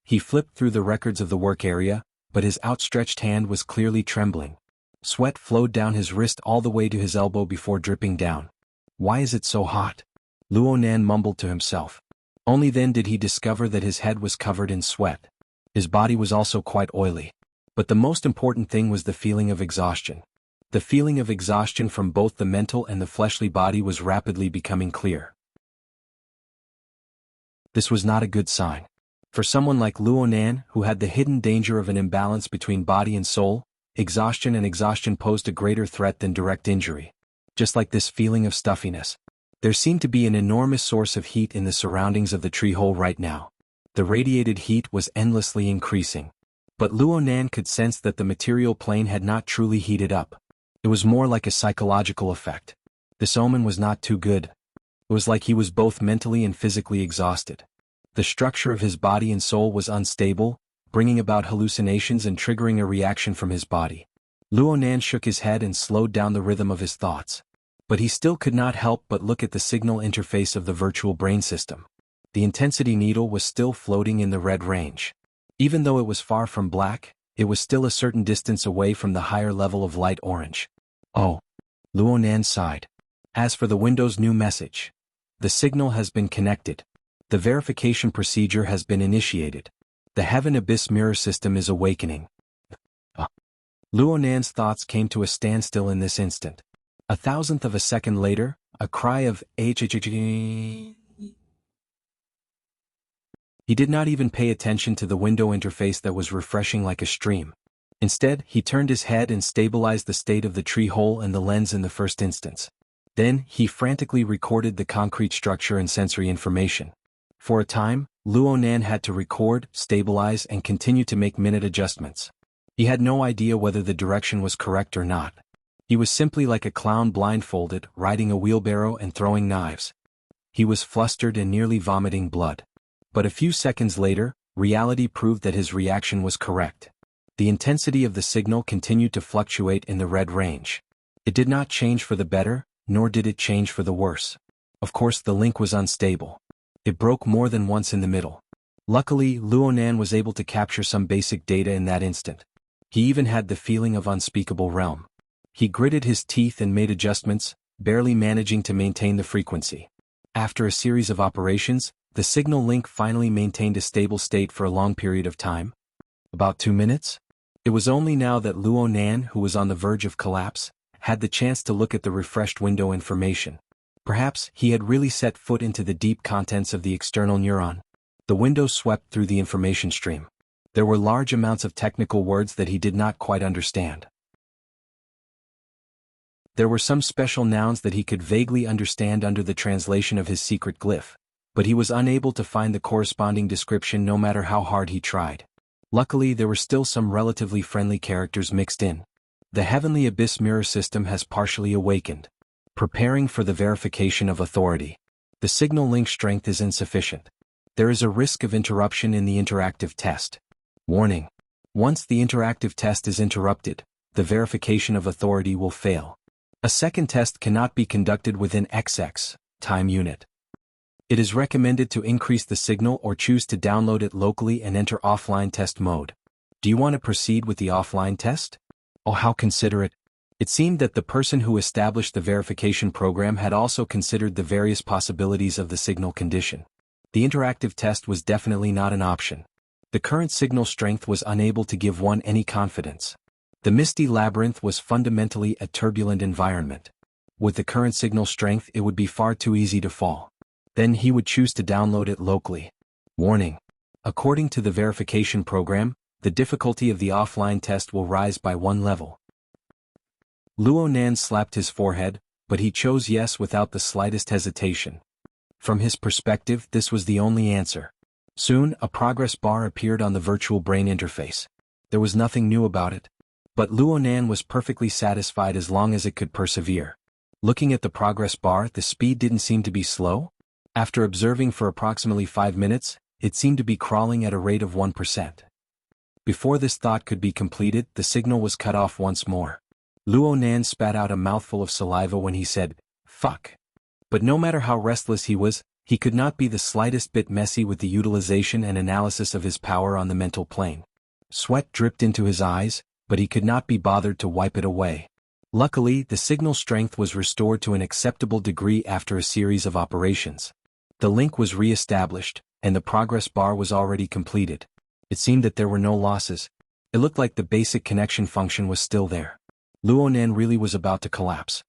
He flipped through the records of the work area, but his outstretched hand was clearly trembling. Sweat flowed down his wrist all the way to his elbow before dripping down. "Why is it so hot?" Luo Nan mumbled to himself. Only then did he discover that his head was covered in sweat. His body was also quite oily. But the most important thing was the feeling of exhaustion. The feeling of exhaustion from both the mental and the fleshly body was rapidly becoming clear. This was not a good sign. For someone like Luonan, who had the hidden danger of an imbalance between body and soul, exhaustion posed a greater threat than direct injury. Just like this feeling of stuffiness, there seemed to be an enormous source of heat in the surroundings of the tree hole right now. The radiated heat was endlessly increasing. But Luonan could sense that the material plane had not truly heated up. It was more like a psychological effect. This omen was not too good. It was like he was both mentally and physically exhausted. The structure of his body and soul was unstable, bringing about hallucinations and triggering a reaction from his body. Luonan shook his head and slowed down the rhythm of his thoughts. But he still could not help but look at the signal interface of the virtual brain system. The intensity needle was still floating in the red range. Even though it was far from black, it was still a certain distance away from the higher level of light orange. Oh. Luonan sighed. As for the Window's new message, the signal has been connected. The verification procedure has been initiated. The Heaven Abyss mirror system is awakening. Luonan's thoughts came to a standstill in this instant. A thousandth of a second later, a cry of He did not even pay attention to the window interface that was refreshing like a stream. Instead, he turned his head and stabilized the state of the tree hole and the lens in the first instance. Then, he frantically recorded the concrete structure and sensory information. For a time, Luonan had to record, stabilize, and continue to make minute adjustments. He had no idea whether the direction was correct or not. He was simply like a clown blindfolded, riding a wheelbarrow and throwing knives. He was flustered and nearly vomiting blood. But a few seconds later, reality proved that his reaction was correct. The intensity of the signal continued to fluctuate in the red range. It did not change for the better, nor did it change for the worse. Of course, the link was unstable. It broke more than once in the middle. Luckily, Luonan was able to capture some basic data in that instant. He even had the feeling of unspeakable realm. He gritted his teeth and made adjustments, barely managing to maintain the frequency. After a series of operations, the signal link finally maintained a stable state for a long period of time. About 2 minutes? It was only now that Luonan, who was on the verge of collapse, had the chance to look at the refreshed window information. Perhaps he had really set foot into the deep contents of the external neuron. The window swept through the information stream. There were large amounts of technical words that he did not quite understand. There were some special nouns that he could vaguely understand under the translation of his secret glyph, but he was unable to find the corresponding description no matter how hard he tried. Luckily, there were still some relatively friendly characters mixed in. The Heavenly Abyss mirror system has partially awakened. Preparing for the verification of authority. The signal link strength is insufficient. There is a risk of interruption in the interactive test. Warning. Once the interactive test is interrupted, the verification of authority will fail. A second test cannot be conducted within XX time unit. It is recommended to increase the signal or choose to download it locally and enter offline test mode. Do you want to proceed with the offline test? Oh, how considerate. It seemed that the person who established the verification program had also considered the various possibilities of the signal condition. The interactive test was definitely not an option. The current signal strength was unable to give one any confidence. The misty labyrinth was fundamentally a turbulent environment. With the current signal strength, it would be far too easy to fall. Then he would choose to download it locally. Warning. According to the verification program, the difficulty of the offline test will rise by 1 level. Luonan slapped his forehead, but he chose yes without the slightest hesitation. From his perspective, this was the only answer. Soon, a progress bar appeared on the virtual brain interface. There was nothing new about it. But Luonan was perfectly satisfied as long as it could persevere. Looking at the progress bar, the speed didn't seem to be slow. After observing for approximately 5 minutes, it seemed to be crawling at a rate of 1%. Before this thought could be completed, the signal was cut off once more. Luonan spat out a mouthful of saliva when he said, "Fuck." But no matter how restless he was, he could not be the slightest bit messy with the utilization and analysis of his power on the mental plane. Sweat dripped into his eyes, but he could not be bothered to wipe it away. Luckily, the signal strength was restored to an acceptable degree after a series of operations. The link was re-established, and the progress bar was already completed. It seemed that there were no losses. It looked like the basic connection function was still there. Luonan really was about to collapse.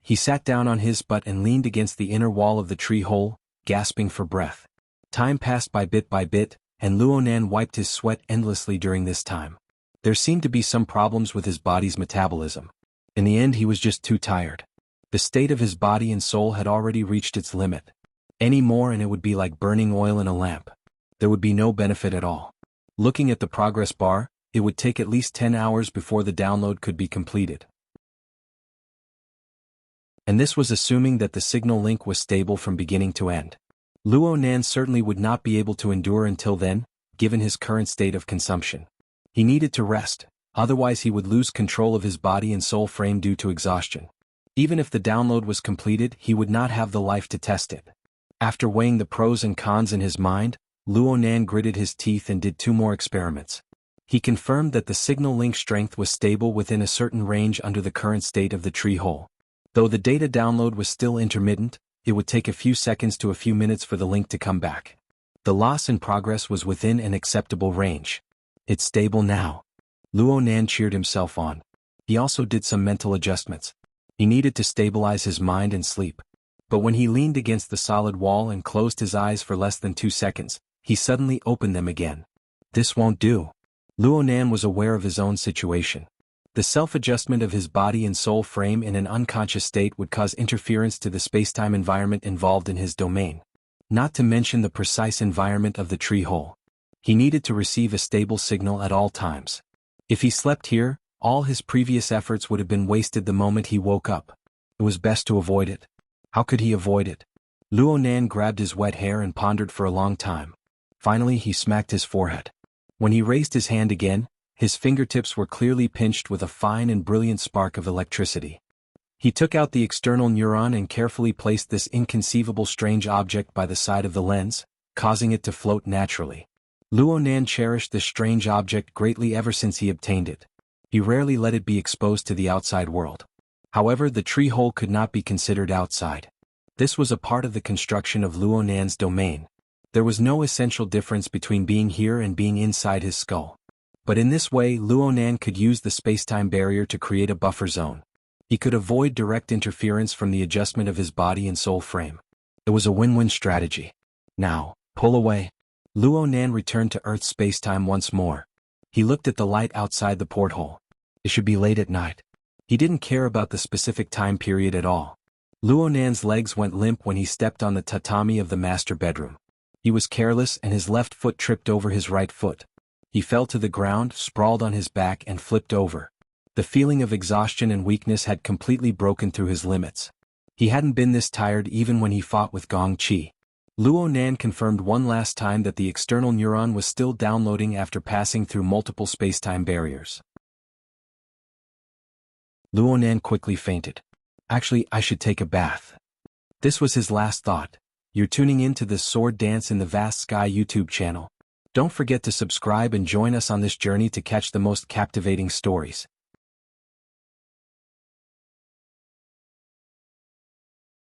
He sat down on his butt and leaned against the inner wall of the tree hole, gasping for breath. Time passed by bit, and Luonan wiped his sweat endlessly during this time. There seemed to be some problems with his body's metabolism. In the end, he was just too tired. The state of his body and soul had already reached its limit. Any more and it would be like burning oil in a lamp. There would be no benefit at all. Looking at the progress bar, it would take at least 10 hours before the download could be completed. And this was assuming that the signal link was stable from beginning to end. Luonan certainly would not be able to endure until then, given his current state of consumption. He needed to rest, otherwise he would lose control of his body and soul frame due to exhaustion. Even if the download was completed, he would not have the life to test it. After weighing the pros and cons in his mind, Luonan gritted his teeth and did 2 more experiments. He confirmed that the signal link strength was stable within a certain range under the current state of the tree hole. Though the data download was still intermittent, it would take a few seconds to a few minutes for the link to come back. The loss in progress was within an acceptable range. It's stable now. Luonan cheered himself on. He also did some mental adjustments. He needed to stabilize his mind and sleep. But when he leaned against the solid wall and closed his eyes for less than 2 seconds, he suddenly opened them again. This won't do. Luonan was aware of his own situation. The self-adjustment of his body and soul frame in an unconscious state would cause interference to the spacetime environment involved in his domain. Not to mention the precise environment of the tree hole. He needed to receive a stable signal at all times. If he slept here, all his previous efforts would have been wasted the moment he woke up. It was best to avoid it. How could he avoid it? Luonan grabbed his wet hair and pondered for a long time. Finally, he smacked his forehead. When he raised his hand again, his fingertips were clearly pinched with a fine and brilliant spark of electricity. He took out the external neuron and carefully placed this inconceivable strange object by the side of the lens, causing it to float naturally. Luonan cherished this strange object greatly ever since he obtained it. He rarely let it be exposed to the outside world. However, the tree hole could not be considered outside. This was a part of the construction of Luonan's domain. There was no essential difference between being here and being inside his skull. But in this way, Luonan could use the spacetime barrier to create a buffer zone. He could avoid direct interference from the adjustment of his body and soul frame. It was a win-win strategy. Now, pull away. Luonan returned to Earth's spacetime once more. He looked at the light outside the porthole. It should be late at night. He didn't care about the specific time period at all. Luonan's legs went limp when he stepped on the tatami of the master bedroom. He was careless and his left foot tripped over his right foot. He fell to the ground, sprawled on his back and flipped over. The feeling of exhaustion and weakness had completely broken through his limits. He hadn't been this tired even when he fought with Gong Chi. Luonan confirmed one last time that the external neuron was still downloading after passing through multiple spacetime barriers. Luonan quickly fainted. Actually, I should take a bath. This was his last thought. You're tuning in to the Sword Dance in the Vast Sky YouTube channel. Don't forget to subscribe and join us on this journey to catch the most captivating stories.